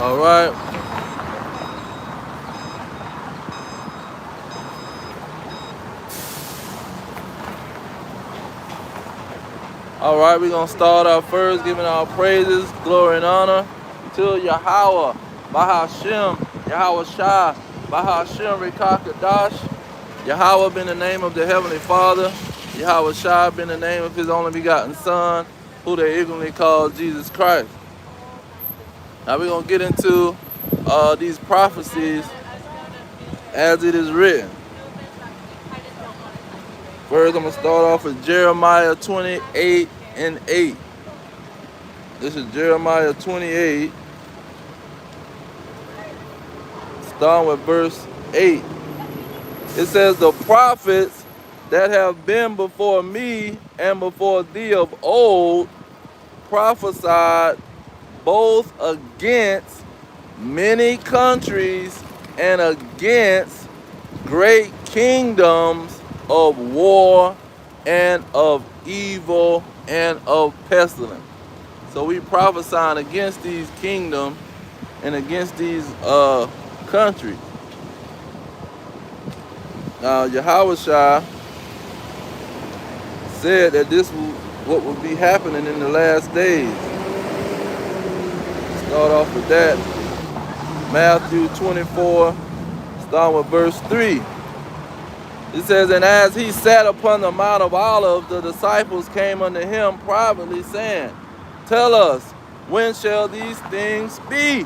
All right. All right, we're going to start out first giving our praises, glory, and honor to Yahweh, Bahashem, Yahweh Shai, Bahashem, Rekakadash. Yahweh been the name of the Heavenly Father. Yahweh Shai been the name of His only begotten Son, who they ignorantly call Jesus Christ. Now we're going to get into these prophecies as it is written. First, I'm going to start off with Jeremiah 28 and 8. This is Jeremiah 28, starting with verse 8. It says, the prophets that have been before me and before thee of old prophesied both against many countries and against great kingdoms of war and of evil and of pestilence. So we prophesying against these kingdoms and against these countries. Now Yahweh Shai said that this was what would be happening in the last days. Start off with that. Matthew 24, starting with verse 3. It says, and as he sat upon the Mount of Olives, the disciples came unto him privately, saying, tell us, when shall these things be?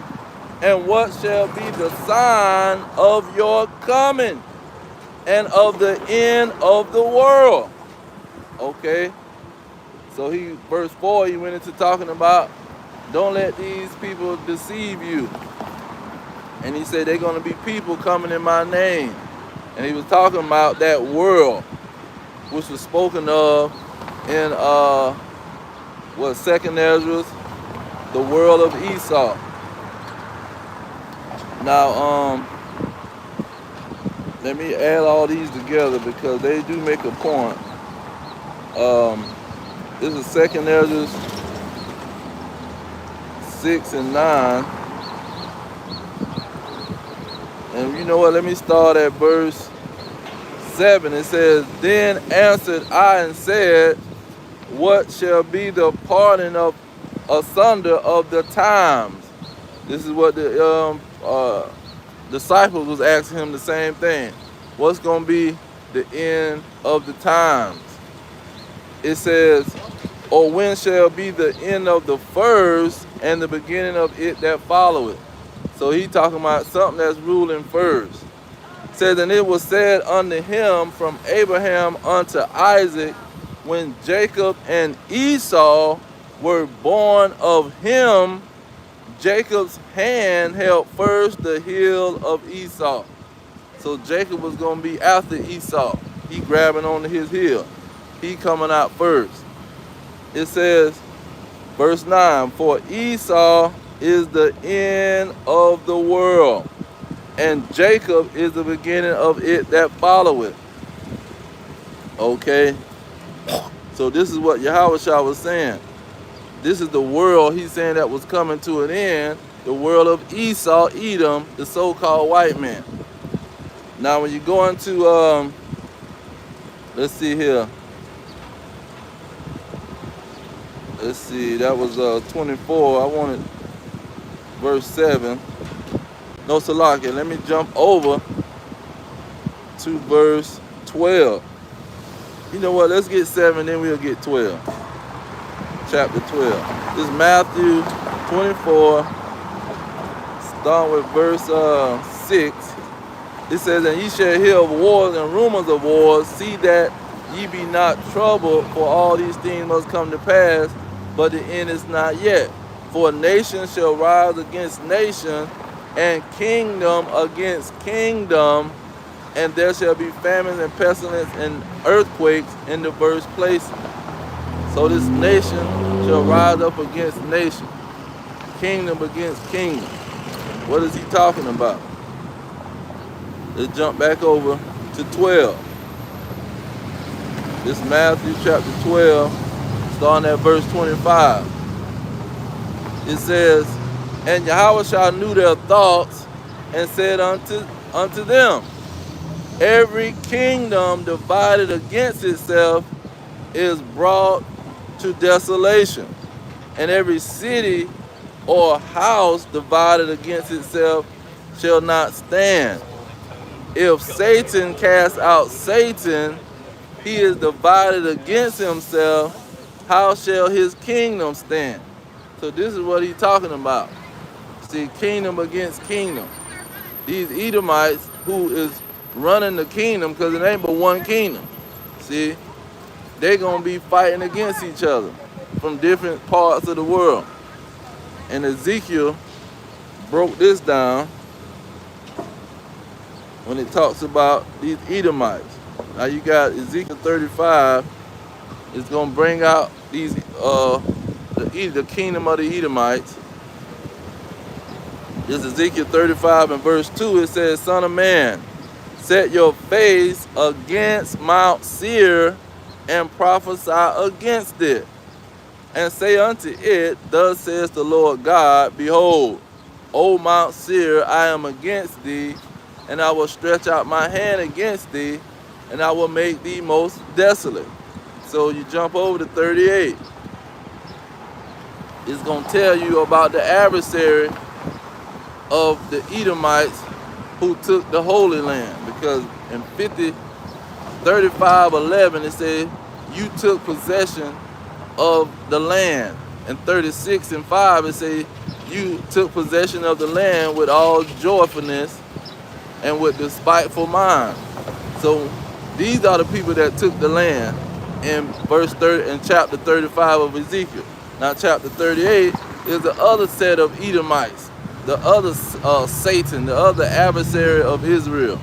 And what shall be the sign of your coming and of the end of the world? Okay. So verse 4, he went into talking about, don't let these people deceive you. And he said, they're going to be people coming in my name. And he was talking about that world, which was spoken of in, Second Ezra, the world of Esau. Now, let me add all these together because they do make a point. This is Second Ezra 6 and 9. And you know what? Let me start at verse 7. It says, then answered I and said, what shall be the parting of asunder of the times? This is what the disciples was asking him the same thing. What's going to be the end of the times? It says, or when shall be the end of the first and the beginning of it that followeth? So he talking about something that's ruling first. It says, and it was said unto him from Abraham unto Isaac, when Jacob and Esau were born of him, Jacob's hand held first the heel of Esau. So Jacob was going to be after Esau. He grabbing onto his heel. He coming out first. It says, verse 9, for Esau is the end of the world, and Jacob is the beginning of it that followeth. Okay. So this is what Yahweh Shai was saying. This is the world he's saying that was coming to an end, the world of Esau, Edom, the so-called white man. Now when you go into, let's see here. Let's see, that was 24. I wanted verse 7. No, Salakia, let me jump over to verse 12. You know what, let's get 7, then we'll get 12. Chapter 12. This is Matthew 24, starting with verse 6. It says, and ye shall hear of wars and rumors of wars. See that ye be not troubled, for all these things must come to pass, but the end is not yet. For nation shall rise against nation, and kingdom against kingdom, and there shall be famines and pestilence and earthquakes in diverse places. So this nation shall rise up against nation, kingdom against kingdom. What is he talking about? Let's jump back over to 12. This is Matthew chapter 12, starting at verse 25. It says, And Yahweh knew their thoughts and said unto them, every kingdom divided against itself is brought to desolation, and every city or house divided against itself shall not stand. If Satan cast out Satan, he is divided against himself. How shall his kingdom stand? So this is what he's talking about. See, kingdom against kingdom. These Edomites who is running the kingdom, because it ain't but one kingdom. See, they're going to be fighting against each other from different parts of the world. And Ezekiel broke this down when it talks about these Edomites. Now you got Ezekiel 35. It's going to bring out these the kingdom of the Edomites. This is Ezekiel 35 and verse 2. It says, Son of man, set your face against Mount Seir and prophesy against it. And say unto it, thus says the Lord God, behold, O Mount Seir, I am against thee, and I will stretch out my hand against thee, and I will make thee most desolate. So you jump over to 38. It's going to tell you about the adversary of the Edomites who took the Holy Land. Because in 35:11 it says, you took possession of the land. In 36:5 it says, you took possession of the land with all joyfulness and with despiteful mind. So these are the people that took the land in chapter 35 of Ezekiel. Now chapter 38 is the other set of Edomites, the other Satan, the other adversary of Israel.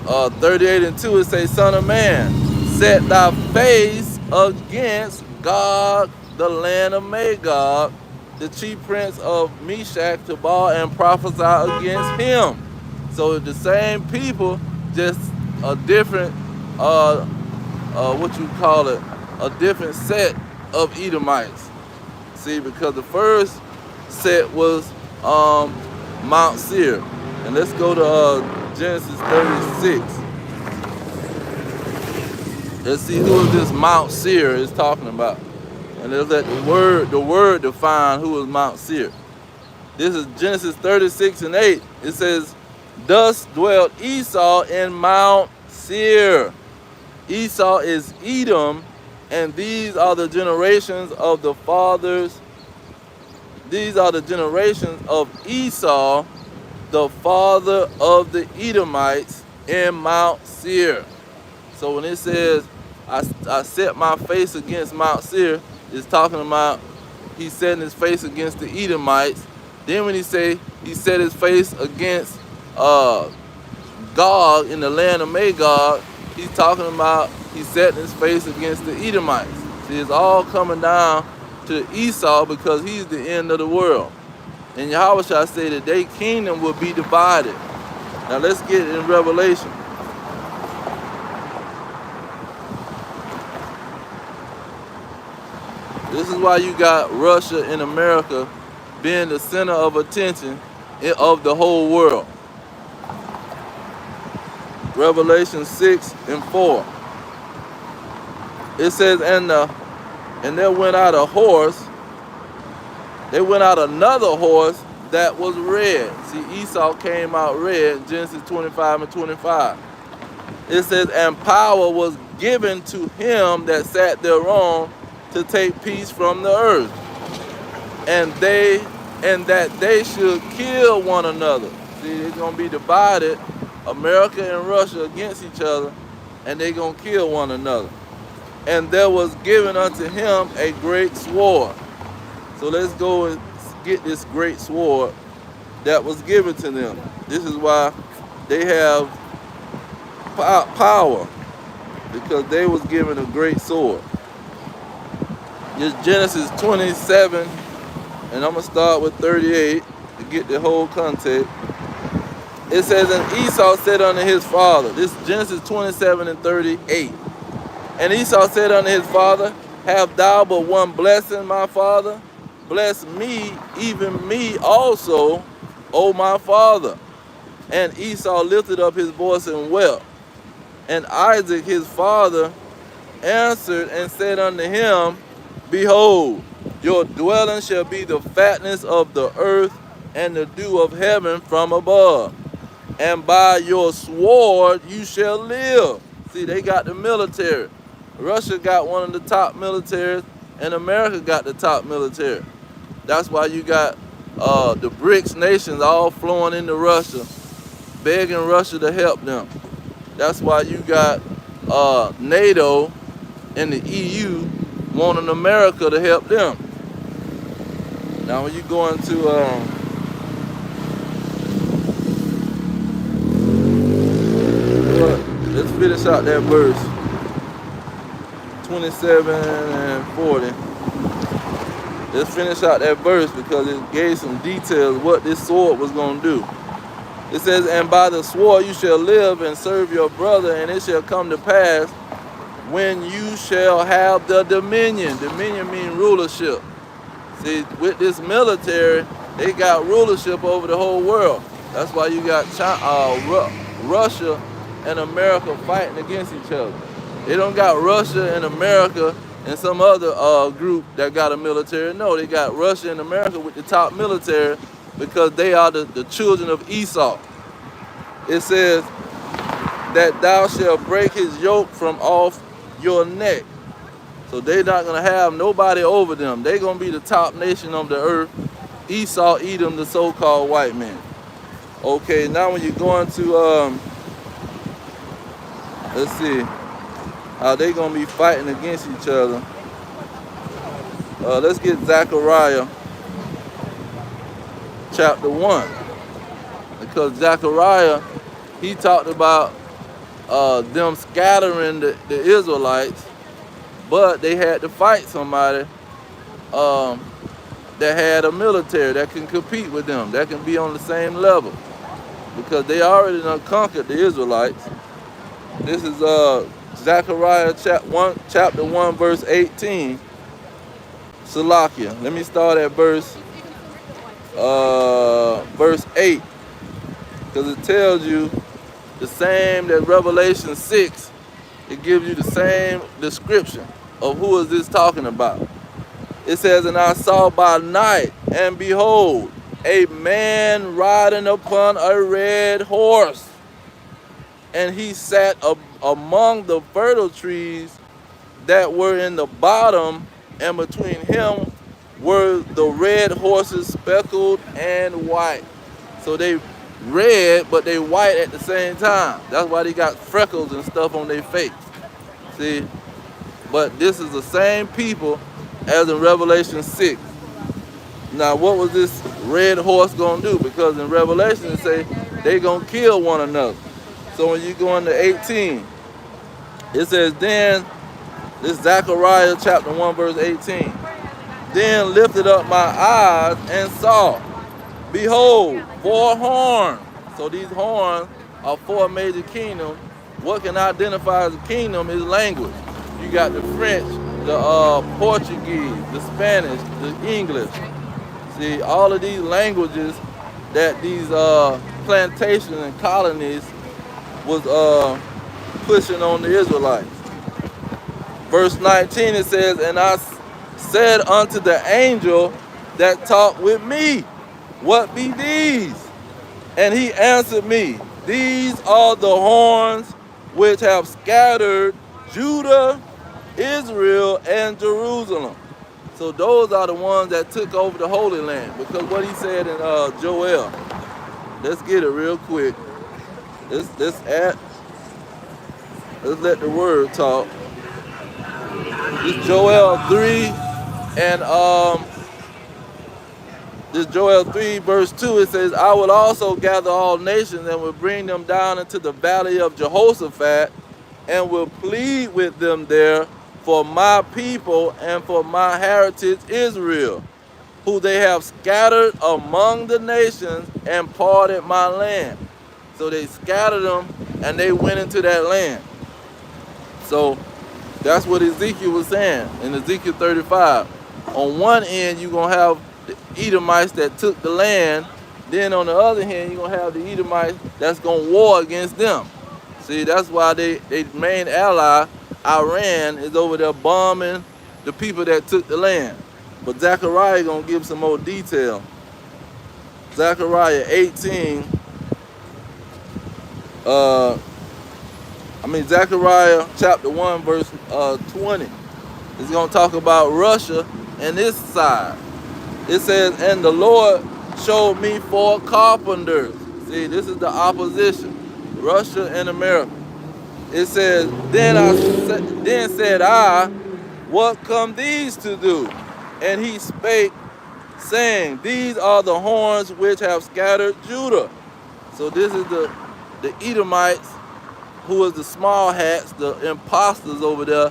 38:2 it says, Son of man, set thy face against Gog, the land of Magog, the chief prince of Meshach, Tubal, and prophesy against him. So the same people, just a different, a different set of Edomites. See, because the first set was Mount Seir. And let's go to Genesis 36. Let's see who is this Mount Seir is talking about. And let's let the word define who is Mount Seir. This is Genesis 36:8. It says, thus dwelt Esau in Mount Seir. Esau is Edom, and these are the generations of the fathers. These are the generations of Esau, the father of the Edomites, in Mount Seir. So when it says, I set my face against Mount Seir, it's talking about he setting his face against the Edomites. Then when he say he set his face against Gog in the land of Magog, he's talking about he setting his face against the Edomites. See, it's all coming down to Esau because he's the end of the world. And Yahweh shall say that their kingdom will be divided. Now let's get in Revelation. This is why you got Russia and America being the center of attention of the whole world. Revelation 6:4. It says, and there went out a horse. There went out another horse that was red. See, Esau came out red, Genesis 25:25. It says, and power was given to him that sat thereon to take peace from the earth, and that they should kill one another. See, it's gonna be divided, America and Russia against each other, and they're gonna kill one another. And there was given unto him a great sword. So let's go and get this great sword that was given to them. This is why they have power, because they was given a great sword. It's Genesis 27, and I'm going to start with 38 to get the whole context. It says, and Esau said unto his father, this is Genesis 27:38. And Esau said unto his father, have thou but one blessing, my father? bless me, even me also, O my father. And Esau lifted up his voice and wept. And Isaac his father answered and said unto him, Behold, your dwelling shall be the fatness of the earth and the dew of heaven from above. And by your sword you shall live. See, they got the military. Russia got one of the top militaries, and America got the top military. That's why you got the BRICS nations all flowing into Russia, begging Russia to help them. That's why you got NATO and the EU wanting America to help them. Now when you go into let's finish out that verse 27 and 40. Let's finish out that verse because it gave some details of what this sword was going to do. It says, and by the sword you shall live and serve your brother, and it shall come to pass when you shall have the dominion. Dominion means rulership. See, with this military, they got rulership over the whole world. That's why you got Russia and America fighting against each other. They don't got Russia and America and some other group that got a military. No, they got Russia and America with the top military because they are the children of Esau. It says that thou shalt break his yoke from off your neck. So they're not going to have nobody over them. They're going to be the top nation on the earth. Esau, Edom, the so-called white man. Okay, now when you go into, let's see, how they going to be fighting against each other. Let's get Zechariah chapter 1. Because Zechariah, he talked about them scattering the Israelites, but they had to fight somebody that had a military that can compete with them, that can be on the same level, because they already done conquered the Israelites. This is Zechariah chapter 1, verse 18. Salakia. Let me start at verse 8, because it tells you the same that Revelation 6. It gives you the same description of who is this talking about. It says, and I saw by night, and behold, a man riding upon a red horse, and he sat among the fertile trees that were in the bottom, and between him were the red horses speckled and white. So they red, but they white at the same time. That's why they got freckles and stuff on their face. See? But this is the same people as in Revelation 6. Now, what was this red horse going to do? Because in Revelation it say they going to kill one another. So when you go into 18, it says, then, this Zechariah chapter 1, verse 18. Then lifted up my eyes and saw, behold, 4 horns. So these horns are 4 major kingdoms. What can identify as a kingdom is language. You got the French, the Portuguese, the Spanish, the English. See, all of these languages that these plantations and colonies was pushing on the Israelites. Verse 19, it says, and I said unto the angel that talked with me, what be these? And he answered me, these are the horns which have scattered Judah, Israel, and Jerusalem. So those are the ones that took over the Holy Land. Because what he said in Joel, let's get it real quick. Let's let the word talk. This Joel 3 and this Joel 3 verse 2, it says, I will also gather all nations and will bring them down into the valley of Jehoshaphat and will plead with them there for my people and for my heritage Israel, who they have scattered among the nations and parted my land. So they scattered them and they went into that land. So that's what Ezekiel was saying in Ezekiel 35. On one end, you're going to have the Edomites that took the land. Then on the other hand, you're going to have the Edomites that's going to war against them. See, that's why they main ally, Iran, is over there bombing the people that took the land. But Zechariah going to give some more detail. Zechariah 18, Zechariah chapter 1, verse 20. It's going to talk about Russia and this side. It says, and the Lord showed me 4 carpenters. See, this is the opposition, Russia and America. It says, then said I, what come these to do? And he spake, saying, these are the horns which have scattered Judah. So this is the Edomites, who is the small hats, the imposters over there,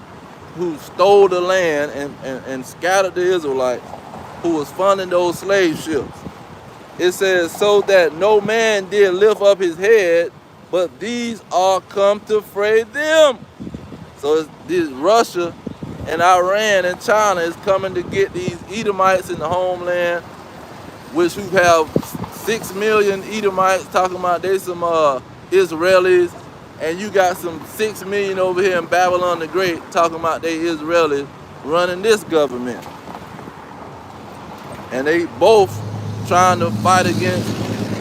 who stole the land and scattered the Israelites, who was funding those slave ships. It says, so that no man did lift up his head, but these are come to fray them. So it's this Russia and Iran and China is coming to get these Edomites in the homeland, which who have 6 million Edomites, talking about they some Israelis, and you got some 6 million over here in Babylon the Great, talking about they Israelis running this government. And they both trying to fight against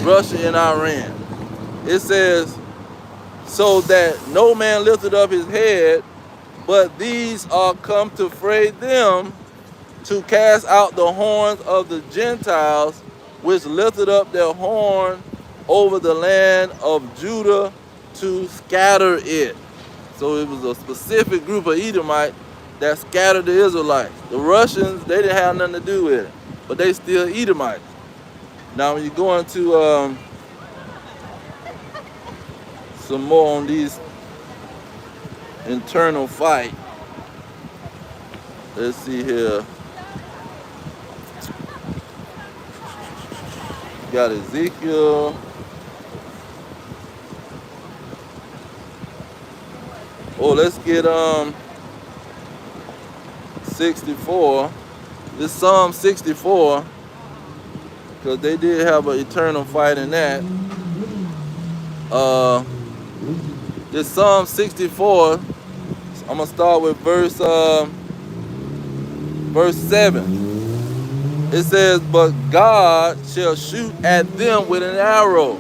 Russia and Iran. It says, so that no man lifted up his head, but these are come to fray them, to cast out the horns of the Gentiles, which lifted up their horn over the land of Judah, to scatter it. So it was a specific group of Edomites that scattered the Israelites. The Russians, they didn't have nothing to do with it, but they still Edomites. Now when you go into some more on these internal fight, let's see here. Got Ezekiel. Oh, let's get 64. This Psalm 64, because they did have an eternal fight in that. This Psalm 64, I'm gonna start with verse 7. It says, but God shall shoot at them with an arrow.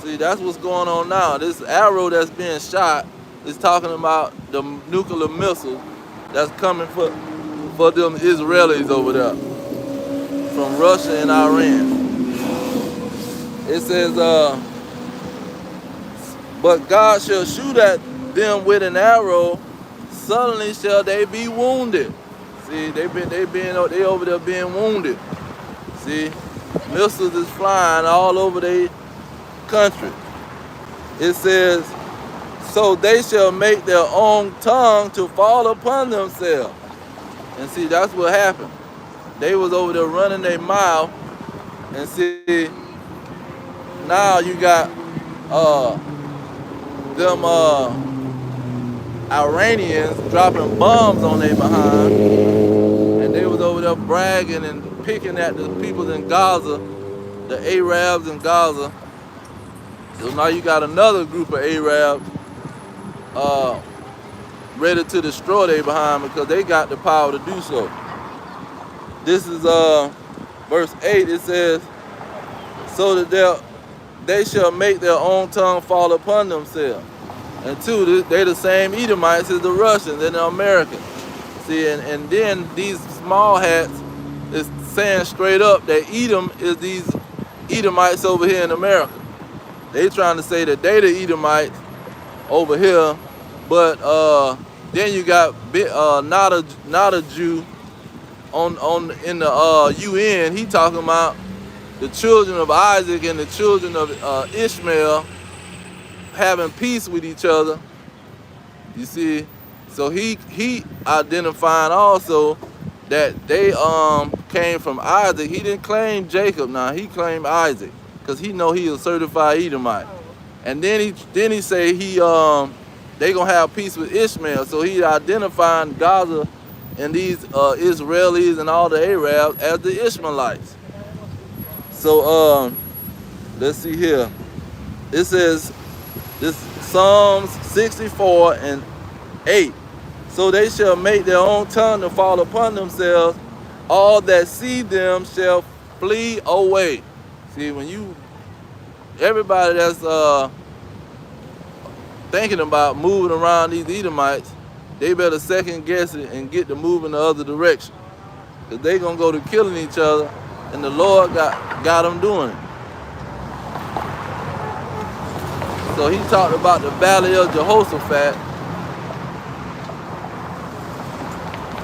See, that's what's going on now. This arrow that's being shot is talking about the nuclear missiles that's coming for them Israelis over there from Russia and Iran. It says, but God shall shoot at them with an arrow, suddenly shall they be wounded. See, they over there being wounded. See, missiles is flying all over their country. It says, so they shall make their own tongue to fall upon themselves. And see, that's what happened. They was over there running their mouth, and see, now you got them Iranians dropping bombs on their behind, and they was over there bragging and picking at the people in Gaza, the Arabs in Gaza. So now you got another group of Arabs ready to destroy their behind, because they got the power to do so. This is verse 8. It says, so that they shall make their own tongue fall upon themselves. And 2, they the same Edomites as the Russians and the Americans. See, and then these small hats is saying straight up that Edom is these Edomites over here in America. They trying to say that they the Edomites over here, but then you got not a Jew on in the UN. He talking about the children of Isaac and the children of Ishmael having peace with each other. You see, so he identifying also that they came from Isaac. He didn't claim Jacob. Now he claimed Isaac, because he know he is a certified Edomite. And then he say they gonna have peace with Ishmael. So he identifying Gaza and these Israelis and all the Arabs as the Ishmaelites. So let's see here. It says this Psalms 64 and 8. So they shall make their own tongue to fall upon themselves. All that see them shall flee away. See, when everybody that's thinking about moving around these Edomites, they better second guess it and get to move in the other direction. Because they going to go to killing each other, and the Lord got them doing it. So he talked about the Valley of Jehoshaphat.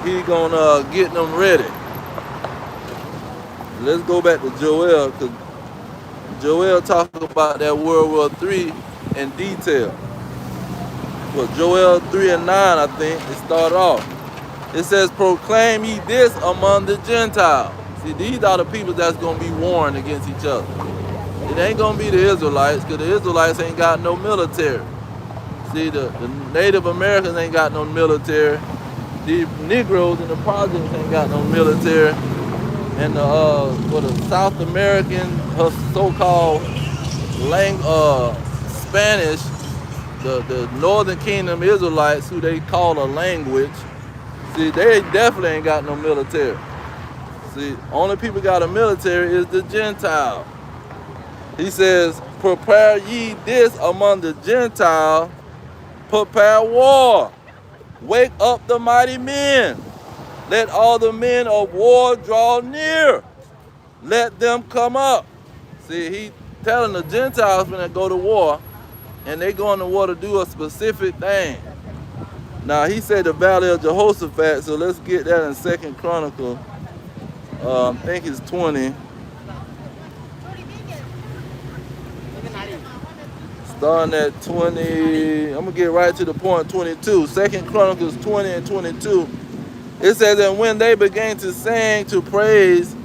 He going to get them ready. Let's go back to Joel, because Joel talked about that World War III in detail. Well, Joel 3 and 9, I think, it started off. It says, proclaim ye this among the Gentiles. See, these are the people that's going to be warring against each other. It ain't going to be the Israelites, because the Israelites ain't got no military. See, the Native Americans ain't got no military. The Negroes in the projects ain't got no military. And the South American, so-called Spanish, the Northern Kingdom Israelites, who they call a language, see, they definitely ain't got no military. See, only people got a military is the Gentile. He says, prepare ye this among the Gentiles, prepare war. Wake up the mighty men. Let all the men of war draw near. Let them come up. See, he telling the Gentiles when they go to war, and they going to war to do a specific thing. Now, he said the Valley of Jehoshaphat, so let's get that in 2nd Chronicles. I think it's 20. Starting at 20, I'm going to get right to the point, 22. 2nd Chronicles 20 and 22. It says, and when they began to sing to praise,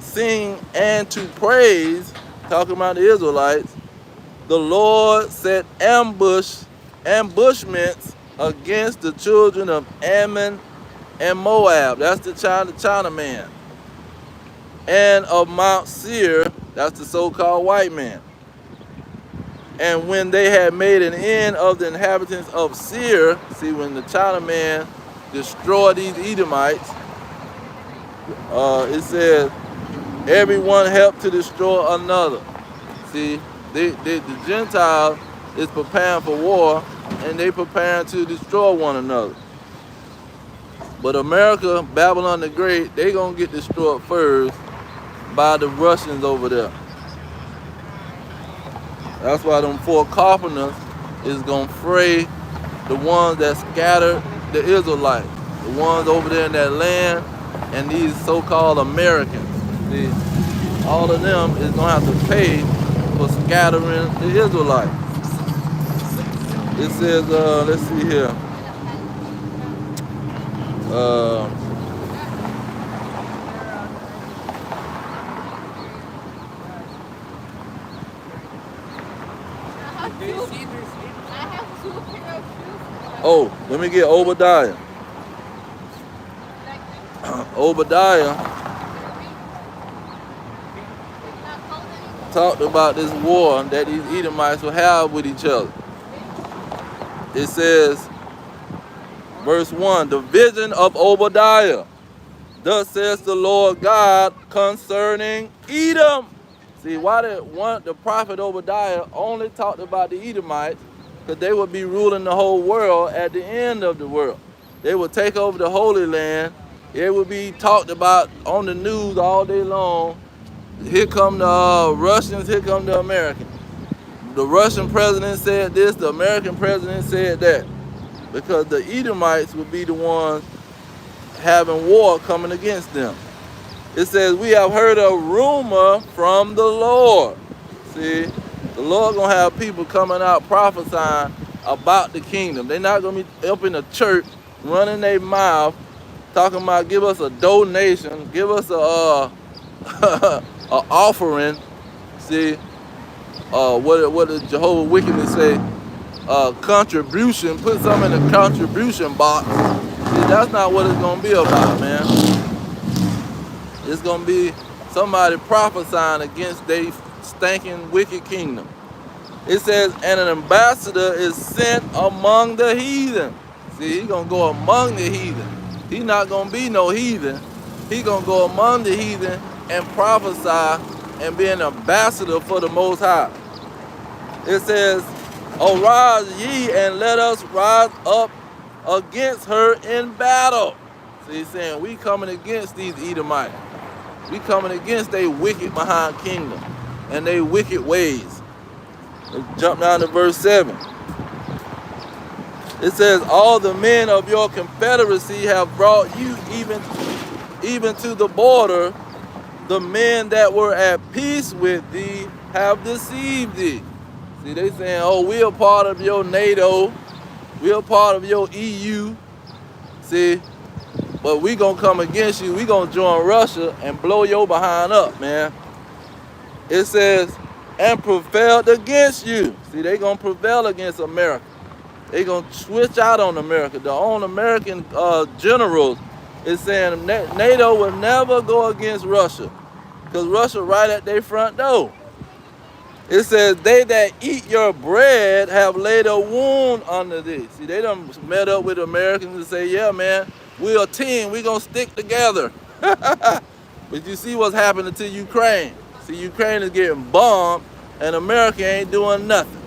sing and to praise, talking about the Israelites, the Lord set ambushments against the children of Ammon and Moab. That's the Chinaman. And of Mount Seir, that's the so-called white man. And when they had made an end of the inhabitants of Seir, see, when the Chinaman destroyed these Edomites, it says, everyone helped to destroy another. See, the Gentiles is preparing for war, and they preparing to destroy one another. But America, Babylon the Great, they gonna get destroyed first by the Russians over there. That's why them 4 carpenters is gonna fray the ones that scattered the Israelites, the ones over there in that land, and these so-called Americans. See, all of them is gonna have to pay for scattering the Israelites. It says, let's see here. Oh, let me get Obadiah. Obadiah talked about this war that these Edomites will have with each other. It says, verse 1, the vision of Obadiah. Thus says the Lord God concerning Edom. See, why the prophet Obadiah only talked about the Edomites? Because they would be ruling the whole world at the end of the world. They would take over the Holy Land. It would be talked about on the news all day long. Here come the Russians, here come the Americans. The Russian president said this, the American president said that. Because the Edomites would be the ones having war coming against them. It says, we have heard a rumor from the Lord. See, the Lord gonna have people coming out prophesying about the kingdom. They're not gonna be up in the church running their mouth talking about give us a donation, give us a offering. See, what does Jehovah's Wickedness say? Contribution. Put something in the contribution box. See, that's not what it's gonna be about, man. It's gonna be somebody prophesying against their stinking wicked kingdom. It says, and an ambassador is sent among the heathen. See, he's gonna go among the heathen. He's not gonna be no heathen. He's gonna go among the heathen and prophesy and be an ambassador for the Most High. It says, arise ye and let us rise up against her in battle. So he's saying, we coming against these Edomites. We coming against their wicked behind kingdom and their wicked ways. Let's jump down to verse 7. It says, all the men of your confederacy have brought you even to the border. The men that were at peace with thee have deceived thee. See, they saying, oh, we are part of your NATO. We are part of your EU. See, but we gonna come against you. We gonna join Russia and blow your behind up, man. It says, and prevailed against you. See, they gonna prevail against America. They gonna switch out on America. The own American generals is saying NATO will never go against Russia, because Russia right at their front door. It says, they that eat your bread have laid a wound under thee. See, they done met up with Americans and say, yeah, man, we're a team. We're going to stick together. But you see what's happening to Ukraine. See, Ukraine is getting bombed, and America ain't doing nothing.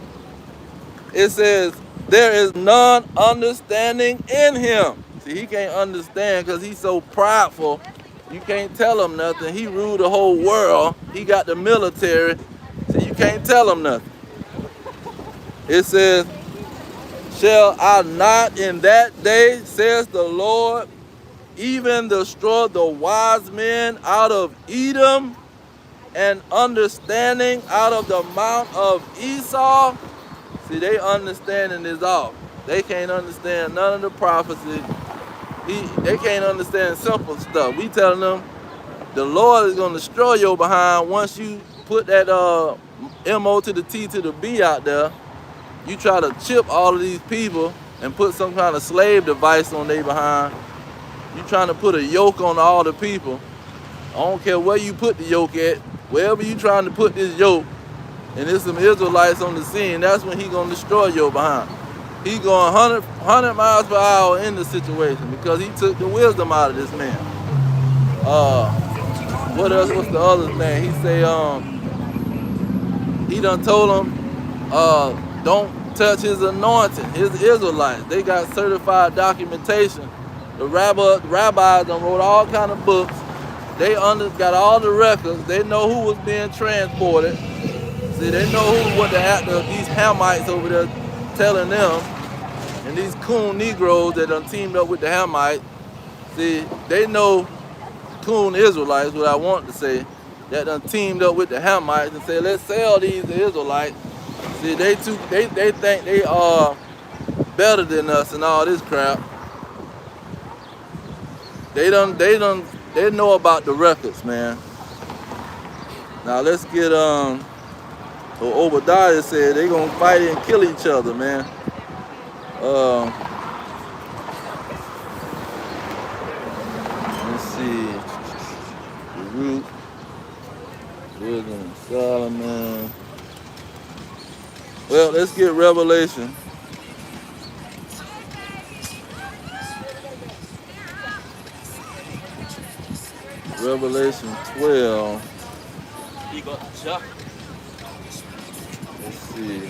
It says, there is none understanding in him. See, he can't understand because he's so prideful. You can't tell him nothing. He ruled the whole world. He got the military. See, you can't tell him nothing. It says, shall I not in that day, says the Lord, even destroy the wise men out of Edom and understanding out of the mount of Esau? See, they understanding is off. They can't understand none of the prophecy. They can't understand simple stuff. We telling them the Lord is going to destroy your behind once you put that M-O to the T to the B out there. You try to chip all of these people and put some kind of slave device on their behind. You trying to put a yoke on all the people. I don't care where you put the yoke at. Wherever you trying to put this yoke, and there's some Israelites on the scene, that's when he going to destroy your behind. He going 100 miles per hour in the situation because he took the wisdom out of this man. What else? What's the other thing? He say, he done told him, don't touch his anointing, his Israelites. They got certified documentation. The rabbis done wrote all kind of books. They got all the records. They know who was being transported. See, they know what these Hamites over there telling them, and these coon Negroes that done teamed up with the Hamites. See, they know coon Israelites, what I want to say, that done teamed up with the Hamites and say, let's sell these Israelites. See, they think they are better than us and all this crap. They know about the records, man. Now let's get Obadiah said they gonna fight and kill each other, man. Let's see. The root, wisdom, and Solomon. Well, let's get Revelation. Revelation 12. You got the chuck. Let's see.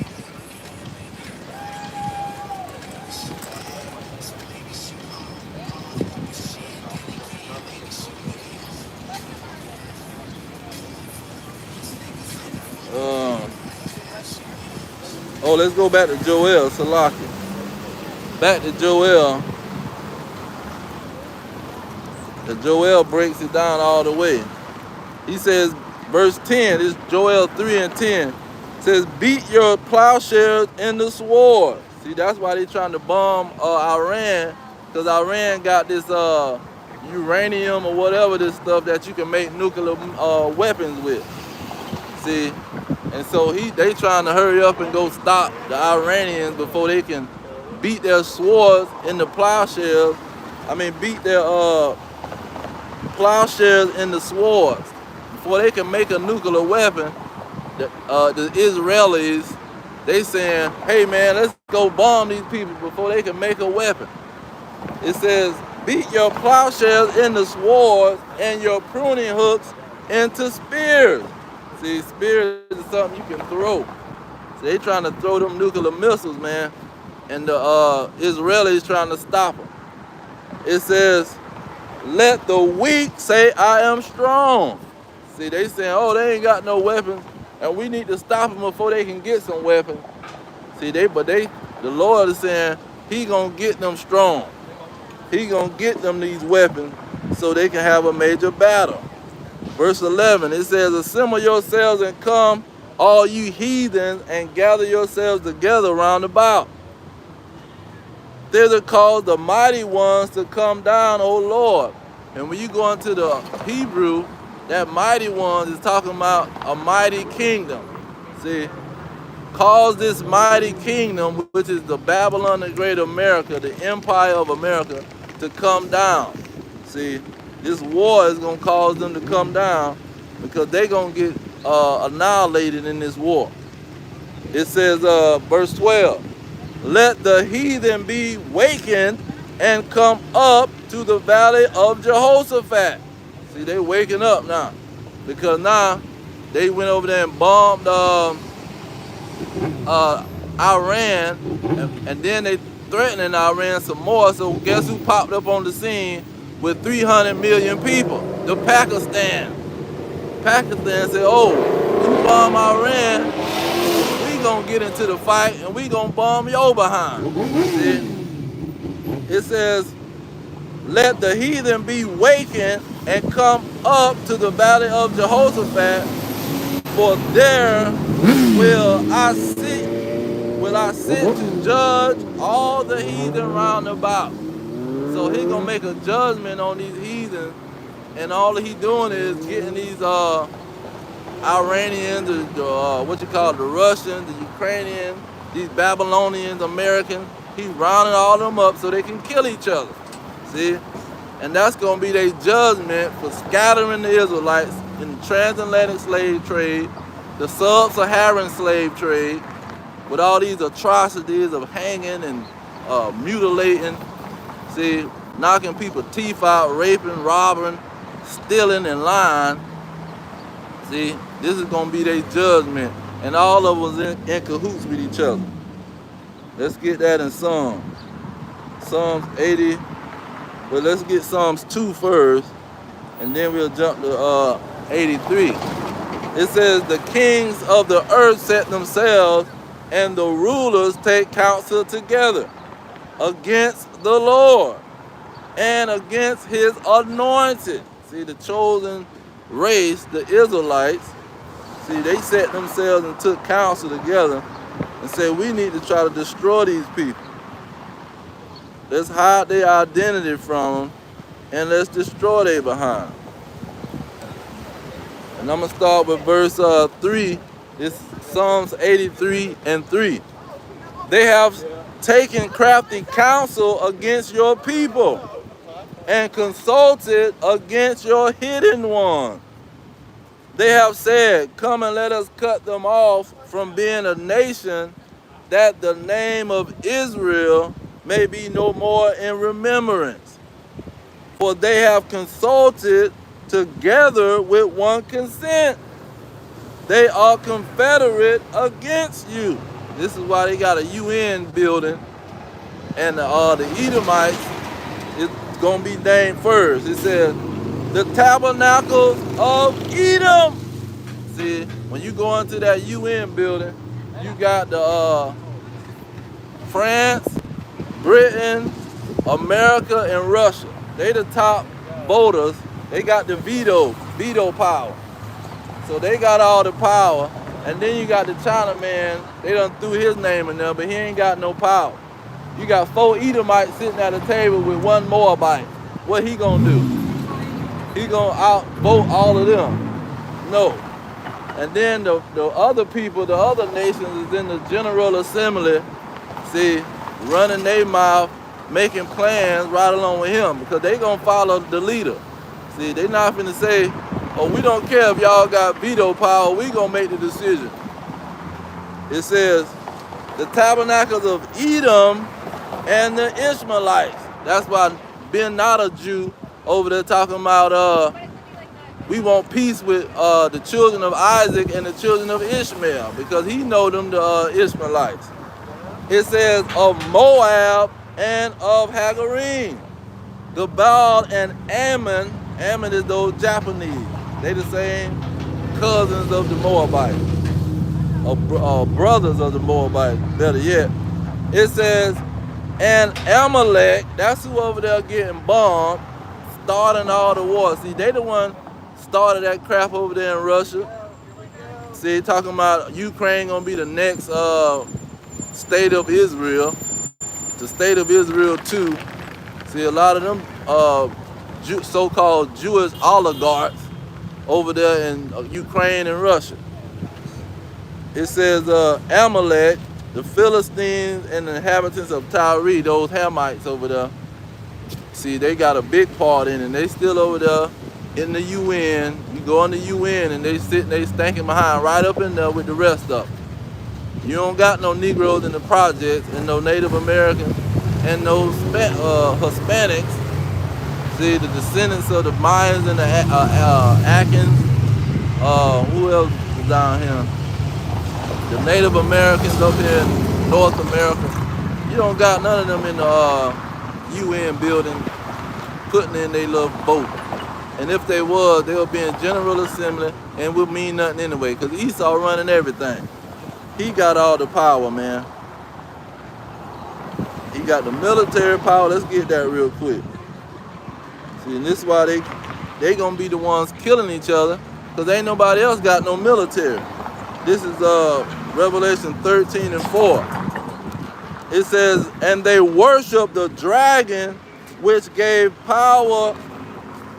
Oh, let's go back to Joel, Salaki. Back to Joel. The Joel breaks it down all the way. He says, verse 10, this is Joel 3 and 10. Says, beat your plowshares in the sword. See, that's why they trying to bomb Iran, because Iran got this uranium or whatever, this stuff that you can make nuclear weapons with. See, and so they trying to hurry up and go stop the Iranians before they can beat their swords in the plowshares beat their plowshares into swords. Before they can make a nuclear weapon, the Israelis, they saying, hey man, let's go bomb these people before they can make a weapon. It says, beat your plowshares into swords and your pruning hooks into spears. See, spears is something you can throw. So they trying to throw them nuclear missiles, man. And the Israelis trying to stop them. It says, let the weak say I am strong. See, they saying, oh, they ain't got no weapons, and we need to stop them before they can get some weapons. See, the Lord is saying he gonna get them strong. He gonna get them these weapons so they can have a major battle. Verse 11, it says, assemble yourselves and come, all you heathens, and gather yourselves together round about. Thither cause the mighty ones to come down, O Lord. And when you go into the Hebrew, that mighty ones is talking about a mighty kingdom. See, cause this mighty kingdom, which is the Babylon the Great America, the empire of America, to come down. See, this war is going to cause them to come down because they're going to get annihilated in this war. It says, verse 12, let the heathen be wakened and come up to the valley of Jehoshaphat. See, they waking up now because now they went over there and bombed Iran, and then they threatening Iran some more. So guess who popped up on the scene with 300 million people? The Pakistan. Pakistan said, oh, you bomb Iran, we gonna get into the fight and we gonna bomb your behind. See? It says, let the heathen be wakened and come up to the valley of Jehoshaphat, for there will I sit to judge all the heathen round about. So he gonna make a judgment on these heathens, and all he doing is getting these Iranians, the Russians, the Ukrainians, these Babylonians, Americans. He's rounding all of them up so they can kill each other. See? And that's going to be their judgment for scattering the Israelites in the transatlantic slave trade, the sub-Saharan slave trade, with all these atrocities of hanging and mutilating, see, knocking people's teeth out, raping, robbing, stealing, and lying. See, this is going to be their judgment. And all of us in cahoots with each other. Let's get that in Psalms. Psalms 80. Well, let's get Psalms 2 first, and then we'll jump to 83. It says, the kings of the earth set themselves, and the rulers take counsel together against the Lord and against his anointed. See, the chosen race, the Israelites, see, they set themselves and took counsel together and said, we need to try to destroy these people. Let's hide their identity from them, and let's destroy their behind. And I'm going to start with verse 3. It's Psalms 83 and 3. They have taken crafty counsel against your people and consulted against your hidden one. They have said, come and let us cut them off from being a nation, that the name of Israel may be no more in remembrance. For they have consulted together with one consent. They are confederate against you. This is why they got a UN building, and the Edomites is going to be named first. It says, the tabernacles of Edom. See, when you go into that UN building, you got the France, Britain, America, and Russia. They the top voters. They got the veto power. So they got all the power. And then you got the Chinaman. They done threw his name in there, but he ain't got no power. You got 4 Edomites sitting at a table with 1 Moabite. What he gonna do? He gonna outvote all of them? No. And then the other people, the other nations is in the General Assembly, see, running their mouth making plans right along with him because they gonna follow the leader. See, they not finna say, oh, we don't care if y'all got veto power, we gonna make the decision. It says, the tabernacles of Edom and the Ishmaelites. That's why being not a Jew over there talking about we want peace with the children of Isaac and the children of Ishmael because he know them the Ishmaelites. It says of Moab and of Hagarim, Gebal and Ammon. Ammon is those Japanese. They the same cousins of the Moabites, or brothers of the Moabites, better yet. It says, and Amalek, that's who over there getting bombed, starting all the war. See, they the one started that crap over there in Russia. See, talking about Ukraine gonna be the next state of Israel, the state of Israel too. See, a lot of them so-called Jewish oligarchs over there in Ukraine and Russia. It says Amalek, the Philistines and the inhabitants of Tyre, those Hamites over there. See, they got a big part in it. And they still over there in the UN. You go in the UN and they sitting, they stanking behind right up in there with the rest of them. You don't got no Negroes in the projects and no Native Americans and no Hispanics. See, the descendants of the Mayans and the Atkins. Who else is down here? The Native Americans up here in North America. You don't got none of them in the UN building putting in their little vote. And if they was, they would be in General Assembly and would mean nothing anyway, because Esau running everything. He got all the power, man. He got the military power. Let's get that real quick. See, and this is why they gonna be the ones killing each other, because ain't nobody else got no military. This is Revelation 13 and 4. It says, and they worship the dragon which gave power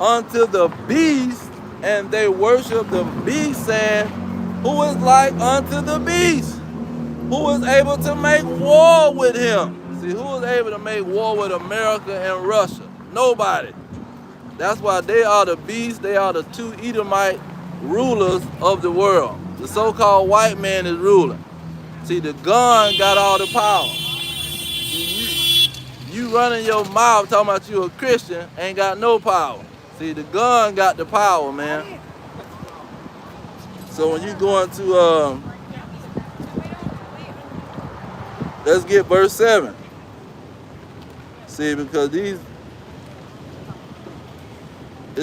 unto the beast, and they worship the beast, saying, who is like unto the beast? Who is able to make war with him? See, who is able to make war with America and Russia? Nobody. That's why they are the beasts. They are the two Edomite rulers of the world. The so-called white man is ruling. See, the gun got all the power. You running your mouth talking about you a Christian ain't got no power. See, the gun got the power, man. So when you go into, let's get verse 7. See, because it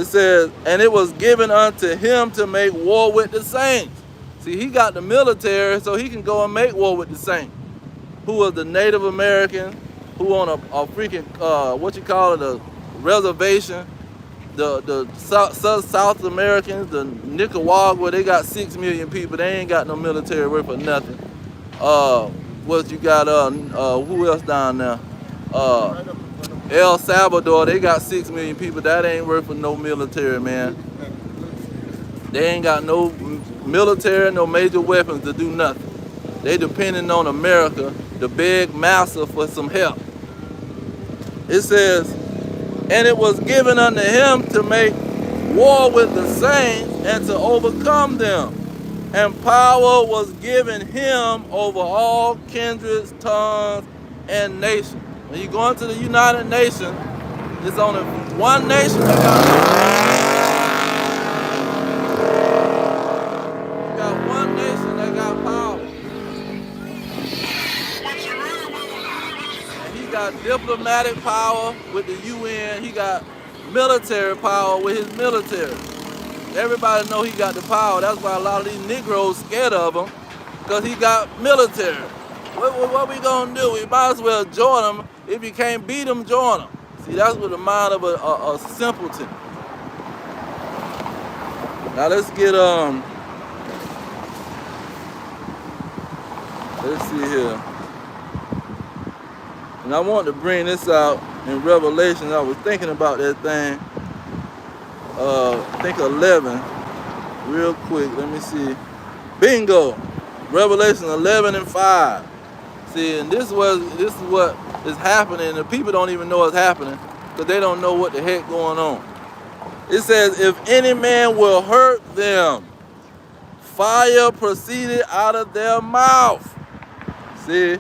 says, and it was given unto him to make war with the saints. See, he got the military, so he can go and make war with the saints. Who was the Native American, who on a freaking, what you call it, a reservation. The South Americans, the Nicaragua, they got 6 million people. They ain't got no military worth for nothing. What you got, who else down there? El Salvador, they got 6 million people. That ain't worth for no military, man. They ain't got no military, no major weapons to do nothing. They depending on America to beg massa for some help. It says, and it was given unto him to make war with the saints and to overcome them. And power was given him over all kindreds, tongues, and nations. When you go into the United Nations, there's only one nation that got one nation that got power. And he got diplomatic power with the UN. He got military power with his military. Everybody know he got the power. That's why a lot of these Negroes scared of him, because he got military. What we gonna do? We might as well join him. If you can't beat him, join him. See, that's with the mind of a simpleton. Now let's get let's see here. And I want to bring this out in Revelation. I was thinking about that thing. I think 11. Real quick, let me see. Bingo! Revelation 11 and 5. See, and this is what is happening, and the people don't even know it's happening because they don't know what the heck going on. It says, if any man will hurt them, fire proceeded out of their mouth. See,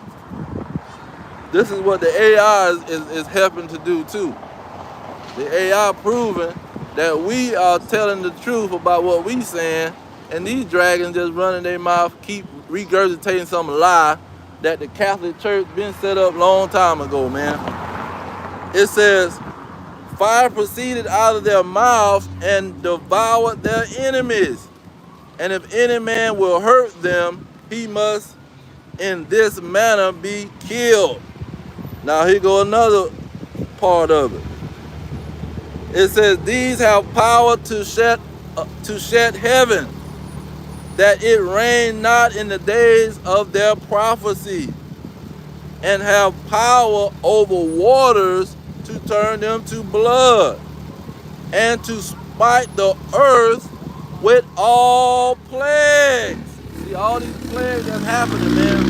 this is what the AI is helping to do too. The AI proving that we are telling the truth about what we saying, and these dragons just running their mouth, keep regurgitating some lie that the Catholic Church been set up long time ago, man. It says, fire proceeded out of their mouth and devoured their enemies. And if any man will hurt them, he must in this manner be killed. Now here go another part of it. It says, these have power to shut heaven, that it rain not in the days of their prophecy, and have power over waters to turn them to blood, and to smite the earth with all plagues. See, all these plagues that's happening, man.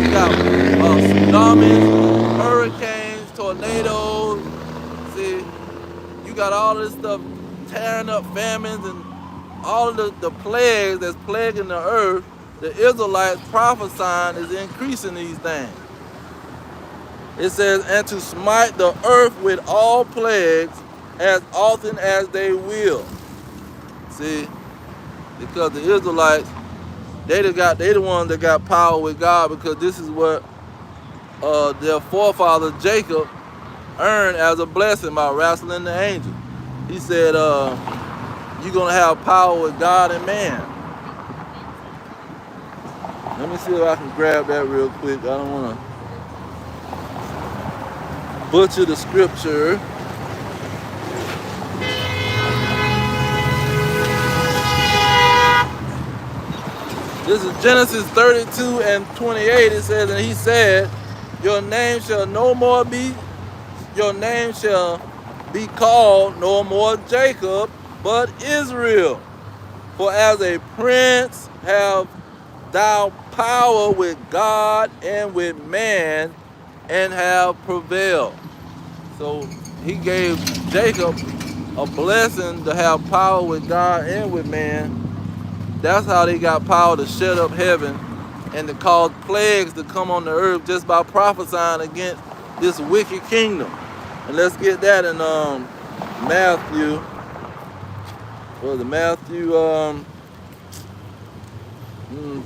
You got tsunamis, hurricanes, tornadoes. See, you got all this stuff tearing up, famines, and all of the plagues that's plaguing the earth. The Israelites prophesying is increasing these things. It says, and to smite the earth with all plagues as often as they will. See, because the Israelites, they the ones that got power with God, because this is what their forefather Jacob earned as a blessing by wrestling the angel. He said, you're gonna have power with God and man. Let me see if I can grab that real quick. I don't wanna butcher the scripture. This is Genesis 32 and 28. It says, and he said, your name shall be called no more Jacob, but Israel. For as a prince have thou power with God and with man, and have prevailed. So he gave Jacob a blessing to have power with God and with man. That's how they got power to shut up heaven and to cause plagues to come on the earth just by prophesying against this wicked kingdom. And let's get that in Matthew. What was it? Matthew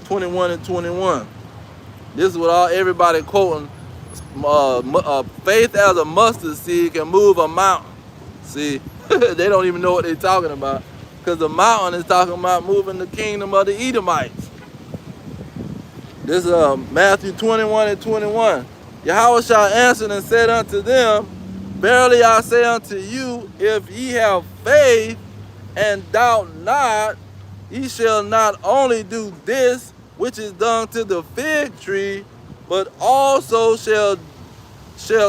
21 and 21. This is what everybody quoting. Faith as a mustard seed can move a mountain. See, they don't even know what they're talking about, because the mountain is talking about moving the kingdom of the Edomites. This is Matthew 21 and 21. Yahushua answered and said unto them, verily I say unto you, if ye have faith and doubt not, ye shall not only do this which is done to the fig tree, but also shall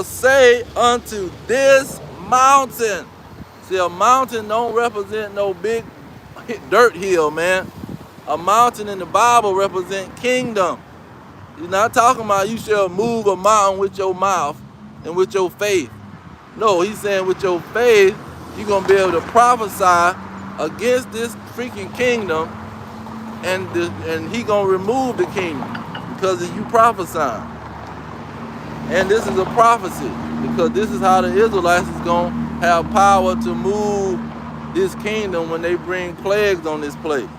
say unto this mountain. See, a mountain don't represent no big dirt hill, man. A mountain in the Bible represents kingdom. He's not talking about you shall move a mountain with your mouth and with your faith. No, he's saying with your faith, you're going to be able to prophesy against this freaking kingdom, and he going to remove the kingdom because of you prophesying. And this is a prophecy, because this is how the Israelites is going to have power to move this kingdom when they bring plagues on this place.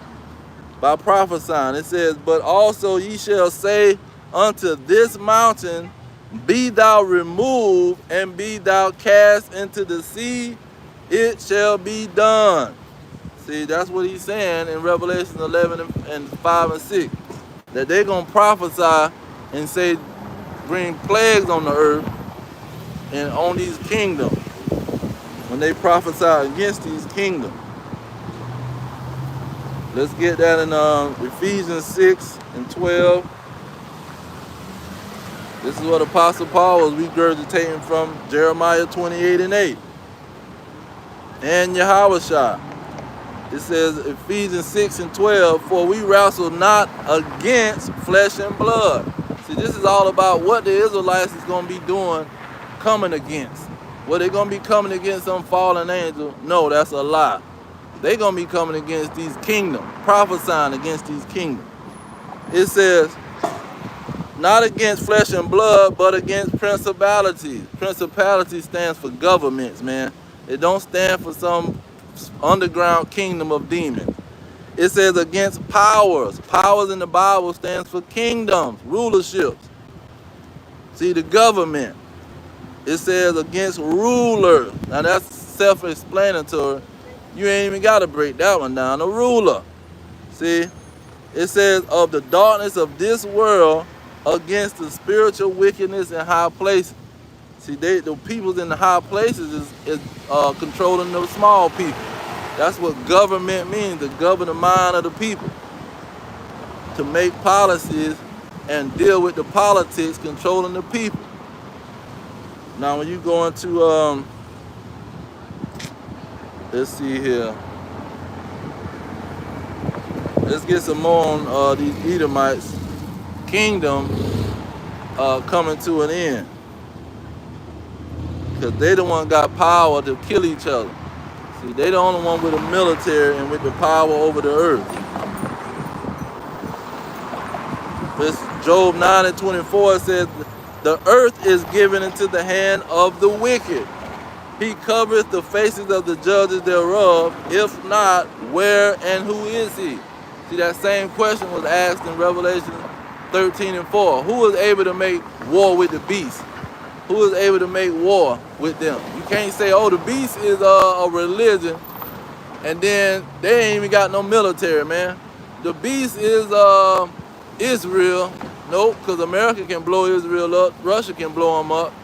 By prophesying, it says, but also ye shall say unto this mountain, be thou removed, and be thou cast into the sea, it shall be done. See, that's what he's saying in Revelation 11 and 5 and 6. That they're going to prophesy and say, bring plagues on the earth and on these kingdoms, when they prophesy against these kingdoms. Let's get that in Ephesians 6 and 12. This is what Apostle Paul was regurgitating from Jeremiah 28 and 8. And Yahushua. It says Ephesians 6 and 12, for we wrestle not against flesh and blood. See, this is all about what the Israelites is going to be doing, coming against. Well, they're going to be coming against some fallen angel? No, that's a lie. They're going to be coming against these kingdoms, prophesying against these kingdoms. It says, not against flesh and blood, but against principalities. Principality stands for governments, man. It don't stand for some underground kingdom of demons. It says against powers. Powers in the Bible stands for kingdoms, rulerships. See, the government. It says against rulers. Now that's self-explanatory. You ain't even got to break that one down. A ruler. See, it says of the darkness of this world against the spiritual wickedness in high places. See, the people in the high places is controlling the small people. That's what government means, to govern the mind of the people, to make policies and deal with the politics controlling the people. Now, when you go into, let's see here. Let's get some more on these Edomites' kingdom coming to an end. Because they the one got power to kill each other. See, they the only one with the military and with the power over the earth. This Job 9:24 says, the earth is given into the hand of the wicked. He covereth the faces of the judges thereof. If not, where and who is he? See, that same question was asked in Revelation 13:4. Who is able to make war with the beast? Who is able to make war with them? You can't say, oh, the beast is a religion, and then they ain't even got no military, man. The beast is Israel. Nope, because America can blow Israel up. Russia can blow them up.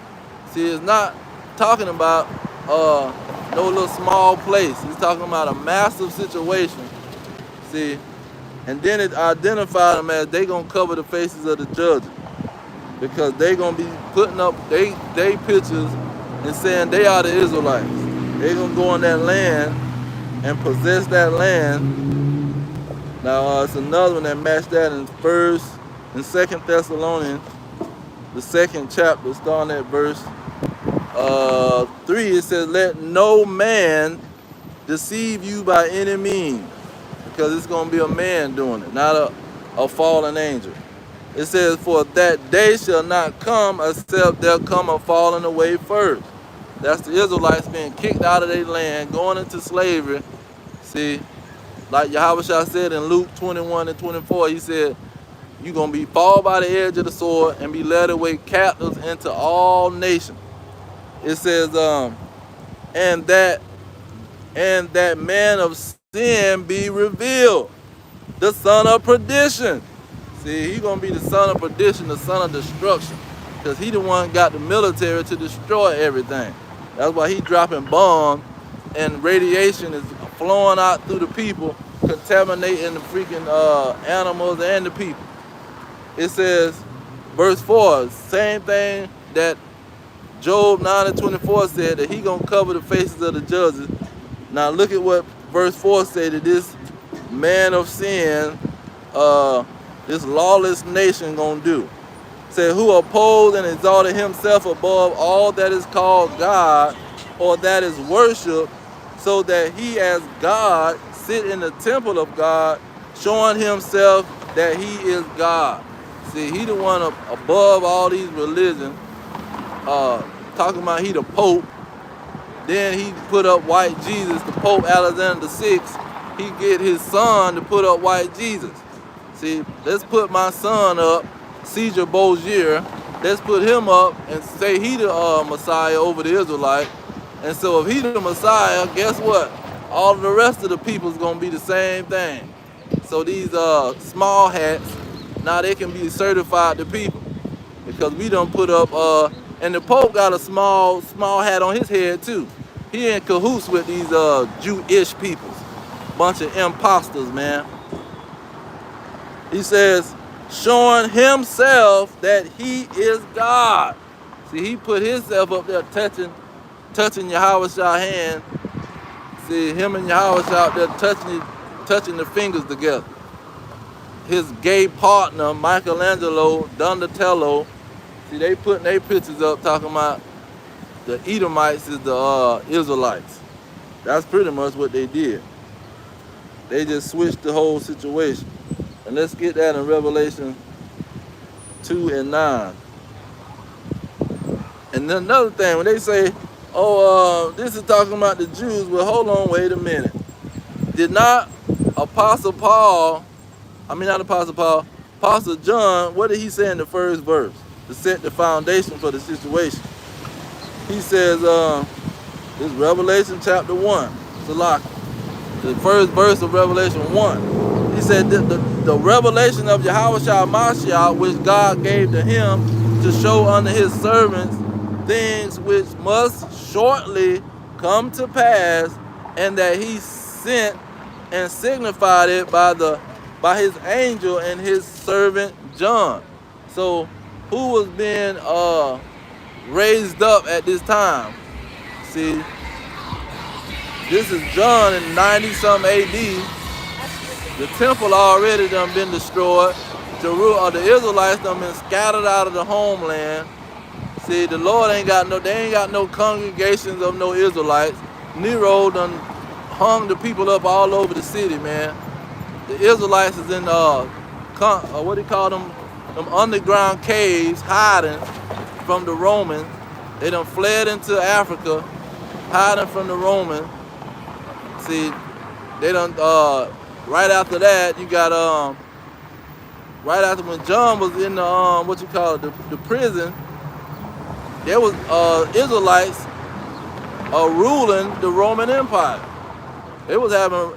See, it's not talking about no little small place. It's talking about a massive situation. See, and then it identified them as they gonna cover the faces of the judges, because they gonna be putting up they pictures and saying they are the Israelites. They gonna go in that land and possess that land. Now it's another one that matched that in First and Second Thessalonians, the 2nd chapter, starting at verse 3. It says, "Let no man deceive you by any means," because it's gonna be a man doing it, not a fallen angel. It says, "For that day shall not come except there come a falling away first." That's the Israelites being kicked out of their land, going into slavery. See, like Yahushua said in Luke 21:24, he said, you're going to be fall by the edge of the sword and be led away captives into all nations. It says, and that man of sin be revealed, the son of perdition. See, he's going to be the son of perdition, the son of destruction, because he the one got the military to destroy everything. That's why he dropping bombs and radiation is flowing out through the people, contaminating the freaking animals and the people. It says, verse 4, same thing that Job 9:24 said, that he going to cover the faces of the judges. Now look at what verse 4 said, that this man of sin, this lawless nation going to do. It said, who opposed and exalted himself above all that is called God, or that is worship, so that he as God sit in the temple of God, showing himself that he is God. See, he the one above all these religions, talking about he the Pope. Then he put up white Jesus, the Pope Alexander VI. He get his son to put up white Jesus. See, let's put my son up, Caesar Borgia. Let's put him up and say he the Messiah over the Israelite. And so if he the Messiah, guess what? All of the rest of the people is going to be the same thing. So these small hats, now they can be certified to people, because we done put up, and the Pope got a small hat on his head too. He in cahoots with these Jewish peoples. Bunch of imposters, man. He says, showing himself that he is God. See, he put himself up there touching Yahweh's hand. See, him and Yahweh out there touching the fingers together. his gay partner, Michelangelo, Donatello. See, they putting their pictures up talking about the Edomites is the Israelites. That's pretty much what they did. They just switched the whole situation. And let's get that in Revelation 2 and 9. And then another thing, when they say, oh, this is talking about the Jews, well, hold on, wait a minute. Did not Apostle Paul, not Apostle Paul, Apostle John, what did he say in the first verse to set the foundation for the situation? He says, this is Revelation chapter 1, Salaki, the first verse of Revelation 1. He said that the revelation of Yahushua Mashiach, which God gave to him to show unto his servants things which must shortly come to pass, and that he sent and signified it by his angel and his servant John. So who was being raised up at this time? See, this is John in 90-something AD. The temple already done been destroyed. The Israelites done been scattered out of the homeland. See, the Lord they ain't got no congregations of no Israelites. Nero done hung the people up all over the city, man. The Israelites is in what do you call them? Them underground caves hiding from the Romans. They done fled into Africa, hiding from the Romans. See, they done right after that you got right after when John was in the the prison, there was Israelites ruling the Roman Empire. They was having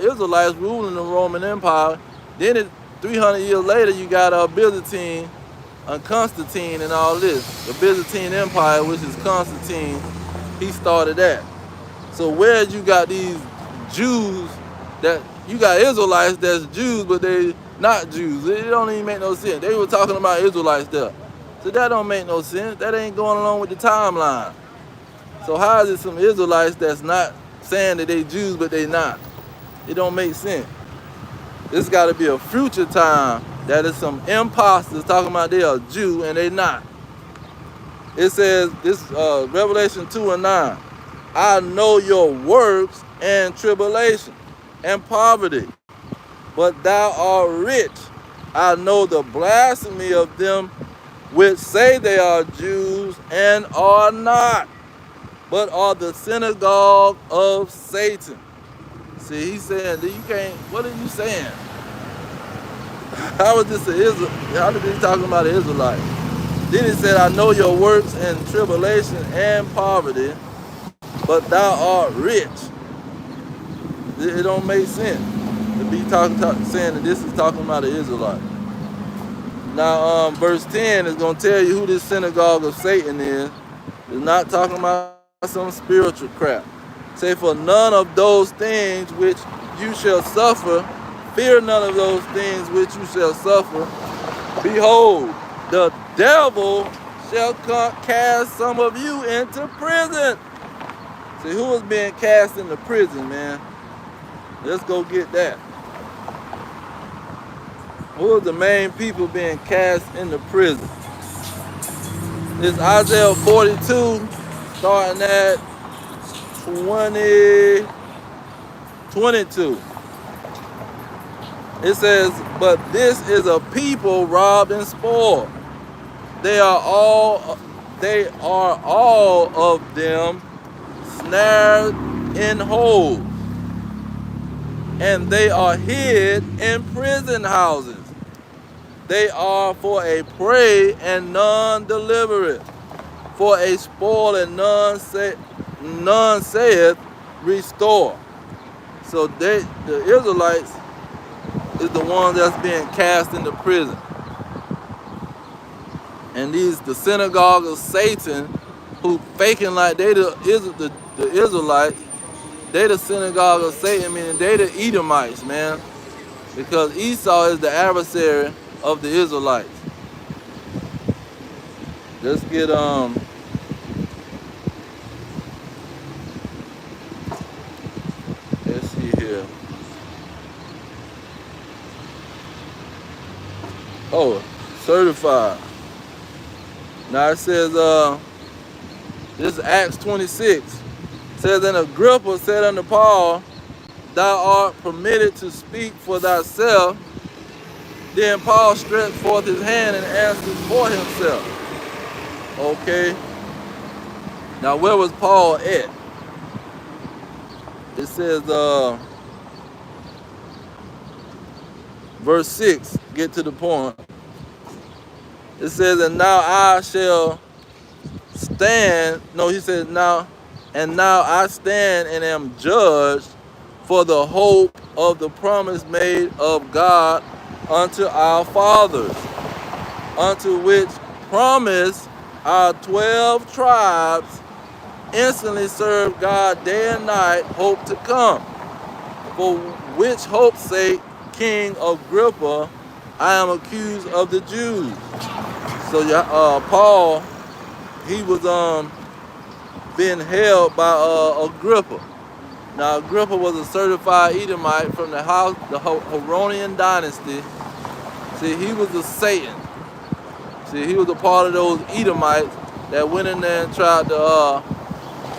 Israelites ruling the Roman Empire. Then 300 years later, you got Byzantine and Constantine and all this. The Byzantine Empire, which is Constantine, he started that. So where you got these Jews that you got Israelites that's Jews, but they not Jews. It don't even make no sense. They were talking about Israelites there. So that don't make no sense. That ain't going along with the timeline. So how is it some Israelites that's not saying that they Jews, but they not? It don't make sense. This got to be a future time that is some imposters talking about they are Jew and they not. It says, this Revelation 2 and 9, I know your works and tribulation and poverty, but thou art rich. I know the blasphemy of them which say they are Jews and are not, but are the synagogue of Satan. See, he's saying that you can't, what are you saying? How is this how did he talking about the Israelites? Then he said, I know your works and tribulation and poverty, but thou art rich. It don't make sense to be saying that this is talking about the Israelites. Now, verse 10 is going to tell you who this synagogue of Satan is. It's not talking about some spiritual crap. Say, for none of those things which you shall suffer, fear none of those things which you shall suffer. Behold, the devil shall cast some of you into prison. See, who is being cast into prison, man? Let's go get that. Who are the main people being cast into prison? It's Isaiah 42, starting at 22. It says, but this is a people robbed and spoiled. They are all of them snared in holes, and they are hid in prison houses. They are for a prey and none deliver it, for a spoil and none saith restore. So the Israelites is the ones that's being cast into prison. And the synagogue of Satan, who faking like they the Israelites, they the synagogue of Satan, meaning they the Edomites, man. Because Esau is the adversary of the Israelites. Let's get let's see here. Oh, certified. Now it says, this is Acts 26. It says, and Agrippa said unto Paul, thou art permitted to speak for thyself. Then Paul stretched forth his hand and answered for himself. Okay. Now where was Paul at? It says, verse 6, get to the point. It says, and now I shall stand. No, he says, now I stand and am judged for the hope of the promise made of God unto our fathers, unto which promise our 12 tribes instantly serve God day and night, hope to come. For which hope's sake, King Agrippa, I am accused of the Jews. So Paul, he was being held by Agrippa. Now Agrippa was a certified Edomite from the house, the Heronian dynasty. See, he was a Satan. See, he was a part of those Edomites that went in there and tried to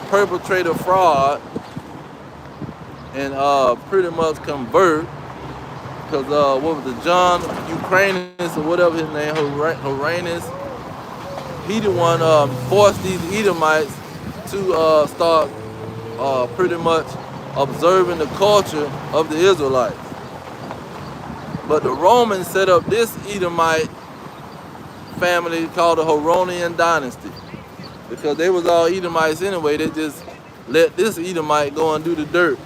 perpetrate a fraud and pretty much convert. Because what was it, John Ukrainus or whatever his name, Horanus, he the one forced these Edomites to start pretty much observing the culture of the Israelites. But the Romans set up this Edomite family called the Heronian dynasty. Because they was all Edomites anyway, they just let this Edomite go and do the dirt.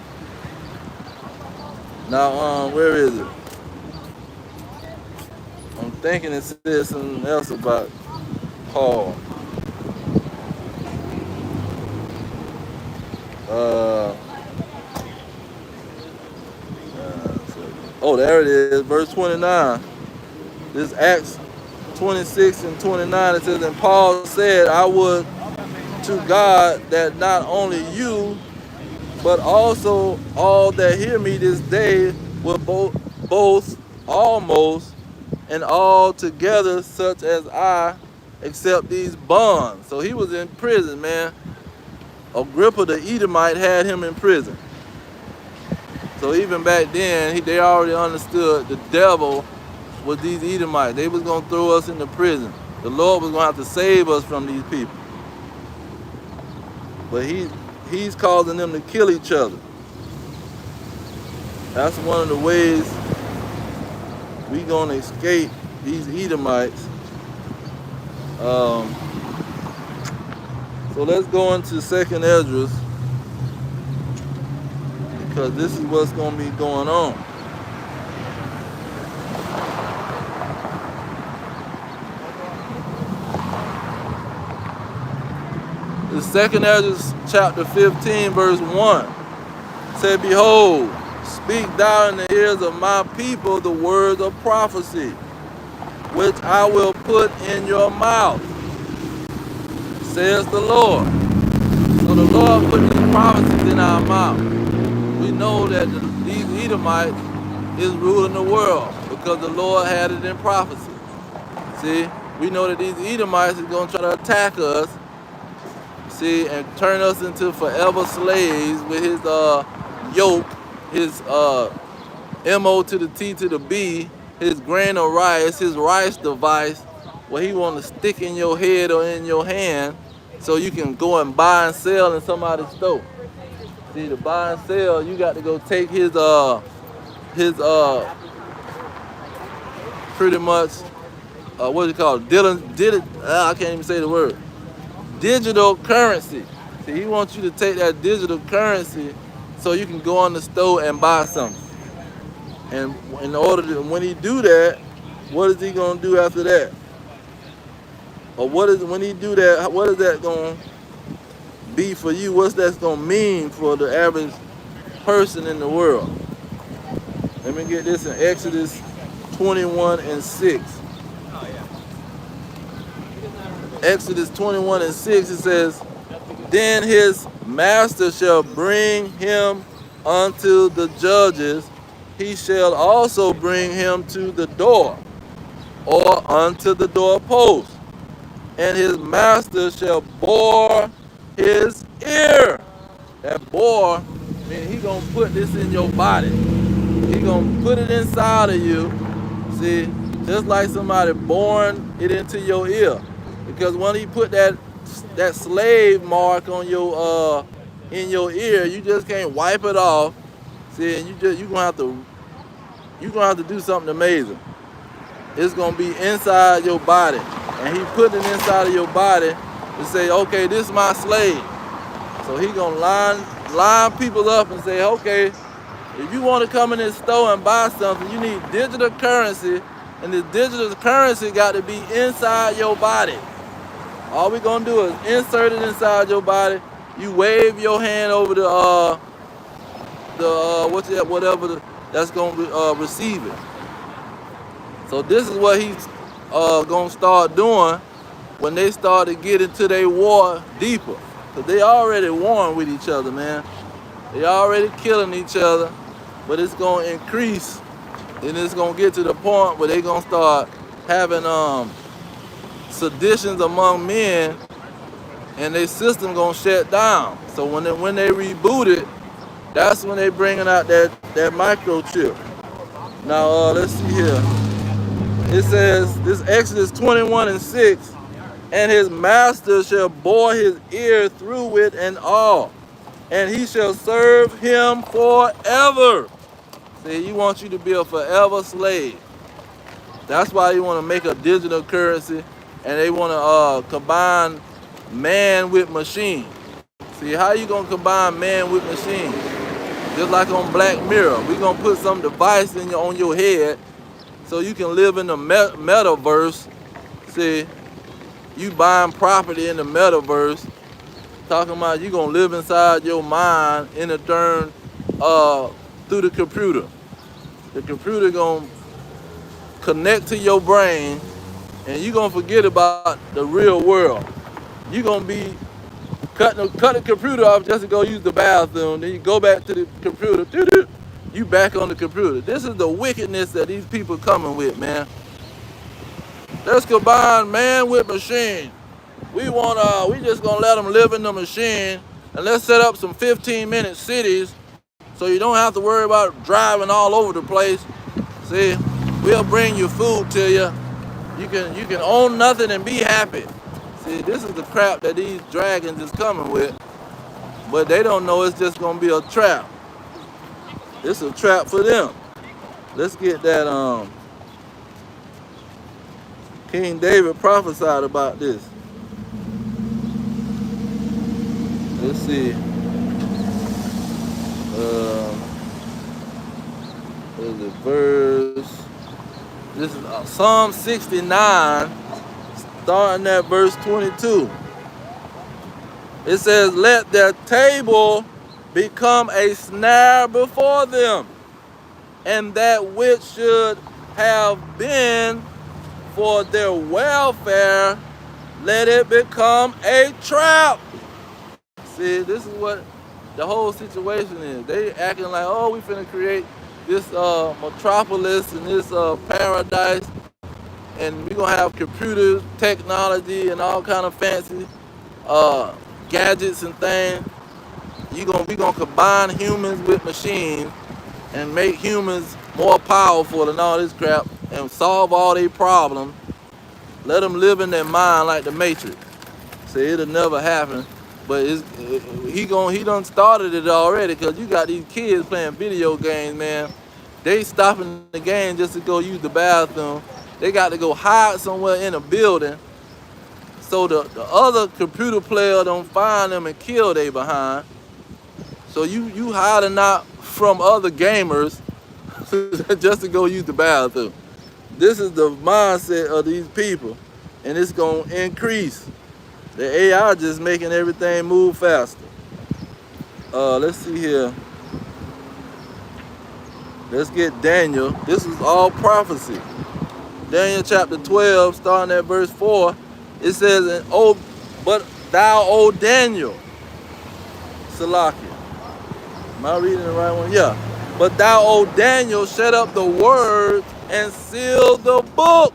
Now, where is it? I'm thinking it says something else about Paul. Oh, there it is, verse 29. This Acts 26 and 29, it says, and Paul said, I would to God that not only you, but also all that hear me this day will both almost and all together such as I accept these bonds. So he was in prison, man. Agrippa the Edomite had him in prison. So even back then, they already understood the devil was these Edomites. They was going to throw us into prison. The Lord was going to have to save us from these people. But he's causing them to kill each other. That's one of the ways we going to escape these Edomites. So let's go into 2nd Esdras, because this is what's going to be going on. The 2nd Esdras chapter 15 verse 1 said, behold, speak thou in the ears of my people the words of prophecy, which I will put in your mouth, says the Lord. So the Lord put these prophecies in our mouth. We know that these Edomites is ruling the world because the Lord had it in prophecy. See, we know that these Edomites is going to try to attack us, see, and turn us into forever slaves with his yoke, his MO to the T to the B, his grain of rice, his rice device, where he want to stick in your head or in your hand so you can go and buy and sell in somebody's store. See, to buy and sell, you got to go take his pretty much what do you call it? I can't even say the word. Digital currency. See, he wants you to take that digital currency so you can go on the store and buy something. And in order to, when he do that, what is he gonna do after that? Or when he do that, what is that gonna be for you? What's that gonna mean for the average person in the world? Let me get this in Exodus 21 and 6. Exodus 21 and 6, it says, then his master shall bring him unto the judges. He shall also bring him to the door. or unto the doorpost. And his master shall bore his ear. That bore, mean he gonna put this in your body. He gonna put it inside of you. See, just like somebody boring it into your ear. Because when he put that slave mark on your in your ear, you just can't wipe it off. See, and you gonna have to do something amazing. It's gonna be inside your body, and he put it inside of your body to say, okay, this is my slave. So he gonna line people up and say, okay, if you want to come in this store and buy something, you need digital currency, and the digital currency got to be inside your body. All we gonna do is insert it inside your body. You wave your hand over whatever that's gonna receive it. So this is what he's gonna start doing when they start to get into their war deeper. Cause they already warring with each other, man. They already killing each other, but it's gonna increase, and it's gonna get to the point where they gonna start having seditions among men, and their system gonna shut down. So when they reboot it, that's when they bringing out that microchip. Now let's see here. It says this Exodus 21:6, and his master shall bore his ear through it and all, and he shall serve him forever. See, he wants you to be a forever slave. That's why you want to make a digital currency, and they want to combine man with machine. See, how you gonna combine man with machine? Just like on Black Mirror, we gonna put some device on your head so you can live in the metaverse. See, you buying property in the metaverse, talking about you gonna live inside your mind in a turn through the computer. The computer gonna connect to your brain, and you gonna forget about the real world. You gonna be cut the computer off just to go use the bathroom. Then you go back to the computer. You back on the computer. This is the wickedness that these people coming with, man. Let's combine man with machine. We just gonna let them live in the machine, and let's set up some 15-minute cities so you don't have to worry about driving all over the place. See, we'll bring you food to you. You can own nothing and be happy. See, this is the crap that these dragons is coming with, but they don't know it's just gonna be a trap. It's a trap for them. Let's get that King David prophesied about this. Let's see. There's a verse. This is Psalm 69, starting at verse 22. It says, let their table become a snare before them, and that which should have been for their welfare, let it become a trap. See, this is what the whole situation is. They acting like, oh, we finna create this metropolis and this paradise, and we gonna have computer technology and all kind of fancy gadgets and things. We gonna combine humans with machines and make humans more powerful and all this crap and solve all their problems. Let them live in their mind like the Matrix. See, it'll never happen, but he done started it already, because you got these kids playing video games, man. They stopping the game just to go use the bathroom. They got to go hide somewhere in a building so the other computer player don't find them and kill they behind. So you hiding out from other gamers just to go use the bathroom. This is the mindset of these people, and it's gonna increase. The AI just making everything move faster. Let's see here. Let's get Daniel. This is all prophecy. Daniel chapter 12, starting at verse 4. It says, but thou, O Daniel, Salakia. Am I reading the right one? Yeah. But thou, O Daniel, shut up the words and seal the book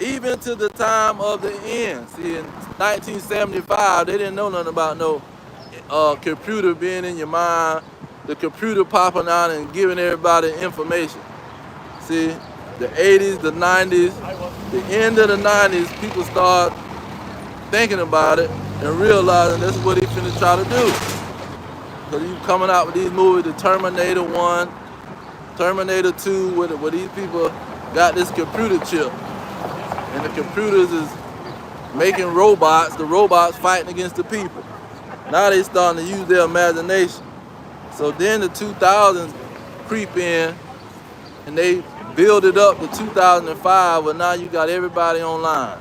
even to the time of the end. See, in 1975, they didn't know nothing about no computer being in your mind, the computer popping out and giving everybody information. See, the 80s, the 90s, the end of the 90s, people start thinking about it and realizing that's what he finna try to do. Because he's coming out with these movies, the Terminator 1, Terminator 2, where these people got this computer chip. And the computers is making robots, the robots fighting against the people. Now they starting to use their imagination. So then the 2000s creep in and they build it up to 2005, but now you got everybody online.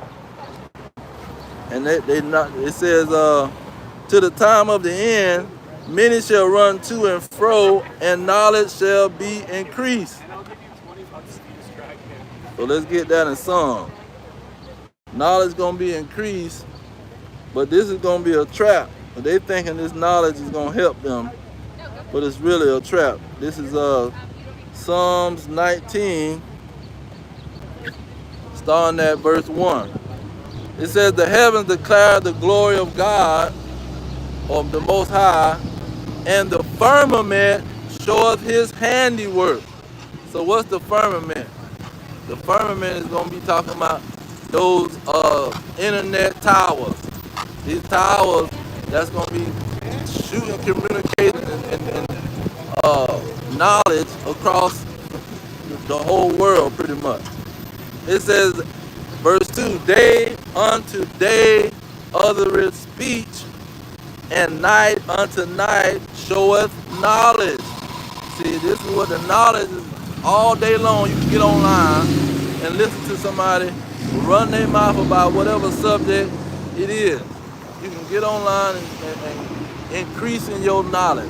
And it says, to the time of the end, many shall run to and fro, and knowledge shall be increased. So let's get that in sum. Knowledge gonna be increased, but this is gonna be a trap. They thinking this knowledge is gonna help them, but it's really a trap. This is Psalms 19, starting at verse 1. It says, the heavens declare the glory of God, of the Most High, and the firmament showeth his handiwork. So what's the firmament? The firmament is going to be talking about those internet towers. These towers that's going to be shooting communication and knowledge across the whole world pretty much. It says, verse 2, day unto day uttereth speech, and night unto night showeth knowledge. See, this is what the knowledge is. All day long you can get online and listen to somebody run their mouth about whatever subject it is. You can get online and increase in your knowledge.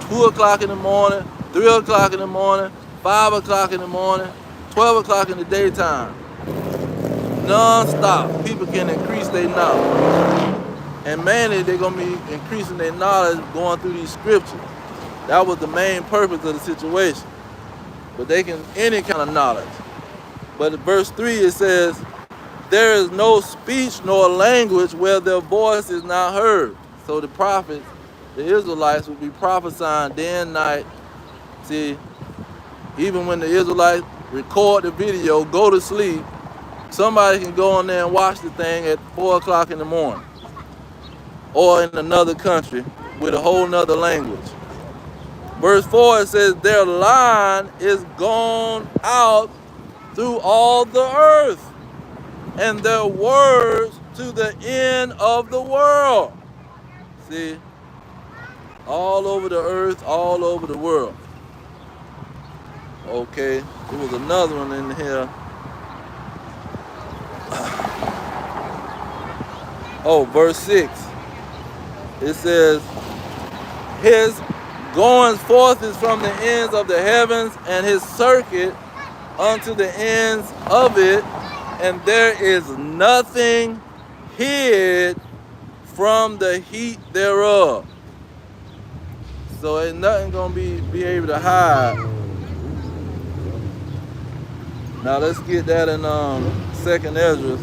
2 o'clock in the morning, 3 o'clock in the morning, 5 o'clock in the morning, 12 o'clock in the daytime. Non-stop, people can increase their knowledge. And mainly they're going to be increasing their knowledge going through these scriptures. That was the main purpose of the situation. But they can, any kind of knowledge. But in verse 3 it says, there is no speech nor language where their voice is not heard. So the prophets, the Israelites, will be prophesying day and night. See, even when the Israelites record the video, go to sleep, somebody can go on there and watch the thing at 4 o'clock in the morning. Or in another country with a whole nother language. Verse 4, it says, their line is gone out through all the earth, and their words to the end of the world. See, all over the earth, all over the world. Okay, there was another one in here. Oh, verse 6. It says, his goings forth is from the ends of the heavens, and his circuit unto the ends of it, and there is nothing hid from the heat thereof. So ain't nothing gonna be able to hide. Now let's get that in 2nd Ezra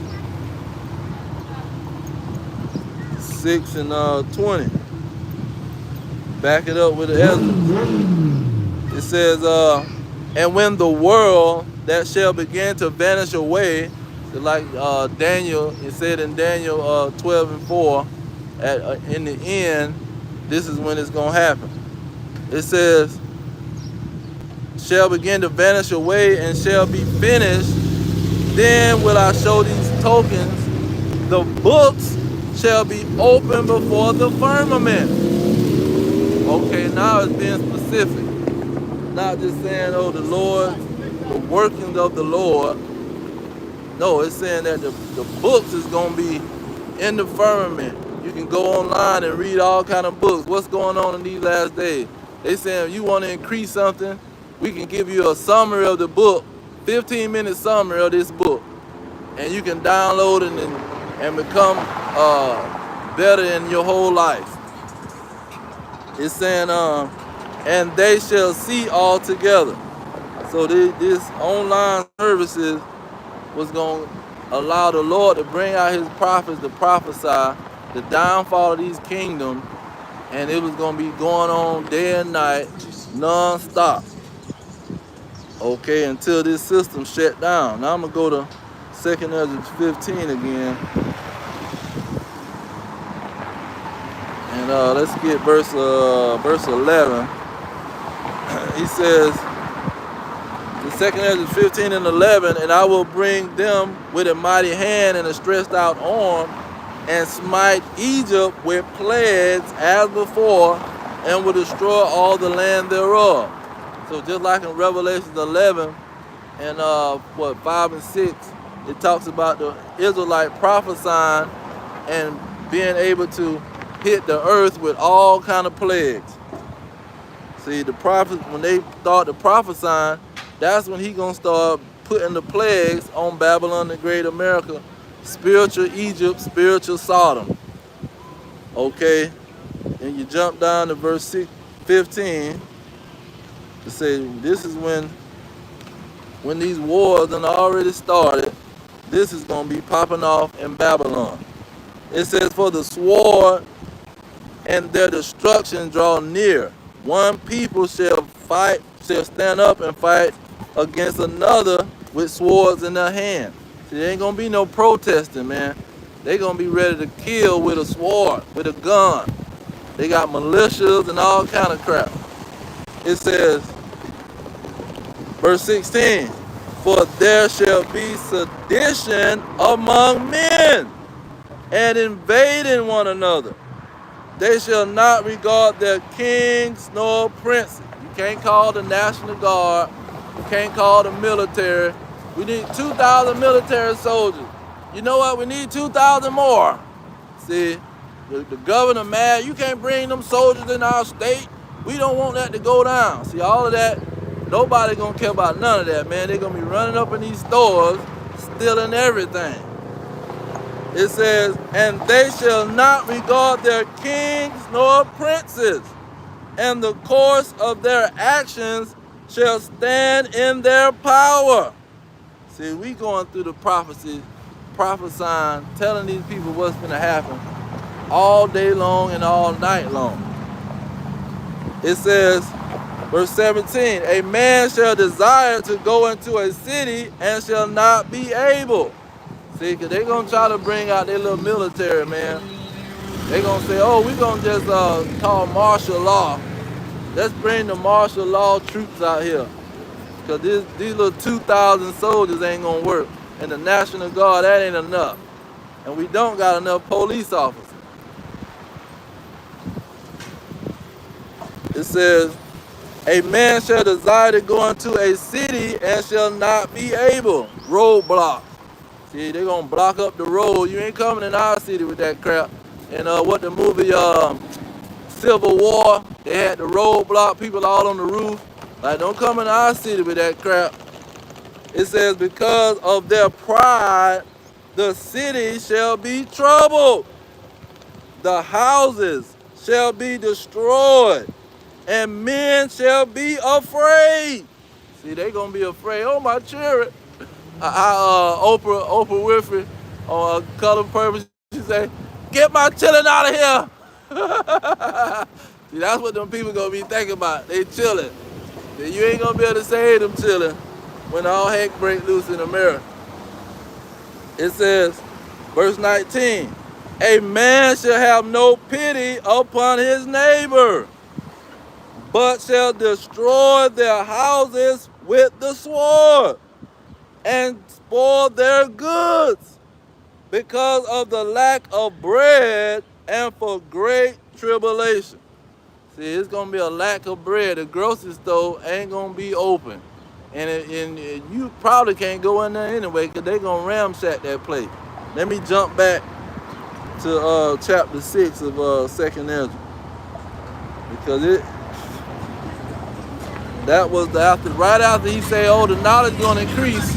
6 and 20. Back it up with the Ezra. It says, and when the world that shall begin to vanish away, like Daniel, it said in Daniel 12 and 4, in the end, this is when it's going to happen. It says, shall begin to vanish away and shall be finished, then will I show these tokens. The books shall be opened before the firmament. Okay, now it's being specific. Not just saying, oh, the Lord, the workings of the Lord. No, it's saying that the books is going to be in the firmament. You can go online and read all kind of books. What's going on in these last days? They saying if you want to increase something, we can give you a summary of the book, 15-minute summary of this book. And you can download it and become better in your whole life. It's saying, and they shall see all together. So this online services was going to allow the Lord to bring out his prophets to prophesy the downfall of these kingdoms, and it was going to be going on day and night, non-stop. Okay, until this system shut down. Now I'm going to go to 2nd Ezra 15 again. And let's get verse 11. He says, the 2nd Ezra 15 and 11, and I will bring them with a mighty hand and a stretched out arm, and smite Egypt with plagues as before, and will destroy all the land thereof. So just like in Revelation 11 and 5 and 6, it talks about the Israelite prophesying and being able to hit the earth with all kind of plagues. See, the prophets, when they start to prophesying, that's when he gonna start putting the plagues on Babylon the Great America, spiritual Egypt, spiritual Sodom. Okay, and you jump down to verse 15 to say this is when these wars done already started. This is gonna be popping off in Babylon. It says, for the sword and their destruction draw near. One people shall stand up and fight against another with swords in their hand. See, there ain't gonna be no protesting, man. They gonna be ready to kill with a sword, with a gun. They got militias and all kind of crap. It says, verse 16, for there shall be sedition among men, and invading one another. They shall not regard their kings nor princes. You can't call the National Guard. You can't call the military. We need 2,000 military soldiers. You know what? We need 2,000 more. See, the governor mad. You can't bring them soldiers in our state. We don't want that to go down. See, all of that, nobody gonna care about none of that, man. They're gonna be running up in these stores, stealing everything. It says, and they shall not regard their kings nor princes, and the course of their actions shall stand in their power. See, we going through the prophecies, prophesying, telling these people what's going to happen all day long and all night long. It says, verse 17, a man shall desire to go into a city and shall not be able. See, because they're going to try to bring out their little military, man. They're going to say, oh, we're going to just call martial law. Let's bring the martial law troops out here. Because these little 2,000 soldiers ain't going to work. And the National Guard, that ain't enough. And we don't got enough police officers. It says, a man shall desire to go into a city and shall not be able. Roadblock. See, they're going to block up the road. You ain't coming in our city with that crap. And what the movie Civil War, they had the roadblock, people all on the roof. Like, don't come in our city with that crap. It says, because of their pride, the city shall be troubled. The houses shall be destroyed, and men shall be afraid. See, they going to be afraid. Oh, my children. Oprah Winfrey on Color Purpose, she say, get my children out of here. See, that's what them people gonna be thinking about. They chilling. You ain't gonna be able to save them children when all heck break loose in America. It says, verse 19, a man shall have no pity upon his neighbor, but shall destroy their houses with the sword and spoil their goods because of the lack of bread and for great tribulation. See, it's going to be a lack of bread. The grocery store ain't going to be open. And you probably can't go in there anyway because they're going to ramshack that place. Let me jump back to chapter 6 of 2nd Ezra. Because that was right after he said, oh, the knowledge is going to increase.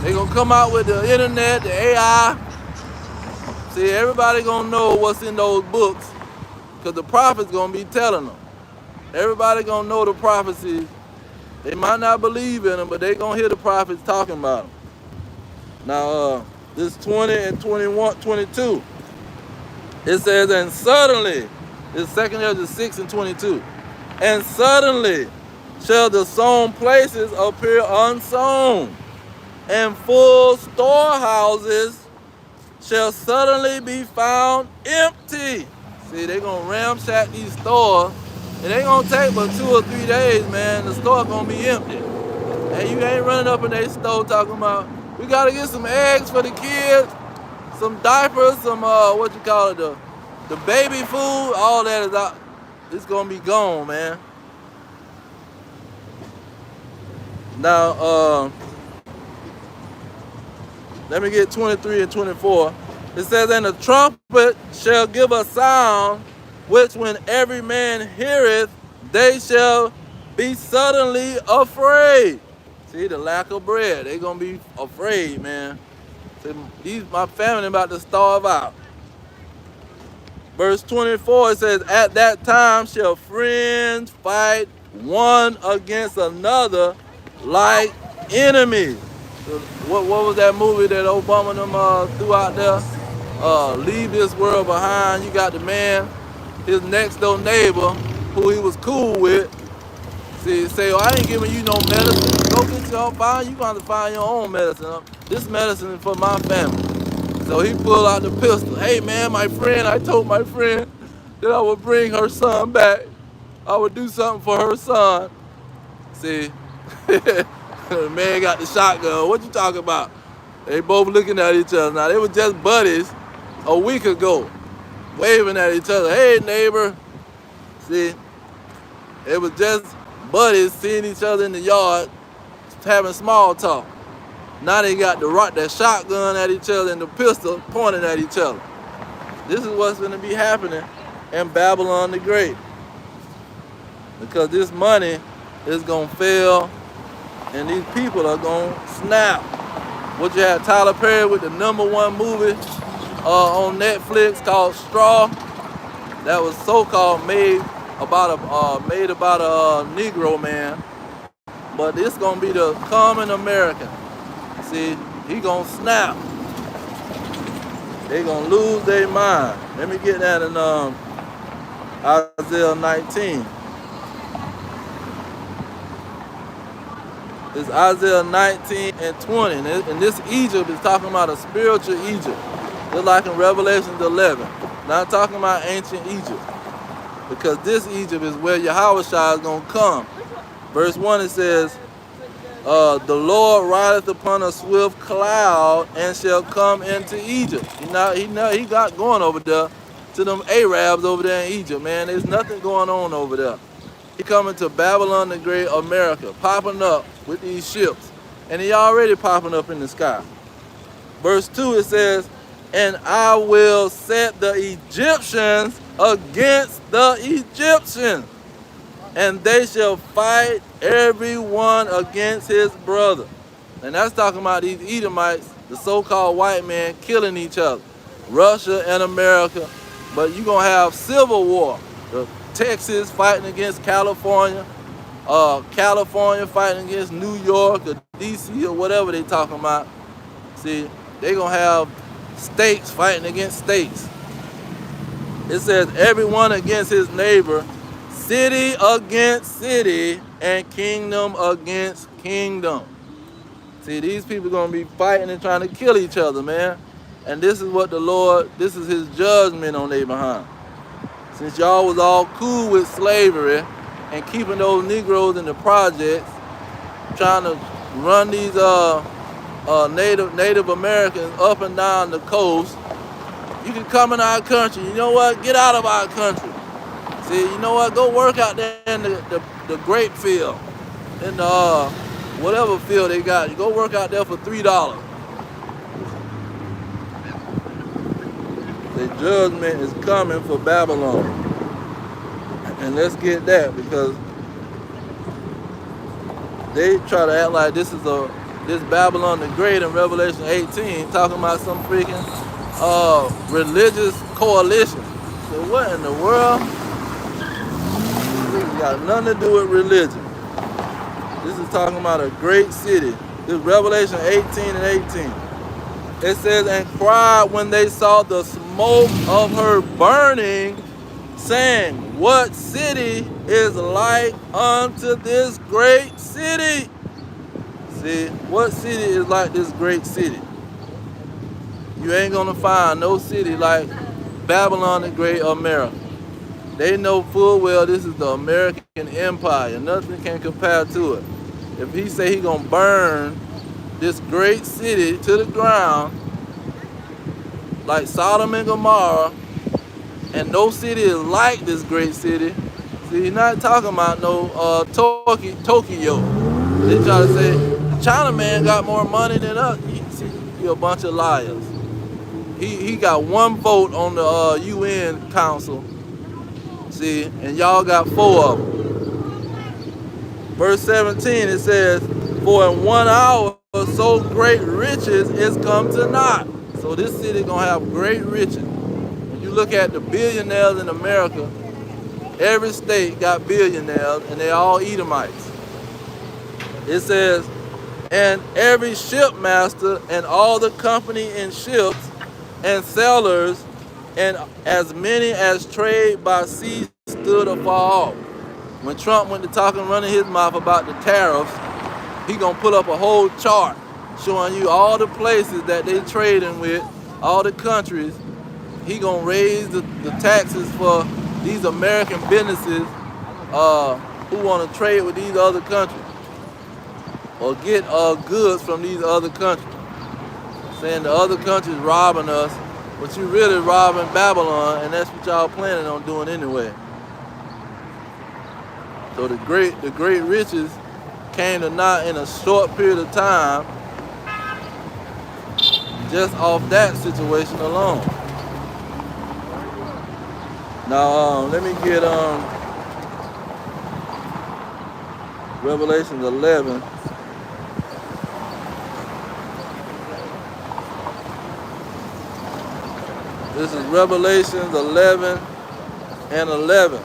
They're going to come out with the internet, the AI. See, everybody going to know what's in those books because the prophet's going to be telling them. Everybody going to know the prophecies. They might not believe in them, but they going to hear the prophets talking about them. Now, this 20 and 21, 22. It says, and suddenly, it's second Ezra 6 and 22. And suddenly shall the sown places appear unsown, and full storehouses shall suddenly be found empty. See, they're going to ramshack these stores. It ain't going to take but 2 or 3 days, man. The store going to be empty. And you ain't running up in their store talking about, we got to get some eggs for the kids, some diapers, some, what you call it, the baby food. All that is out. It's going to be gone, man. Now, let me get 23 and 24. It says, and the trumpet shall give a sound, which when every man heareth, they shall be suddenly afraid. See, the lack of bread. They going to be afraid, man. See, my family about to starve out. Verse 24, it says, at that time shall friends fight one against another like enemies. So what was that movie that Obama them threw out there? Leave this world behind. You got the man, his next door neighbor, who he was cool with. See, say, oh, I ain't giving you no medicine. Go get your own, you gonna have to find your own medicine. This medicine is for my family. So he pulled out the pistol. Hey man, my friend, I told my friend that I would bring her son back. I would do something for her son. See, the man got the shotgun. What you talking about? They both looking at each other. Now, they were just buddies a week ago, waving at each other. Hey, neighbor. See, it was just buddies seeing each other in the yard, having small talk. Now they got that shotgun at each other and the pistol pointing at each other. This is what's going to be happening in Babylon the Great. Because this money is going to fail and these people are going to snap. What you had Tyler Perry with the #1 movie on Netflix called Straw. That was so-called made about a Negro man. But it's going to be the common American. See, he gonna snap. They gonna lose their mind. Let me get that in Isaiah 19. It's Isaiah 19 and 20. And this Egypt is talking about a spiritual Egypt. Just like in Revelation 11. Not talking about ancient Egypt. Because this Egypt is where Yahweh Shai is gonna come. Verse 1 it says, the Lord rideth upon a swift cloud and shall come into Egypt. He got going over there to them Arabs over there in Egypt, man. There's nothing going on over there. He coming to Babylon the Great, America, popping up with these ships. And he already popping up in the sky. Verse 2 it says, and I will set the Egyptians against the Egyptians, and they shall fight every one against his brother. And that's talking about these Edomites, the so-called white men, killing each other. Russia and America. But you're going to have civil war. Texas fighting against California. California fighting against New York or D.C. or whatever they talking about. See, they're going to have states fighting against states. It says everyone against his neighbor, city against city, and kingdom against kingdom. See, these people are going to be fighting and trying to kill each other, man. And this is what the Lord, this is his judgment on their behind. Since y'all was all cool with slavery and keeping those Negroes in the projects, trying to run these Native Americans up and down the coast, you can come in our country. You know what? Get out of our country. See, you know what? Go work out there in the grape field, in the whatever field they got. You go work out there for $3. The judgment is coming for Babylon, and let's get that, because they try to act like this Babylon the Great in Revelation 18, talking about some freaking religious coalition. So what in the world? This got nothing to do with religion. This is talking about a great city. This is Revelation 18 and 18. It says, and cried when they saw the smoke of her burning, saying, what city is like unto this great city? See, what city is like this great city? You ain't gonna find no city like Babylon the Great America. They know full well this is the American empire. Nothing can compare to it. If he say he gonna burn this great city to the ground, like Sodom and Gomorrah, and no city is like this great city. See, he's not talking about no Tokyo. They try to say China man got more money than us. You a bunch of liars. He got one vote on the UN Council. See, and y'all got 4 of them. Verse 17 it says, for in 1 hour so great riches is come to naught. So this city gonna have great riches. When you look at the billionaires in America, every state got billionaires and they all Edomites. It says, and every shipmaster and all the company in ships and sailors and as many as trade by sea stood afar off. When Trump went to talking, running his mouth about the tariffs, he gonna put up a whole chart showing you all the places that they trading with, all the countries. He gonna raise the taxes for these American businesses who want to trade with these other countries or get goods from these other countries. Saying the other countries robbing us, but you really robbing Babylon, and that's what y'all planning on doing anyway. So the great riches came to naught in a short period of time, just off that situation alone. Now let me get Revelation 11. This is Revelations 11 and 11.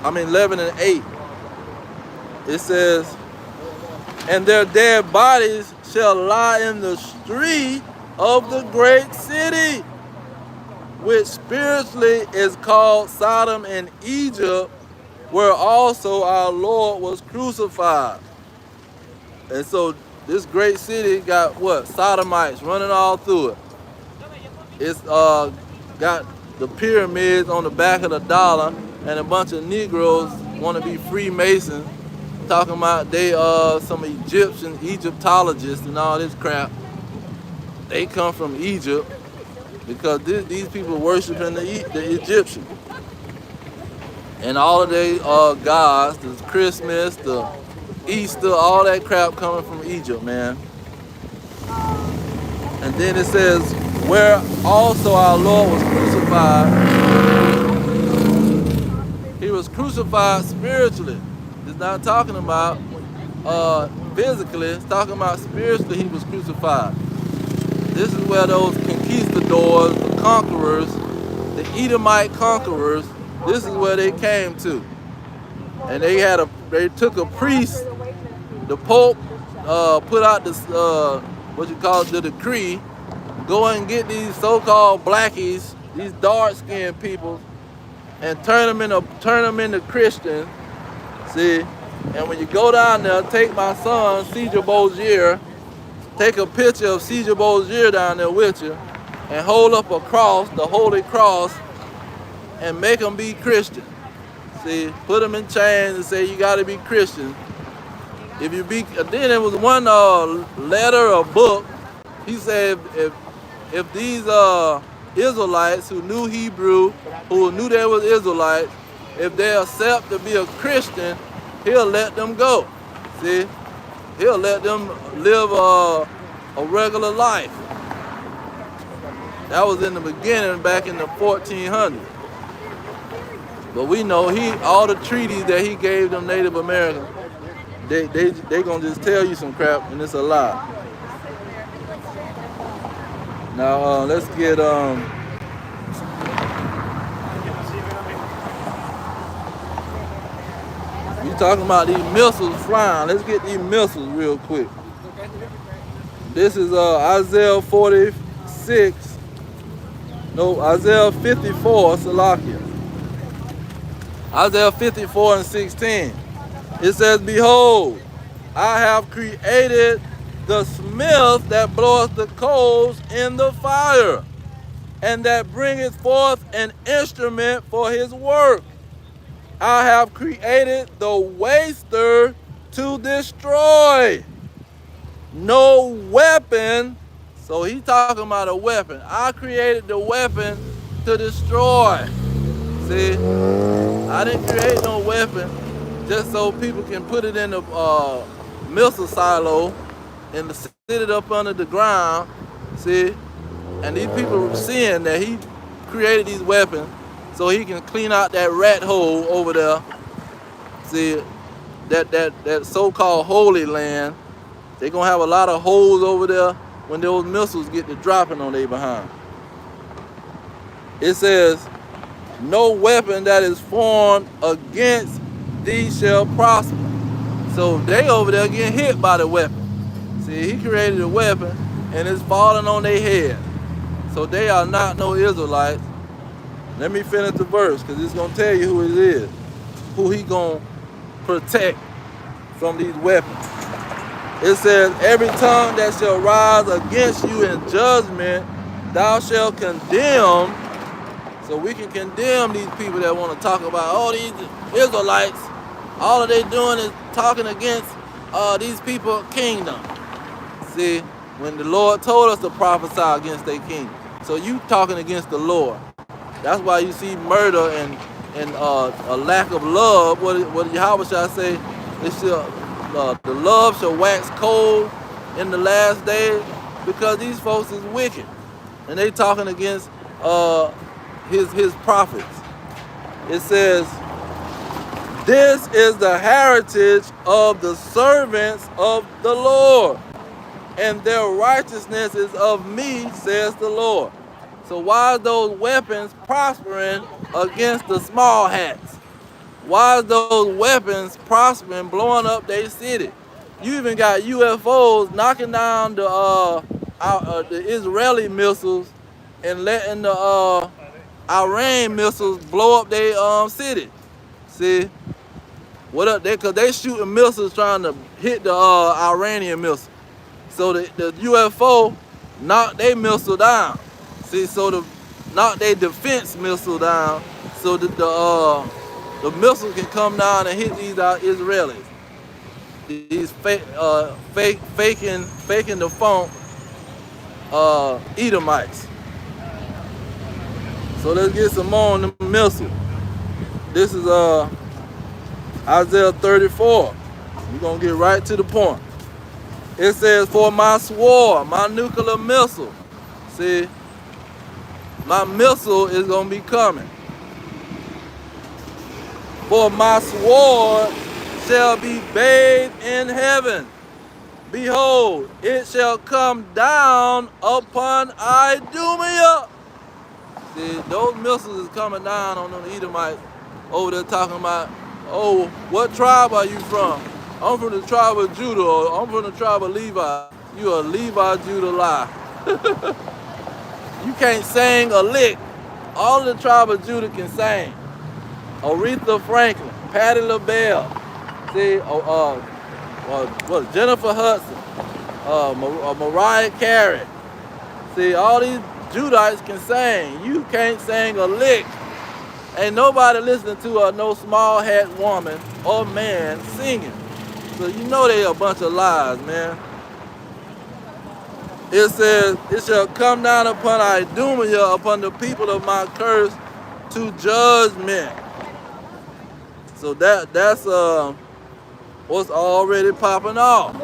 I mean 11 and 8. It says, and their dead bodies shall lie in the street of the great city, which spiritually is called Sodom and Egypt, where also our Lord was crucified. And so this great city got what? Sodomites running all through it. It's got the pyramids on the back of the dollar, and a bunch of Negroes want to be Freemasons, talking about they some Egyptologists and all this crap. They come from Egypt because these people worshiping the Egyptians. And all of their gods, the Christmas, the Easter, all that crap coming from Egypt, man. And then it says, where also our Lord was crucified. He was crucified spiritually. It's not talking about physically, it's talking about spiritually he was crucified. This is where those conquistadors, the conquerors, the Edomite conquerors, this is where they came to. And they took a priest, the Pope put out this, the decree, go and get these so-called blackies, these dark-skinned people, and turn them into Christians. See, and when you go down there, take my son, Caesar Borgia, take a picture of Caesar Borgia down there with you, and hold up a cross, the Holy Cross, and make them be Christian. See, put them in chains and say you got to be Christian. If you be, then there was one letter or book. He said if these Israelites who knew Hebrew, who knew they was Israelites, if they accept to be a Christian, he'll let them go. See, he'll let them live a regular life. That was in the beginning, back in the 1400s. But we know all the treaties that he gave them Native Americans, they gonna just tell you some crap and it's a lie. Now let's get you talking about these missiles flying. Let's get these missiles real quick. This is Isaiah 40 6, no, Isaiah 54, Salakia. Isaiah 54 and 16. It says, behold, I have created the smith that bloweth the coals in the fire, and that bringeth forth an instrument for his work. I have created the waster to destroy. No weapon. So he talking about a weapon. I created the weapon to destroy. See, I didn't create no weapon just so people can put it in the missile silo and sit it up under the ground. See, and these people seeing that he created these weapons so he can clean out that rat hole over there. See, that so-called holy land. They're gonna have a lot of holes over there when those missiles get to dropping on their behind. It says, no weapon that is formed against thee shall prosper. So they over there getting hit by the weapon. See, he created a weapon and it's falling on their head. So they are not no Israelites. Let me finish the verse because it's gonna tell you who it is, who he gonna protect from these weapons. It says, every tongue that shall rise against you in judgment, thou shalt condemn. So we can condemn these people that want to talk about, oh, these Israelites, all they doing is talking against these people's kingdom. See, when the Lord told us to prophesy against their kingdom. So you talking against the Lord. That's why you see murder and a lack of love. What Yahweh shall say, the love shall wax cold in the last days, because these folks is wicked. And they talking against his prophets. It says, this is the heritage of the servants of the Lord, and their righteousness is of me, says the Lord. So why are those weapons prospering against the small hats? Why is those weapons prospering, blowing up their city? You even got UFOs knocking down the Israeli missiles and letting the Iran missiles blow up their city. See, what up? Because they shooting missiles trying to hit the Iranian missile. So the UFO knocked their missile down. See, so knock their defense missile down, so that the missile can come down and hit these Israelis. These faking the funk Edomites. So let's get some more on the missile. This is Isaiah 34. We're gonna get right to the point. It says, for my sword, my nuclear missile. See, my missile is gonna be coming. For my sword shall be bathed in heaven. Behold, it shall come down upon Idumea. See, those missiles is coming down on them Edomites over there talking about, oh, what tribe are you from? I'm from the tribe of Judah, or I'm from the tribe of Levi. You a Levi Judah lie. You can't sing a lick. All the tribe of Judah can sing. Aretha Franklin, Patti LaBelle, see, Jennifer Hudson, Mariah Carey. See, all these Judites can sing. You can't sing a lick. Ain't nobody listening to no small hat woman or man singing. So you know they a bunch of lies, man. It says, it shall come down upon Idumea, upon the people of my curse, to judgment. So that's what's already popping off.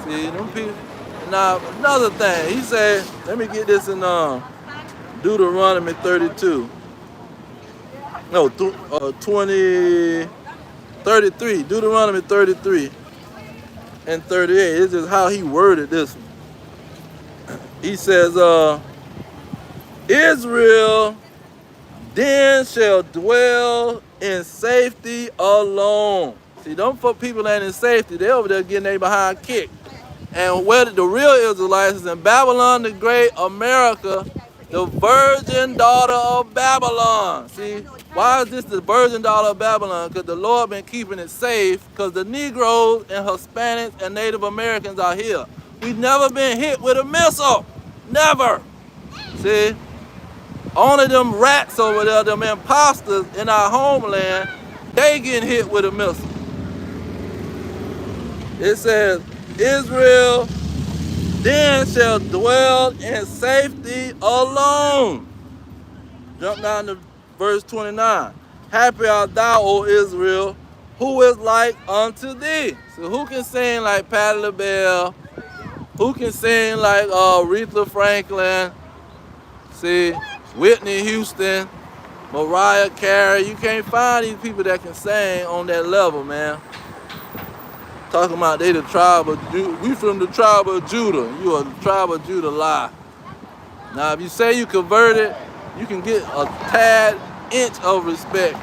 See, them people. Now another thing, he said, let me get this in Deuteronomy 32. No, 33. Deuteronomy 33 and 38. It's just how he worded this one. He says, Israel then shall dwell in safety alone. See, them people ain't in safety. They over there getting their behind kicked. And where the real Israelites is in Babylon the Great, America, the virgin daughter of Babylon. See, why is this the virgin daughter of Babylon? Because the Lord been keeping it safe, because the Negroes and Hispanics and Native Americans are here. We've never been hit with a missile. Never. See, only them rats over there, them imposters in our homeland, they getting hit with a missile. It says, Israel then shall dwell in safety alone. Jump down to verse 29. Happy art thou, O Israel, who is like unto thee. So who can sing like Patti LaBelle? Who can sing like Aretha Franklin? See, Whitney Houston, Mariah Carey. You can't find these people that can sing on that level, man. Talking about they the tribe of we from the tribe of Judah. You are the tribe of Judah, lie. Now if you say you converted, you can get a tad inch of respect.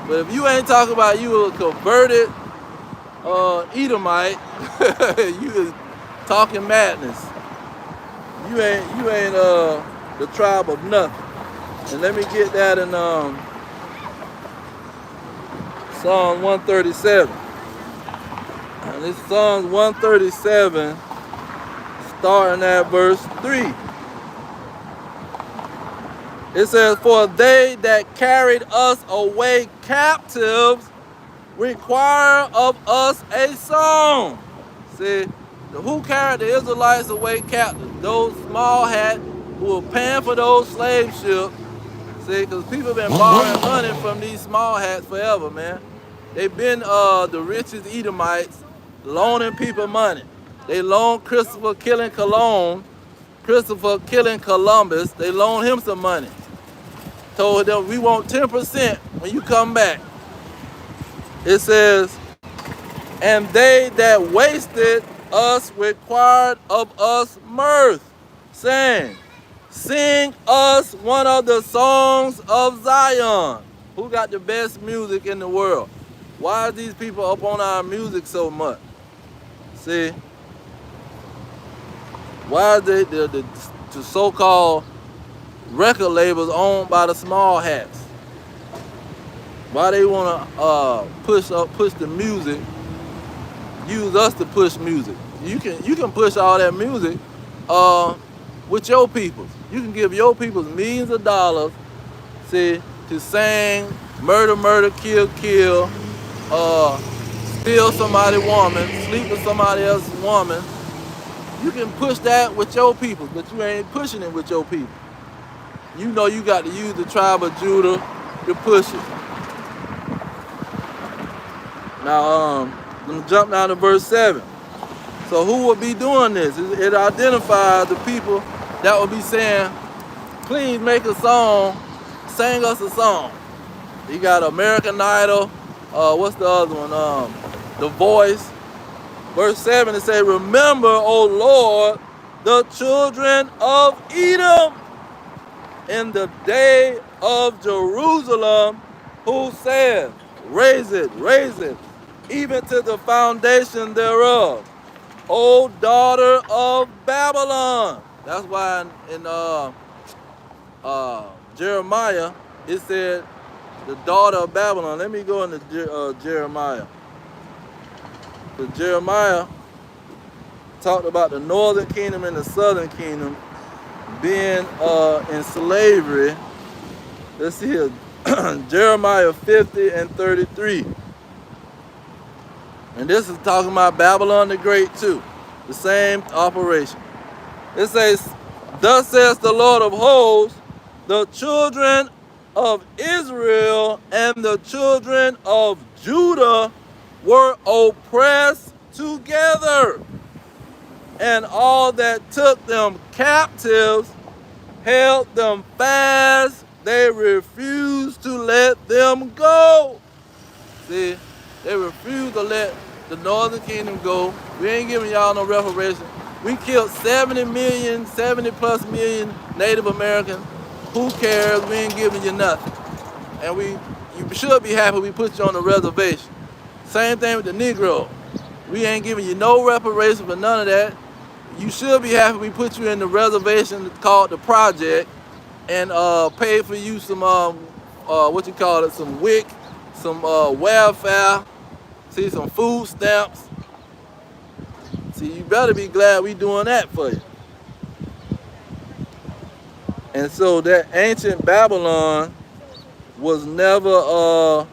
But if you ain't talking about you a converted Edomite, you is talking madness. You ain't the tribe of nothing. And let me get that in Psalm 137. And this Psalms 137, starting at verse 3. It says, for they that carried us away captives require of us a song. See, who carried the Israelites away captives? Those small hats who were paying for those slave ships. See, because people been borrowing money from these small hats forever, man. They've been the richest Edomites loaning people money. They loaned Christopher killing Columbus. They loaned him some money. Told them, we want 10% when you come back. It says, and they that wasted us required of us mirth, saying, sing us one of the songs of Zion. Who got the best music in the world? Why are these people up on our music so much? See? Why are they the so-called record labels owned by the small hats? Why they want to push the music? Use us to push music. You can push all that music with your people. You can give your people millions of dollars, see, to sing murder, kill, steal somebody's woman, sleep with somebody else's woman. You can push that with your people, but you ain't pushing it with your people. You know you got to use the tribe of Judah to push it. Now, let me jump down to verse 7. So who will be doing this? It identifies the people that will be saying, please make a song, sing us a song. You got American Idol, what's the other one? The Voice. Verse 7, it says, remember, O Lord, the children of Edom in the day of Jerusalem, who said, raise it, even to the foundation thereof. O daughter of Babylon. That's why in Jeremiah, it said, the daughter of Babylon. Let me go into Jeremiah. So Jeremiah talked about the northern kingdom and the southern kingdom being in slavery. Let's see here. Jeremiah 50 and 33. And this is talking about Babylon the Great too. The same operation. It says, thus says the Lord of hosts, the children of Israel and the children of Judah were oppressed together, and all that took them captives held them fast. They refused to let them go. See, they refused to let the northern kingdom go. We ain't giving y'all no reparation. We killed 70 plus million Native Americans. Who cares? We ain't giving you nothing. And you should be happy we put you on the reservation. Same thing with the Negro. We ain't giving you no reparation for none of that. You should be happy we put you in the reservation called the project and paid for you some what you call it, some WIC, some welfare, see, some food stamps. See, you better be glad we doing that for you. And so that ancient Babylon was never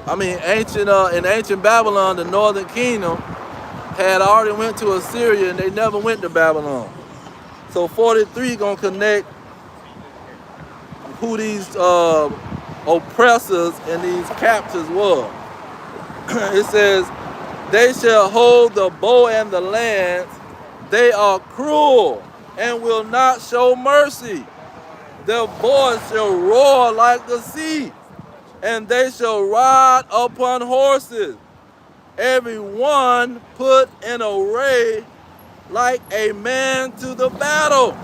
in ancient Babylon, the northern kingdom had already went to Assyria and they never went to Babylon. So 43 gonna connect who these oppressors and these captors were. It says, they shall hold the bow and the lance. They are cruel and will not show mercy. Their voice shall roar like the sea, and they shall ride upon horses. Every one put in array like a man to the battle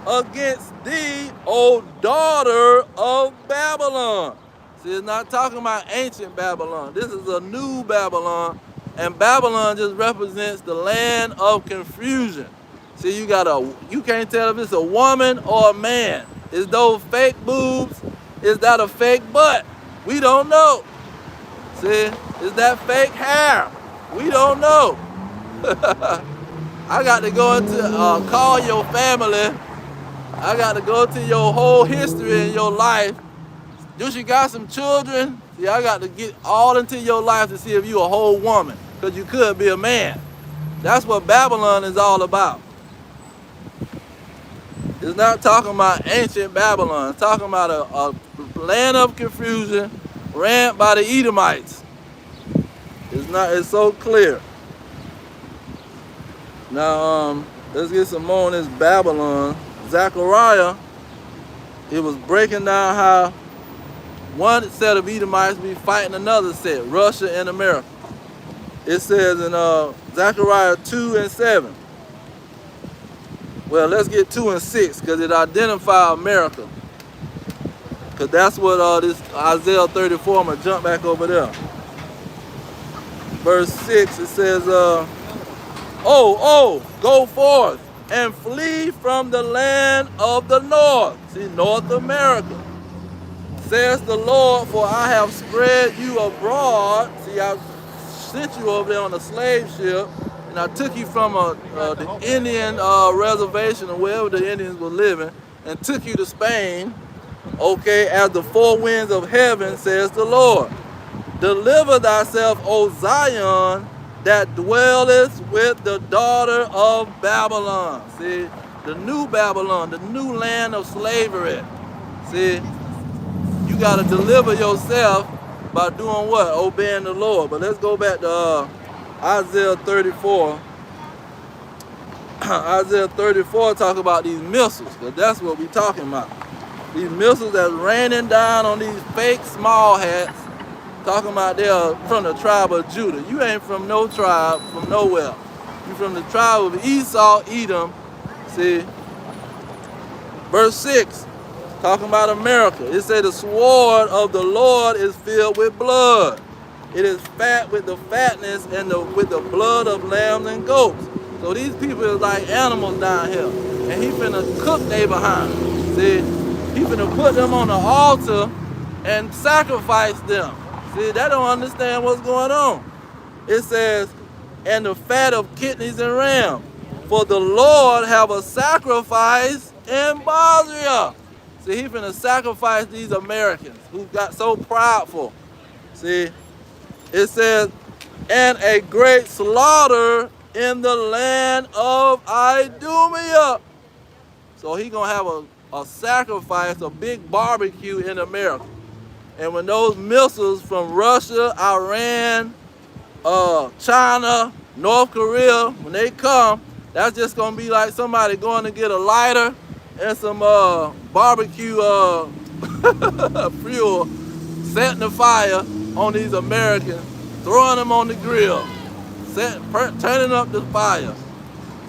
against thee, O daughter of Babylon. See, it's not talking about ancient Babylon. This is a new Babylon, and Babylon just represents the land of confusion. See, you can't tell if it's a woman or a man. Is those fake boobs? Is that a fake butt? We don't know. See, is that fake hair? We don't know. I got to go into call your family. I got to go to your whole history in your life. Do you got some children? See, I got to get all into your life to see if you a whole woman, because you could be a man. That's what Babylon is all about. It's not talking about ancient Babylon. It's talking about a land of confusion ran by the Edomites. It's so clear. Now, let's get some more on this Babylon. Zechariah, it was breaking down how one set of Edomites be fighting another set, Russia and America. It says in Zechariah 2 and 7. Well, let's get 2 and 6 because it identifies America. Because that's what this Isaiah 34, I'm going to jump back over there. Verse 6, it says, go forth and flee from the land of the north. See, North America. Says the Lord, for I have spread you abroad. See, I sent you over there on a slave ship, and I took you from the Indian reservation or wherever the Indians were living, and took you to Spain, okay, as the four winds of heaven, says the Lord. Deliver thyself, O Zion, that dwelleth with the daughter of Babylon. See, the new Babylon, the new land of slavery. See, you got to deliver yourself by doing what? Obeying the Lord. But let's go back to Isaiah 34. Isaiah 34 talk about these missiles, because that's what we're talking about. These missiles that's raining down on these fake small hats, talking about they're from the tribe of Judah. You ain't from no tribe, from nowhere. You from the tribe of Esau, Edom. See? Verse 6, talking about America. It said the sword of the Lord is filled with blood. It is fat with the fatness and with the blood of lambs and goats. So these people is like animals down here. And he finna cook they behind. See? He finna put them on the altar and sacrifice them. See, they don't understand what's going on. It says, and the fat of kidneys and ram. For the Lord have a sacrifice in Bosnia. See, he finna sacrifice these Americans who got so prideful. See, it says, and a great slaughter in the land of Idumea. So he gonna have a sacrifice, a big barbecue in America. And when those missiles from Russia, Iran, China, North Korea, when they come, that's just gonna be like somebody going to get a lighter and some barbecue fuel, setting the fire on these Americans, throwing them on the grill, turning up the fire.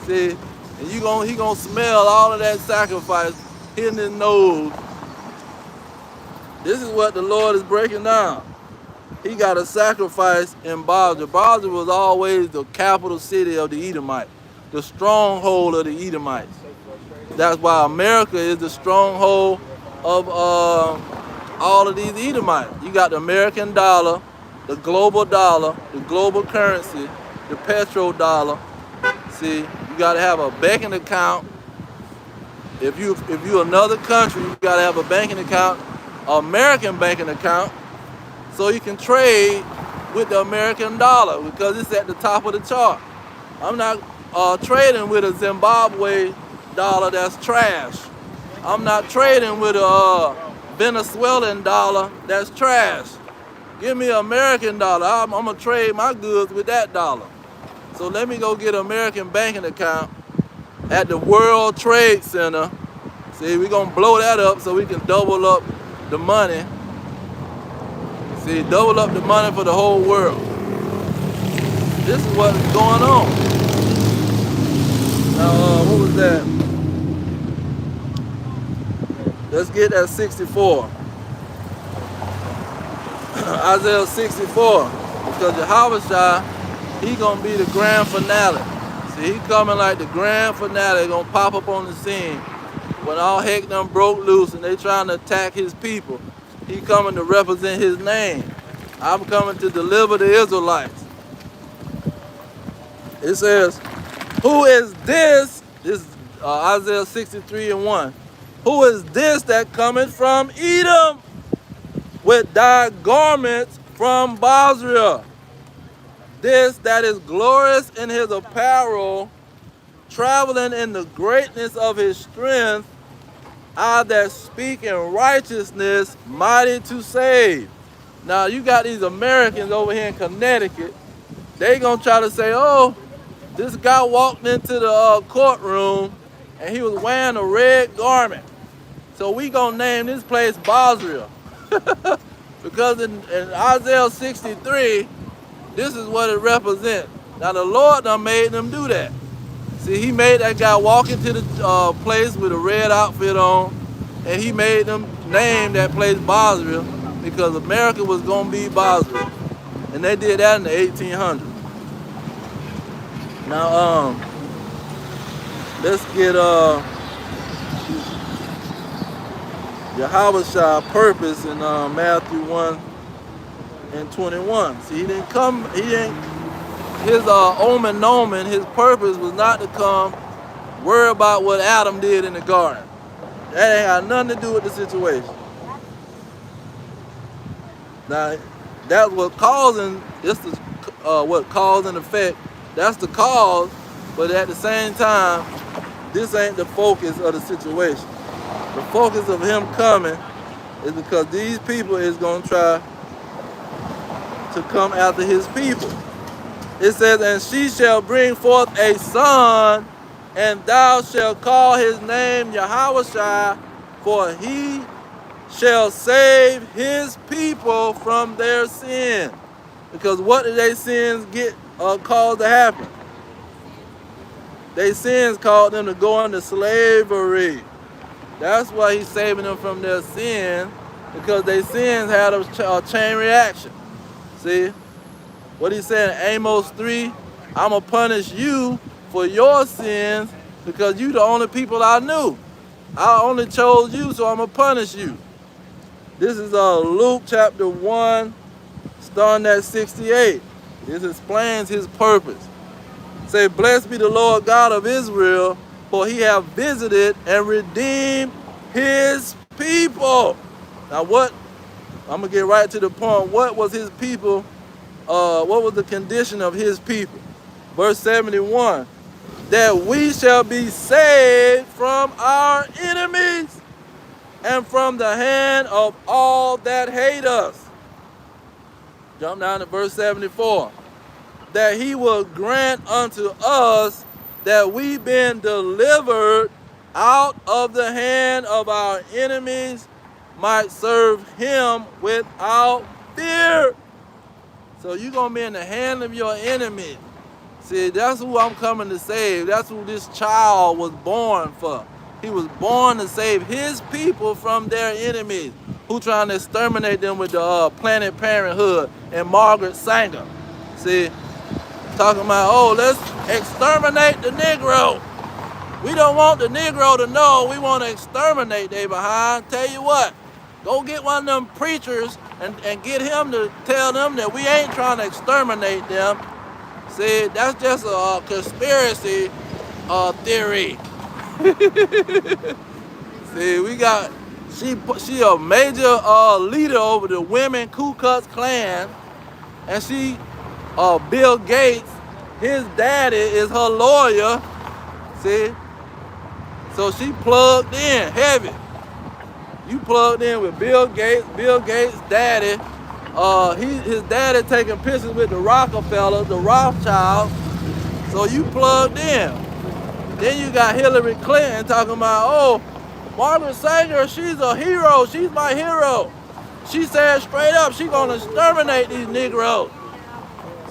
See, and he gonna smell all of that sacrifice hitting his nose. This is what the Lord is breaking down. he got a sacrifice in Bozrah. Bozrah was always the capital city of the Edomites, the stronghold of the Edomites. That's why America is the stronghold of all of these Edomites. You got the American dollar, the global currency, the petrodollar. See, you got to have a banking account. If you another country, you got to have a banking account, an American banking account, so you can trade with the American dollar because it's at the top of the chart. I'm not trading with a Zimbabwe dollar that's trash. I'm not trading with a Venezuelan dollar that's trash. Give me an American dollar. I'm gonna trade my goods with that dollar. So let me go get an American banking account at the World Trade Center. See, we're gonna blow that up so we can double up the money. See, double up the money for the whole world. This is what's going on. Now, what was that? Let's get that 64. Isaiah 64. Because Yahushua, he gonna be the grand finale. See, he coming like the grand finale, gonna pop up on the scene when all heck done broke loose and they trying to attack his people. He coming to represent his name. I'm coming to deliver the Israelites. It says, who is this? This is Isaiah 63:1. Who is this that cometh from Edom with thy garments from Bozrah? This that is glorious in his apparel, traveling in the greatness of his strength, I that speak in righteousness, mighty to save. Now you got these Americans over here in Connecticut. They gonna try to say, oh, this guy walked into the courtroom and he was wearing a red garment. So we gonna name this place Bozrah. Because in Isaiah 63, this is what it represents. Now the Lord done made them do that. See, he made that guy walk into the place with a red outfit on, and he made them name that place Bozrah because America was gonna be Bozrah. And they did that in the 1800s. Now, let's get Yahushua purpose in Matthew 1:21. See, his omen nomen, his purpose was not to come worry about what Adam did in the garden. That ain't got nothing to do with the situation. Now, that's what causing, this is what cause and effect. That's the cause, but at the same time, this ain't the focus of the situation. The focus of him coming is because these people is going to try to come after his people. It says, and she shall bring forth a son, and thou shalt call his name Yahushua, for he shall save his people from their sin. Because what did their sins get caused to happen? Their sins caused them to go into slavery. That's why he's saving them from their sin, because their sins had a chain reaction. See? What he said in Amos 3, I'm going to punish you for your sins because you the only people I knew. I only chose you, so I'm going to punish you. This is Luke chapter 1, starting at 68. This explains his purpose. Say, blessed be the Lord God of Israel, for he hath visited and redeemed his people. Now what, I'm going to get right to the point. What was his people? What was the condition of his people? Verse 71, that we shall be saved from our enemies and from the hand of all that hate us. Jump down to verse 74. That he will grant unto us that we been delivered out of the hand of our enemies might serve him without fear. So you're going to be in the hand of your enemy. See, that's who I'm coming to save. That's who this child was born for. He was born to save his people from their enemies. who trying to exterminate them with the Planned Parenthood and Margaret Sanger. See, talking about, oh, let's exterminate the Negro. We don't want the Negro to know. We want to exterminate they behind. Tell you what, go get one of them preachers and get him to tell them that we ain't trying to exterminate them. See, that's just a conspiracy theory. See, we got, she a major leader over the women Ku Klux Klan, and she, Bill Gates, his daddy is her lawyer. See, so she plugged in heavy. You plugged in with Bill Gates. Bill Gates' daddy, his daddy taking pictures with the Rockefellers, the Rothschilds. So you plugged in. Then you got Hillary Clinton talking about, oh, Margaret Sanger, she's a hero. She's my hero. She said straight up, she gonna exterminate these Negroes.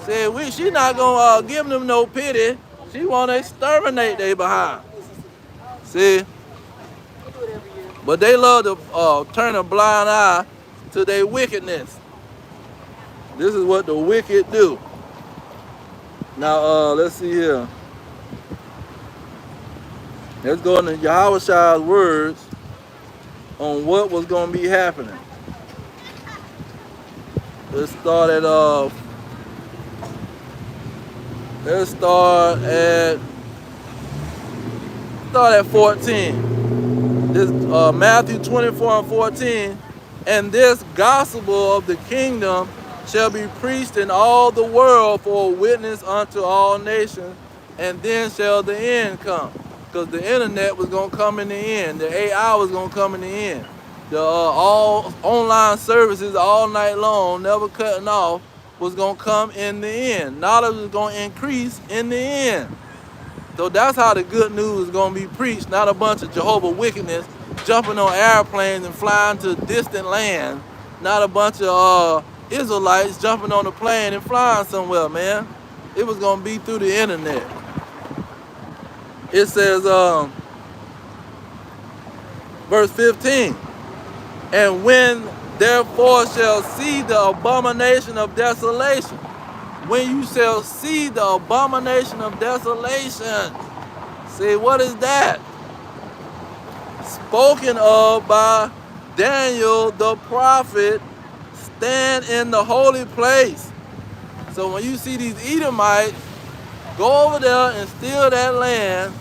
Said she not gonna give them no pity. She wanna exterminate they behind. See? But they love to turn a blind eye to their wickedness. This is what the wicked do. Now, let's see here. Let's go into Yahweh's words on what was going to be happening. Let's start at 14. This Matthew 24 and 14. And this gospel of the kingdom shall be preached in all the world for a witness unto all nations, and then shall the end come. Because the internet was going to come in the end. The AI was going to come in the end. The all online services all night long, never cutting off, was going to come in the end. Knowledge was going to increase in the end. So that's how the good news is going to be preached, not a bunch of Jehovah's wickedness jumping on airplanes and flying to distant lands. Not a bunch of Israelites jumping on a plane and flying somewhere, man. It was going to be through the internet. It says, verse 15, and when therefore shall see the abomination of desolation, when you shall see the abomination of desolation, see, what is that? Spoken of by Daniel the prophet, stand in the holy place. So when you see these Edomites, go over there and steal that land,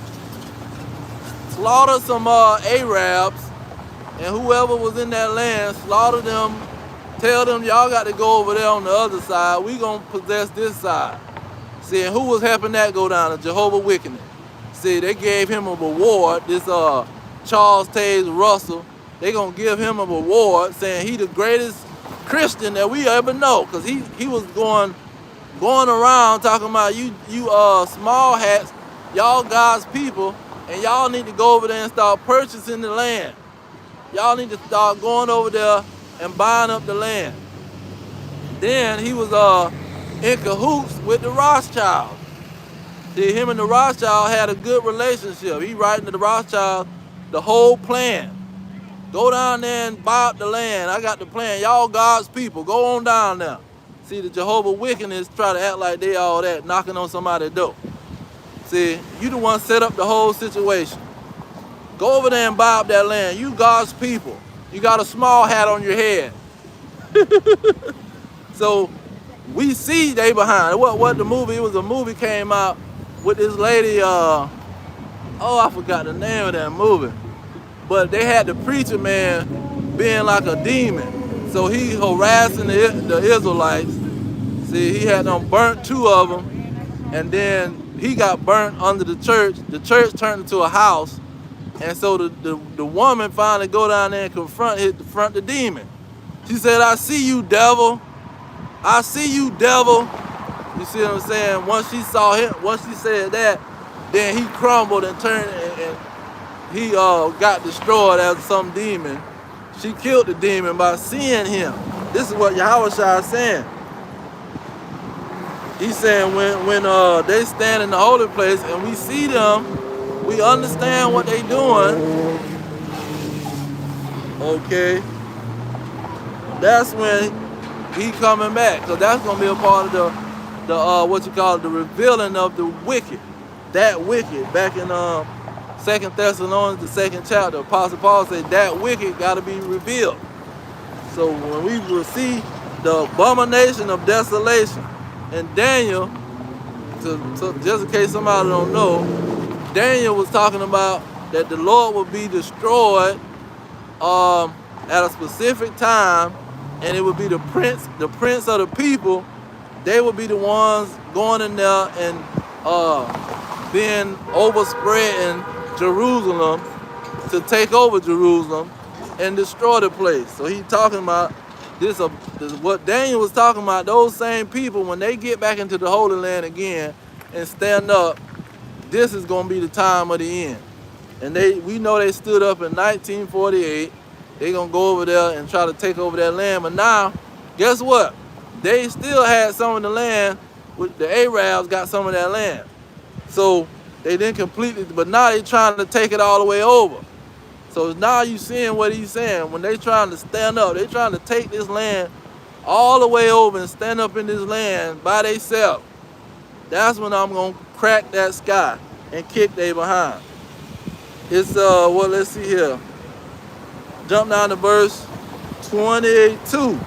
slaughter some Arabs, and whoever was in that land, slaughter them, tell them y'all got to go over there on the other side. We gonna possess this side. See, and who was helping that go down? The Jehovah's wickedness. See, they gave him a reward, this Charles Taze Russell. They gonna give him a reward saying he the greatest Christian that we ever know, because he was going around talking about you small hats, y'all God's people, and y'all need to go over there and start purchasing the land. Y'all need to start going over there and buying up the land. Then he was in cahoots with the Rothschilds. See, him and the Rothschild had a good relationship. He writing to the Rothschild the whole plan. Go down there and buy up the land. I got the plan. Y'all God's people. Go on down there. See, the Jehovah's wickedness try to act like they all that, knocking on somebody's door. See, you the one set up the whole situation. Go over there and buy up that land. You God's people. You got a small hat on your head. So we see they behind. What the movie, it was a movie came out with this lady, I forgot the name of that movie. But they had the preacher man being like a demon. So he harassing the Israelites. See, he had them burnt 2 of them, and then he got burnt under the church. The church turned into a house, and so the woman finally go down there and confront the demon. She said, "I see you, devil. I see you, devil." You see what I'm saying? Once she saw him, once she said that, then he crumbled and turned, and he got destroyed as some demon. She killed the demon by seeing him. This is what Yahweh is saying. He's saying when they stand in the holy place and we see them, we understand what they doing. Okay. that's when he coming back. So that's gonna be a part of the what you call it, the revealing of the wicked. That wicked. Back in 2 Thessalonians, the 2nd chapter, Apostle Paul said that wicked gotta be revealed. So when we will see the abomination of desolation, and Daniel, just in case somebody don't know, Daniel was talking about that the Lord will be destroyed at a specific time, and it would be the prince of the people. They would be the ones going in there and being overspreading Jerusalem to take over Jerusalem and destroy the place. So he talking about this what Daniel was talking about. Those same people, when they get back into the Holy Land again and stand up, this is going to be the time of the end. And we know they stood up in 1948. They're going to go over there and try to take over that land. But now, guess what? They still had some of the land. The Arabs got some of that land. So they didn't completely, but now they're trying to take it all the way over. So now you seeing what he's saying. When they trying to stand up, they trying to take this land all the way over and stand up in this land by themselves. That's when I'm going to crack that sky and kick they behind. It's, well, let's see here. Jump down to verse 22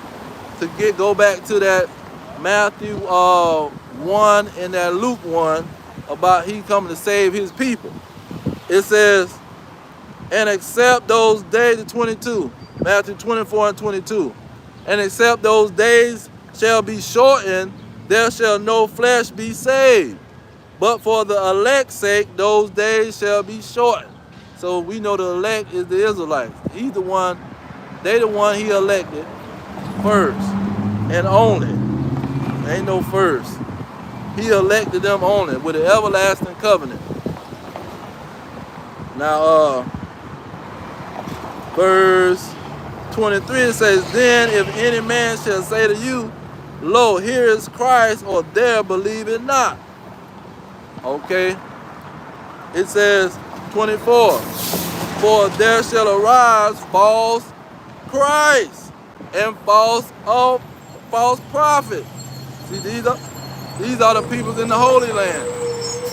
to go back to that Matthew 1 and that Luke 1 about he coming to save his people. It says, and except those days, the 22, Matthew 24 and 22, and except those days shall be shortened, there shall no flesh be saved. But for the elect's sake, those days shall be shortened. So we know the elect is the Israelites. He's the one, they the one he elected first and only. Ain't no first. He elected them only with an everlasting covenant. Now, verse 23, it says, then if any man shall say to you, lo, here is Christ, or there, believe it not. Okay. It says, 24, for there shall arise false Christ and false prophets. See, these are the peoples in the Holy Land.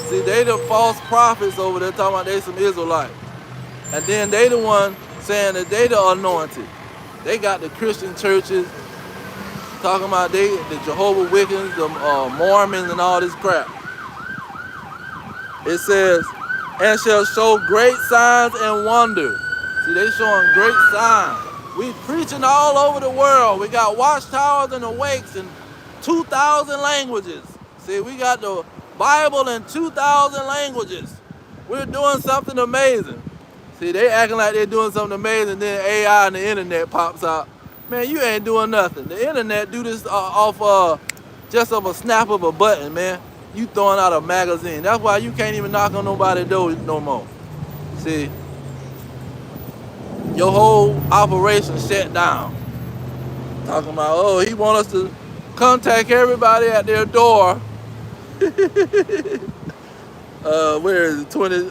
See, they the false prophets over there talking about they some Israelites. And then they the one saying that they the anointed. They got the Christian churches talking about the Jehovah's Witnesses, the Mormons and all this crap. It says, and shall show great signs and wonders. See, they showing great signs. We preaching all over the world. We got watchtowers and awakes in 2,000 languages. See, we got the Bible in 2,000 languages. We're doing something amazing. See, they acting like they're doing something amazing, then AI and the internet pops out. Man, you ain't doing nothing. The internet do this off just of a snap of a button, man. You throwing out a magazine. That's why you can't even knock on nobody's door no more. See, your whole operation shut down. Talking about, oh, he want us to contact everybody at their door. Where is it? 20.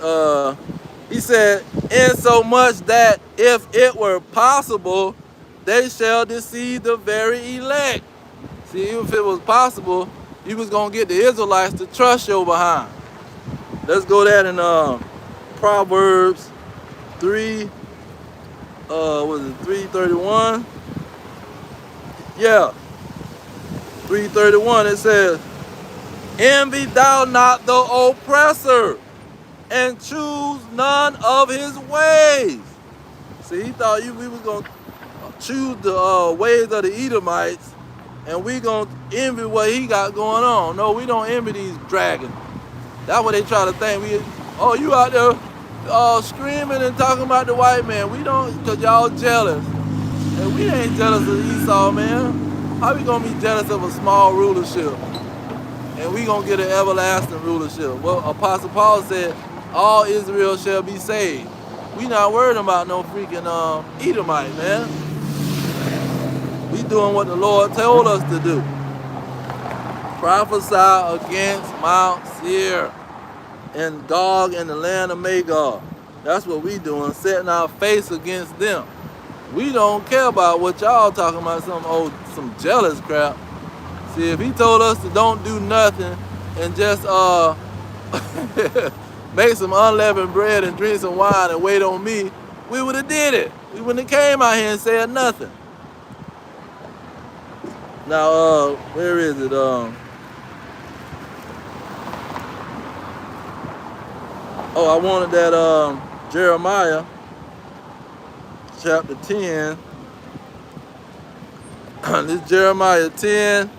He said, insomuch that if it were possible, they shall deceive the very elect. See, if it was possible, you was gonna get the Israelites to trust your behind. Let's go that in Proverbs 3. Was it 3:31? Yeah, 3:31. It says, envy thou not the oppressor, and choose none of his ways. See, he thought we was gonna choose the ways of the Edomites, and we gonna envy what he got going on. No, we don't envy these dragons. That's what they try to think. You out there screaming and talking about the white man. We don't, because y'all jealous. And we ain't jealous of Esau, man. How we gonna be jealous of a small rulership? And we gonna get an everlasting rulership. Well, Apostle Paul said, all Israel shall be saved. We not worried about no freaking Edomite, man. We doing what the Lord told us to do. Prophesy against Mount Seir and Gog and the land of Magog. That's what we doing, setting our face against them. We don't care about what y'all talking about, some jealous crap. See, if he told us to don't do nothing and just make some unleavened bread and drink some wine and wait on me, we would have did it. We wouldn't have came out here and said nothing. Now, where is it? I wanted that Jeremiah chapter 10. This Jeremiah 10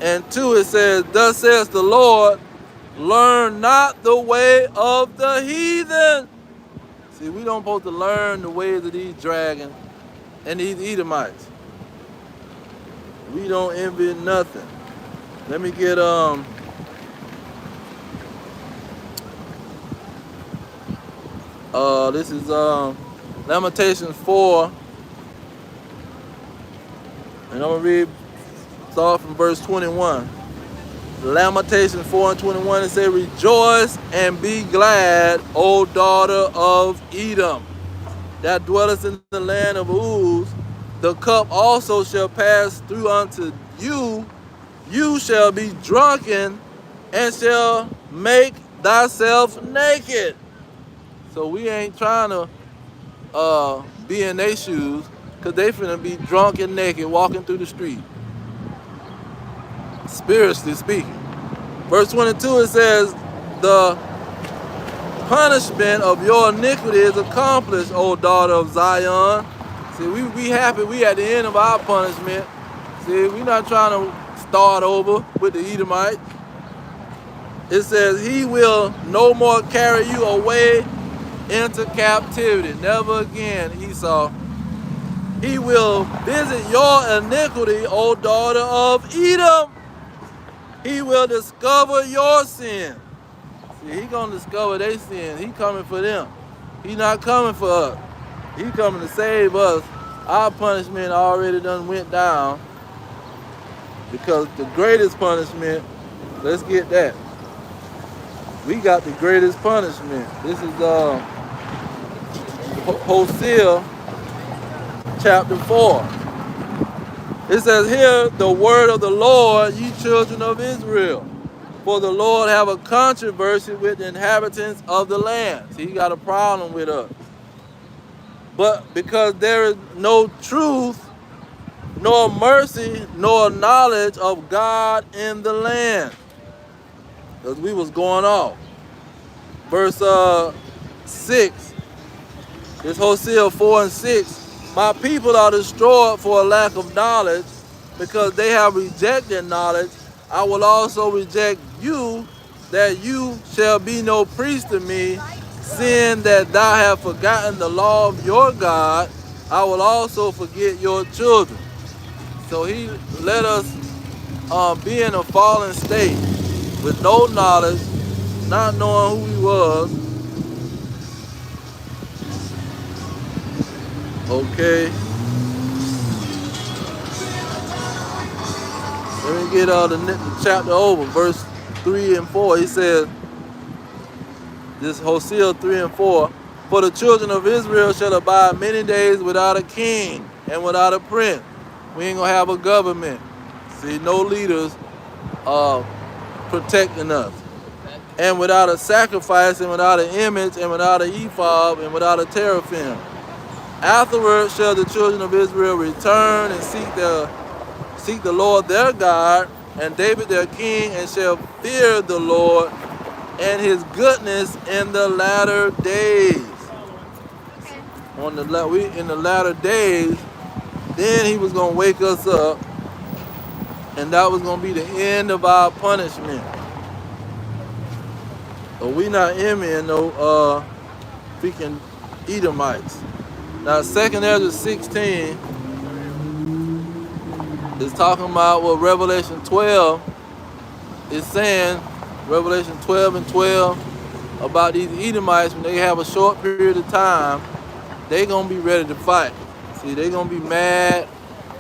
and 2, it says, thus says the Lord, learn not the way of the heathen. See, we don't supposed to learn the ways of these dragons and these Edomites. We don't envy nothing. Let me get this is Lamentations 4, and I'm gonna read start from verse 21. Lamentations 4 and 21, it says, rejoice and be glad, O daughter of Edom, that dwellest in the land of Uz. The cup also shall pass through unto you. You shall be drunken and shall make thyself naked. So we ain't trying to be in their shoes, because they finna be drunk and naked walking through the street, spiritually speaking. Verse 22, it says, the punishment of your iniquity is accomplished, O daughter of Zion. See, we happy we at the end of our punishment. See, we not trying to start over with the Edomites. It says, he will no more carry you away into captivity. Never again, Esau. He will visit your iniquity, O daughter of Edom. He will discover your sin. See, he gonna discover their sin. He coming for them. He not coming for us. He coming to save us. Our punishment already done went down, because the greatest punishment, let's get that. We got the greatest punishment. This is Hosea chapter 4. It says, hear the word of the Lord, ye children of Israel. For the Lord have a controversy with the inhabitants of the land. See, he got a problem with us. But because there is no truth, nor mercy, nor knowledge of God in the land. Because we was going off. Verse 6. This Hosea 4 and 6. My people are destroyed for a lack of knowledge, because they have rejected knowledge. I will also reject you, that you shall be no priest to me, seeing that thou have forgotten the law of your God. I will also forget your children. So he let us be in a fallen state with no knowledge, not knowing who he was. Okay. Let me get the chapter over, verse 3 and 4. He says, this Hosea 3 and 4, for the children of Israel shall abide many days without a king and without a prince. We ain't gonna have a government. See, no leaders protecting us. And without a sacrifice, and without an image, and without an ephod, and without a teraphim. Afterwards shall the children of Israel return and seek the Lord their God, and David their king, and shall fear the Lord and his goodness in the latter days. In the latter days, then he was gonna wake us up, and that was gonna be the end of our punishment. But we not envying no freaking Edomites. Now 2nd Ezra 16 is talking about what Revelation 12 is saying. Revelation 12 and 12 about these Edomites. When they have a short period of time, they gonna be ready to fight. See, they gonna be mad,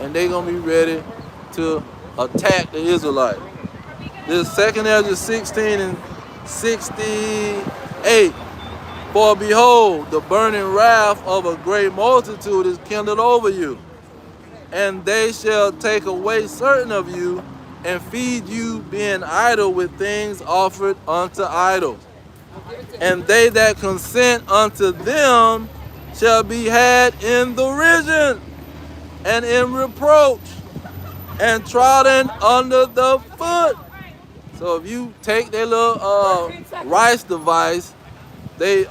and they gonna be ready to attack the Israelites. This 2nd Ezra 16 and 68. For behold, the burning wrath of a great multitude is kindled over you, and they shall take away certain of you, and feed you, being idle with things offered unto idols. And they that consent unto them shall be had in derision and in reproach, and trodden under the foot. So if you take their little rice device, they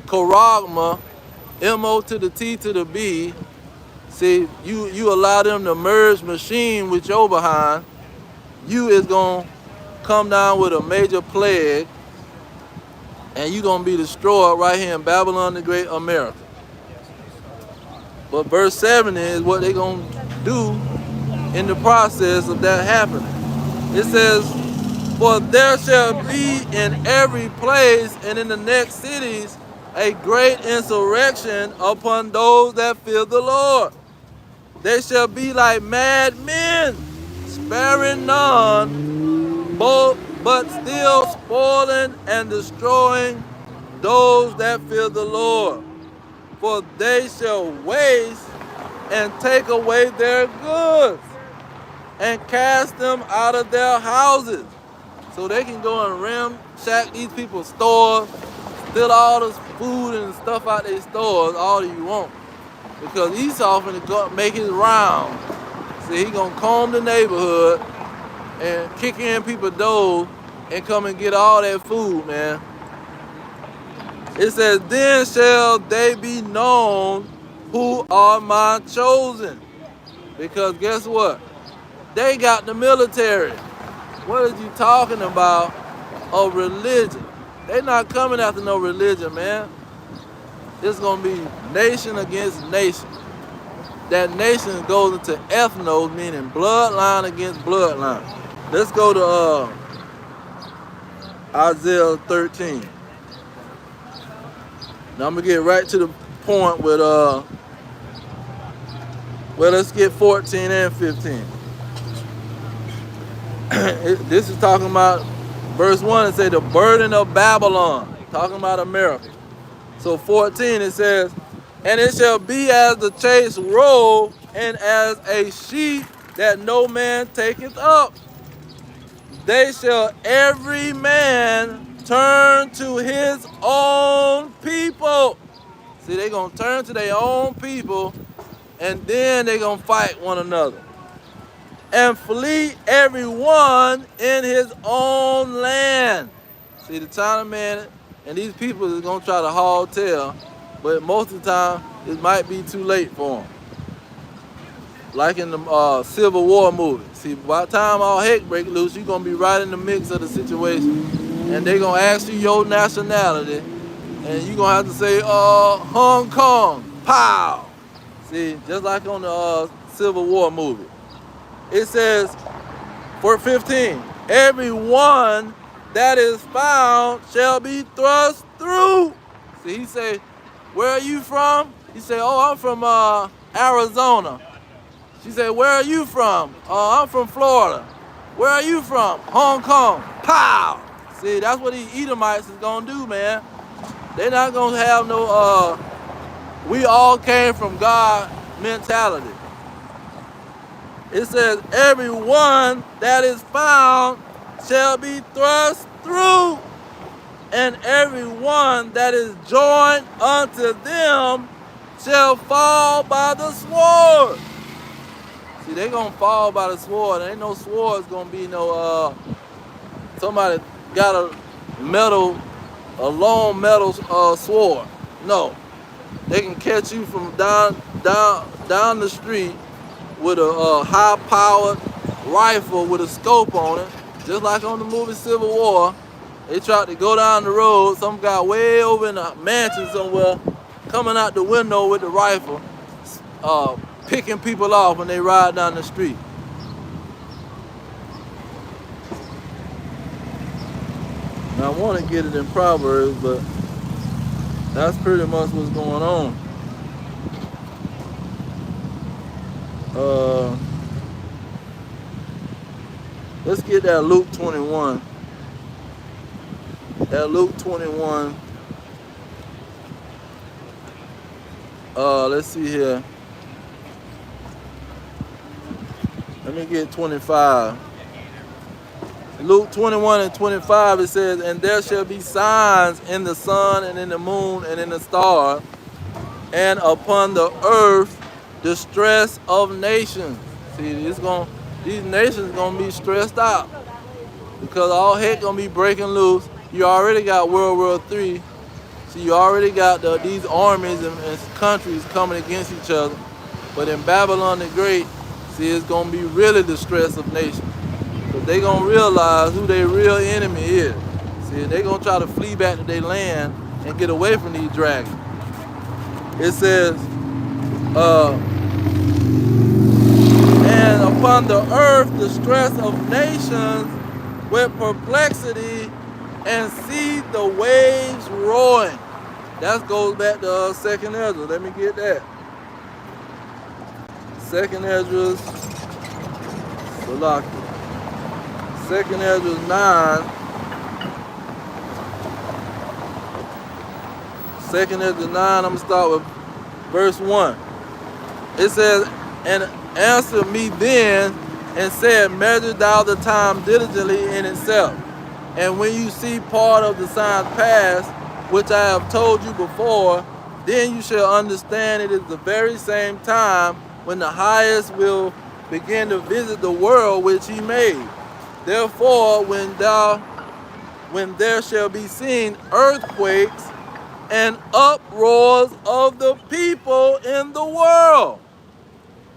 charagma, M-O to the T to the B, see, you allow them to merge machine with your behind, you is going to come down with a major plague, and you going to be destroyed right here in Babylon the Great America. But verse 7 is what they going to do in the process of that happening. It says, for there shall be in every place and in the next cities a great insurrection upon those that fear the Lord. They shall be like mad men, sparing none, but still spoiling and destroying those that fear the Lord. For they shall waste and take away their goods and cast them out of their houses. So they can go and ramshack these people's stores, steal all this food and stuff out their stores, all you want. Because Esau finna go make his round. See, he gonna comb the neighborhood and kick in people's doors and come and get all that food, man. It says, then shall they be known who are my chosen. Because guess what? They got the military. What are you talking about? A religion. They not coming after no religion, man. It's gonna be nation against nation. That nation goes into ethnos, meaning bloodline against bloodline. Let's go to Isaiah 13. Now I'm gonna get right to the point with well, let's get 14 and 15. This is talking about verse 1. It says the burden of Babylon, talking about America. So 14 it says, and it shall be as the chase roe, and as a sheep that no man taketh up. They shall every man turn to his own people. See, they gonna turn to their own people, and then they gonna fight one another. And flee every one in his own land. See, the China man and these people is gonna try to haul tail, but most of the time it might be too late for them. Like in the Civil War movie. See, by the time all heck break loose, you're gonna be right in the mix of the situation, and they gonna ask you your nationality, and you're gonna have to say Hong Kong, pow. See, just like on the Civil War movie. It says, for 15, every one that is found shall be thrust through. See, he say, where are you from? He say, oh, I'm from Arizona. She said, where are you from? I'm from Florida. Where are you from? Hong Kong. Pow! See, that's what these Edomites is gonna do, man. They're not gonna have no we all came from God mentality. It says, every one that is found shall be thrust through, and every one that is joined unto them shall fall by the sword. See, they gonna fall by the sword. There ain't no sword's gonna be no, somebody got a long metal sword. No, they can catch you from down the street with a high-powered rifle with a scope on it, just like on the movie Civil War. They tried to go down the road, some guy way over in a mansion somewhere, coming out the window with the rifle, picking people off when they ride down the street. Now I want to get it in Proverbs, but that's pretty much what's going on. Let's get that Luke 21. That Luke 21 Let's see here. Let me get 25. Luke 21 and 25, it says, and there shall be signs in the sun and in the moon and in the stars, and upon the earth distress of nations. See, these nations gonna be stressed out because all heck gonna be breaking loose. You already got World War III. So you already got these armies and countries coming against each other. But in Babylon the Great, see, it's gonna be really the stress of nations. Because they gonna realize who their real enemy is. See, they gonna try to flee back to their land and get away from these dragons. It says, and upon the earth the stress of nations with perplexity, and see the waves roaring. That goes back to Second Ezra. Let me get that. Second Ezra, Salaki. Second Ezra 9. Second Ezra 9, I'm gonna start with verse 1. It says, and answered me then and said, measure thou the time diligently in itself. And when you see part of the signs pass, which I have told you before, then you shall understand it is the very same time when the highest will begin to visit the world which he made. Therefore, when there shall be seen earthquakes and uproars of the people in the world.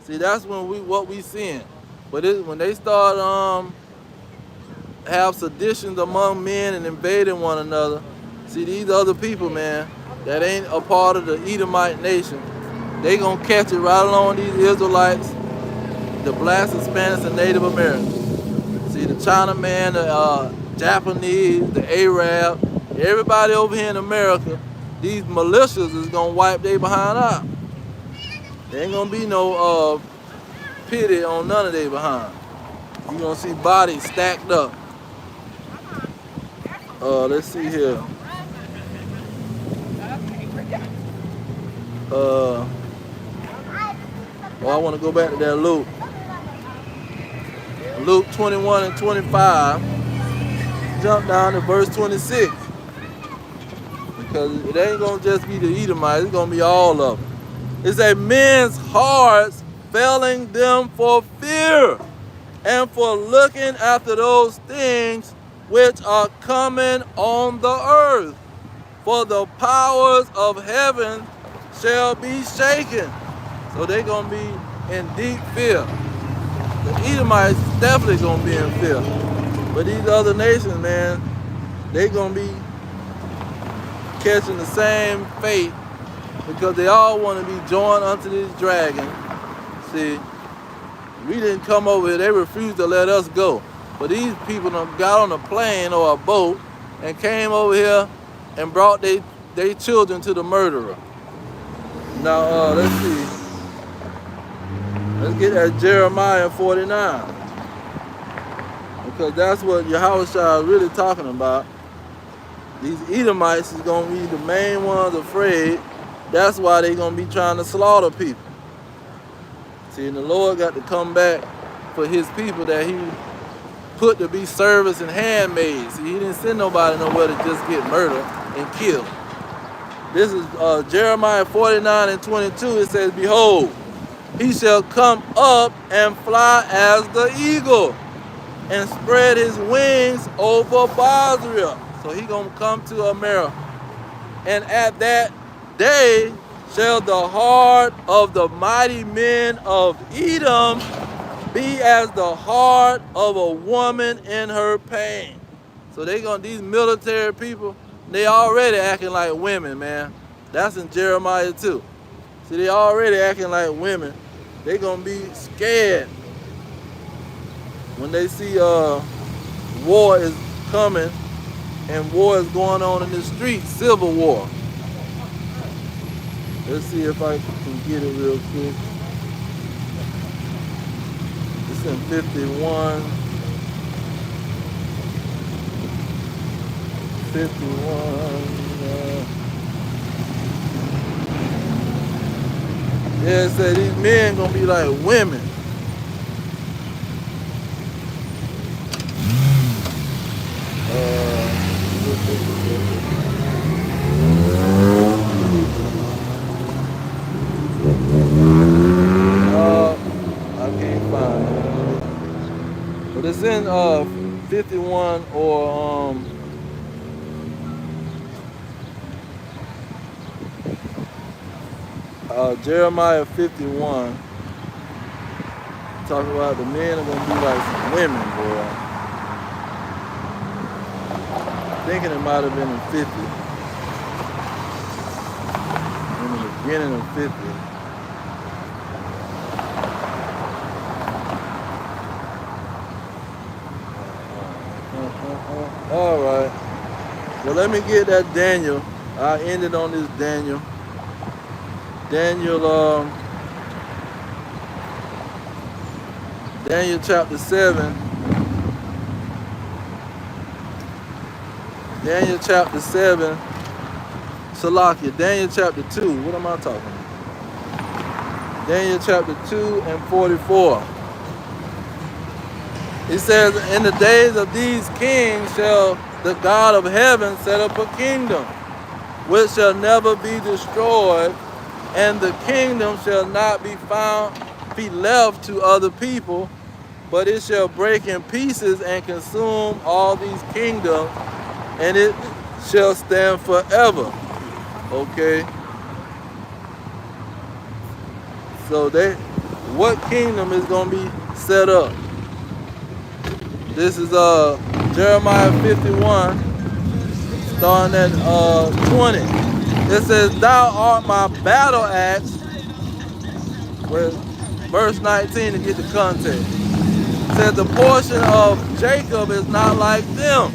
See, that's when what we seeing. But when they start have seditions among men and invading one another, see, these other people, man, that ain't a part of the Edomite nation, they gonna catch it right along these Israelites, the blacks, Hispanics, and Native Americans. See, the Chinaman, the Japanese, the Arab, everybody over here in America, these militias is gonna wipe their behind out. There ain't gonna be no pity on none of their behind. You gonna see bodies stacked up. Let's see here. I want to go back to that Luke. Luke 21 and 25. Jump down to verse 26. Because it ain't going to just be the Edomites, it's going to be all of them. It says, men's hearts failing them for fear and for looking after those things which are coming on the earth. For the powers of heaven shall be shaken. So they're going to be in deep fear. The Edomites definitely going to be in fear. But these other nations, man, they're going to be catching the same fate because they all want to be joined unto this dragon. See, we didn't come over here. They refused to let us go. But these people got on a plane or a boat and came over here and brought their children to the murderer. Now, let's see. Let's get at Jeremiah 49. Because that's what Yahushua is really talking about. These Edomites is going to be the main ones afraid. That's why they're going to be trying to slaughter people. See, and the Lord got to come back for his people that he put to be servants and handmaids. See, he didn't send nobody nowhere to just get murdered and killed. This is Jeremiah 49 and 22. It says, behold, he shall come up and fly as the eagle and spread his wings over Basra. So he gonna come to America. And at that day shall the heart of the mighty men of Edom be as the heart of a woman in her pain. So these military people, they already acting like women, man. That's in Jeremiah 2. See, they already acting like women. They gonna be scared when they see war is coming and war is going on in the streets, civil war. Let's see if I can get it real quick. It's in 51. 51. Yeah, it said these men gonna be like women. I can't find it. But it's in 51 or Jeremiah 51. Talking about the men are gonna be like some women, boy. Thinking it might have been in 50. In the beginning of 50. All right. Well, let me get that Daniel. I ended on this Daniel. Daniel chapter 7. Daniel chapter 7. Salakia. Daniel chapter 2. What am I talking about? Daniel chapter 2 and 44. He says, in the days of these kings shall the God of heaven set up a kingdom, which shall never be destroyed, and the kingdom shall not be left to other people, but it shall break in pieces and consume all these kingdoms, and it shall stand forever. Okay. So what kingdom is gonna be set up? This is Jeremiah 51, starting at 20. It says, "Thou art my battle axe." With verse 19 to get the context. It says, "The portion of Jacob is not like them,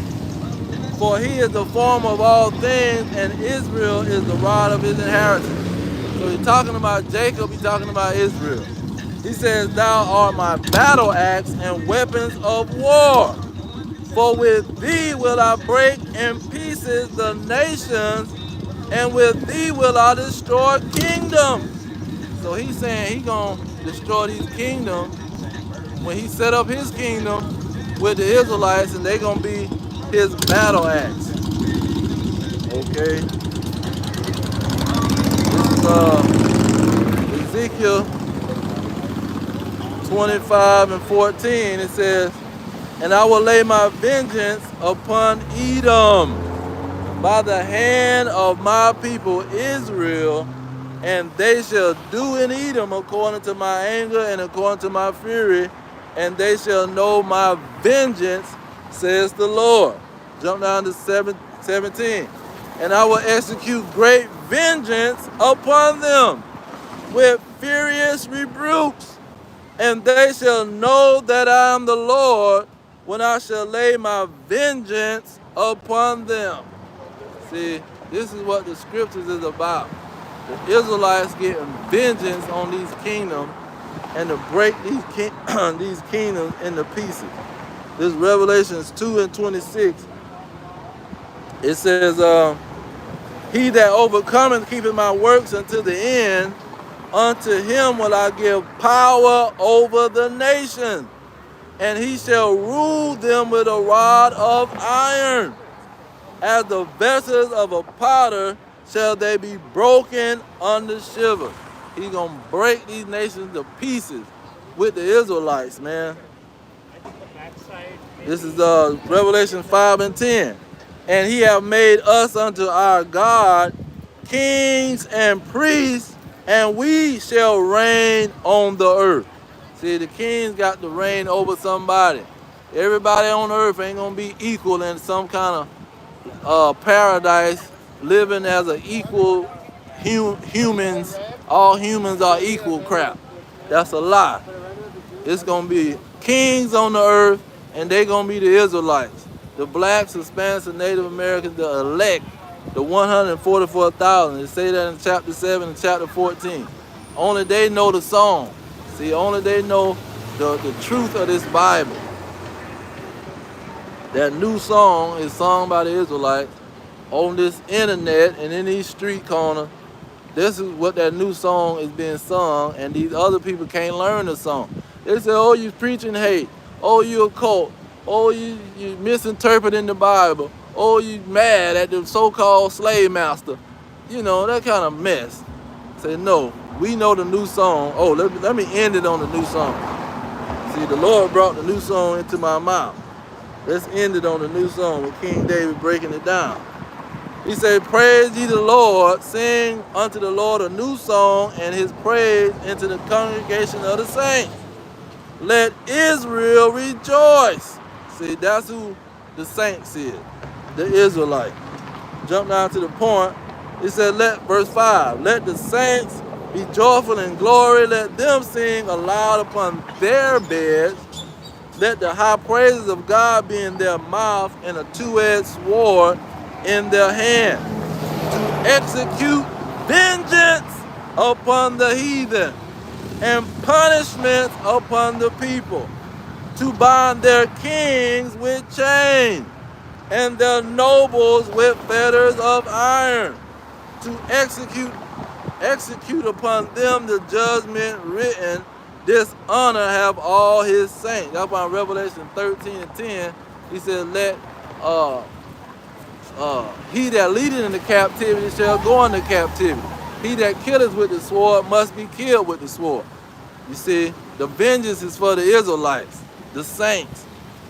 for he is the form of all things, and Israel is the rod of his inheritance." So he's talking about Jacob, he's talking about Israel. He says, "Thou art my battle axe and weapons of war. For with thee will I break in pieces the nations, and with thee will I destroy kingdoms." So he's saying he's going to destroy these kingdoms when he set up his kingdom with the Israelites, and they're going to be his battle axe. Okay. This is Ezekiel 25 and 14. It says, "And I will lay my vengeance upon Edom by the hand of my people Israel, and they shall do in Edom according to my anger and according to my fury, and they shall know my vengeance, says the Lord." Jump down to 17. "And I will execute great vengeance upon them with furious rebukes, and they shall know that I am the Lord when I shall lay my vengeance upon them." See, this is what the scriptures is about. The Israelites getting vengeance on these kingdoms and to break these kingdoms into pieces. This Revelations 2 and 26. It says, "He that overcometh keepeth my works unto the end, unto him will I give power over the nation, and he shall rule them with a rod of iron. As the vessels of a potter shall they be broken under shiver." He's going to break these nations to pieces with the Israelites, man. This is Revelation 5 and 10. "And he hath made us unto our God kings and priests, and we shall reign on the earth." See, the kings got to reign over somebody. Everybody on earth ain't going to be equal in some kind of paradise, living as an equal humans. All humans are equal crap. That's a lie. It's going to be kings on the earth, and they're going to be the Israelites. The blacks, Hispanics, and Native Americans, the elect, the 144,000. They say that in chapter 7 and chapter 14. Only they know the song. See, only they know the truth of this Bible. That new song is sung by the Israelites on this internet and in these street corners This is what that new song is being sung, and these other people can't learn the song. They say, oh, you preaching hate. Oh, you a cult. Oh, you misinterpreting the Bible. Oh, you mad at the so-called slave master. You know, that kind of mess. Say, no, we know the new song. Oh, let me end it on the new song. See, the Lord brought the new song into my mouth. Let's end it on the new song with King David breaking it down. He said, praise ye the Lord, sing unto the Lord a new song, and his praise into the congregation of the saints. Let Israel rejoice. See, that's who the saints is, the Israelite. Jump down to the point. It said, verse 5, let the saints be joyful in glory. Let them sing aloud upon their beds. Let the high praises of God be in their mouth and a two-edged sword in their hand, to execute vengeance upon the heathen and punishment upon the people, to bind their kings with chains and their nobles with fetters of iron, to execute upon them the judgment written. Dishonor have all his saints. That's why in Revelation 13 and 10, he said, let he that leadeth into captivity shall go into captivity. He that killeth with the sword must be killed with the sword. You see, the vengeance is for the Israelites, the saints.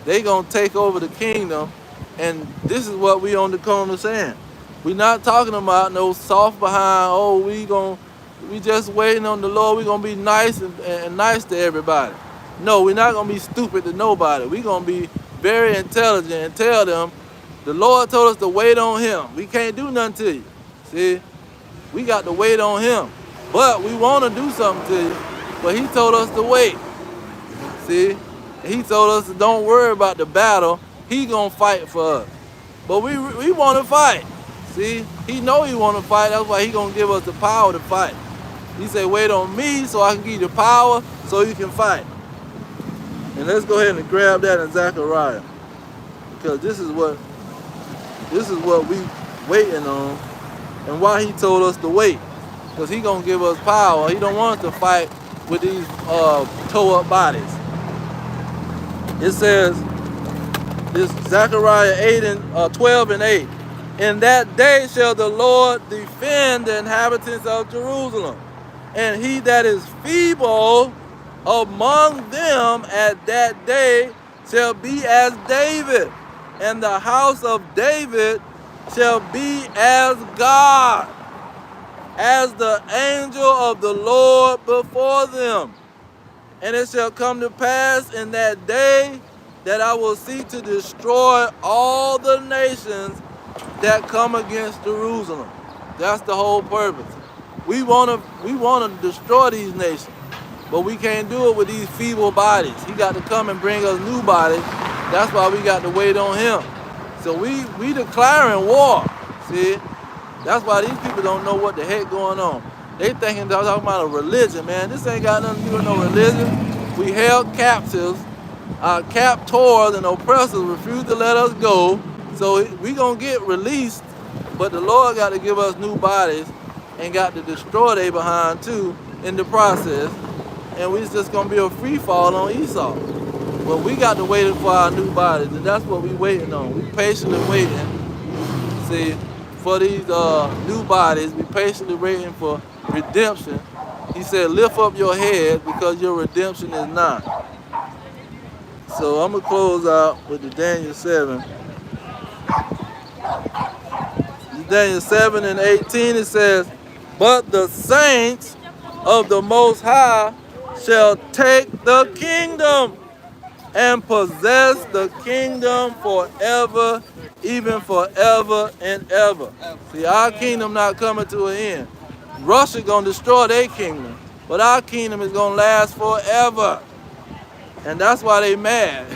They gonna take over the kingdom, and this is what we on the corner saying. We not talking about no soft behind, oh, we just waiting on the Lord, we gonna be nice and nice to everybody. No, we're not gonna be stupid to nobody. We gonna be very intelligent and tell them, the Lord told us to wait on him. We can't do nothing to you. See, we got to wait on him. But we want to do something to you. But he told us to wait. See, he told us to don't worry about the battle. He gonna fight for us. But we want to fight. See, he know he want to fight. That's why he gonna give us the power to fight. He said, wait on me so I can give you the power so you can fight. And let's go ahead and grab that in Zechariah, because this is what we waiting on, and why he told us to wait. Because he gonna give us power. He don't want us to fight with these toe up bodies. It says, this Zechariah 12 and 8. In that day shall the Lord defend the inhabitants of Jerusalem, and he that is feeble among them at that day shall be as David, and the house of David shall be as God, as the angel of the Lord before them. And it shall come to pass in that day that I will seek to destroy all the nations that come against Jerusalem. That's the whole purpose. We want to destroy these nations, but we can't do it with these feeble bodies. He got to come and bring us new bodies. That's why we got to wait on him. So we declaring war. See, that's why these people don't know what the heck going on. They thinking they're talking about a religion, man. This ain't got nothing to do with no religion. We held captives. Our captors and oppressors refused to let us go. So we gonna get released, but the Lord got to give us new bodies and got to destroy they behind too in the process. And we just gonna be a free fall on Esau. But we got to wait for our new bodies, and that's what we waiting on. We patiently waiting, see, for these new bodies. We patiently waiting for redemption. He said, lift up your head because your redemption is nigh. So I'm gonna close out with the Daniel 7. Daniel 7 and 18, it says, but the saints of the Most High shall take the kingdom and possess the kingdom forever, even forever and ever. See, our kingdom not coming to an end. Russia gonna destroy their kingdom, but our kingdom is gonna last forever. And that's why they mad.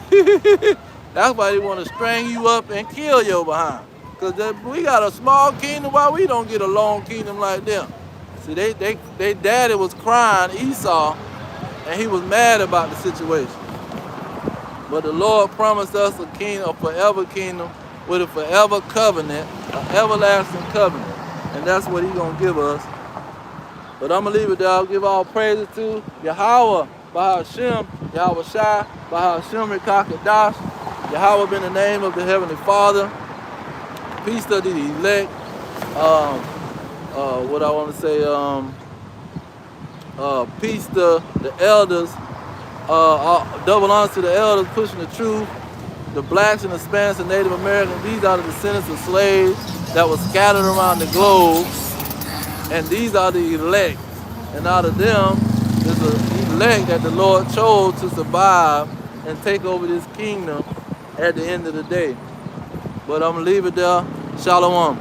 That's why they want to string you up and kill your behind. Because we got a small kingdom, why we don't get a long kingdom like them? See, they daddy was crying, Esau, and he was mad about the situation. But the Lord promised us a kingdom, a forever kingdom, with a forever covenant, an everlasting covenant. And that's what he's going to give us But I'm going to leave it there. I'll give all praises to Yahweh, Bahashem, Yahweh Shai, Bahashem Rekakadash. Yahweh been the name of the Heavenly Father. Peace to the elect. What I want to say, peace to the elders. Double honor to the elders pushing the truth. The blacks and Hispanics and Native Americans, these are the descendants of slaves that were scattered around the globe. And these are the elect. And out of them, there's an elect that the Lord chose to survive and take over this kingdom at the end of the day. But I'm going to leave it there. Shalom.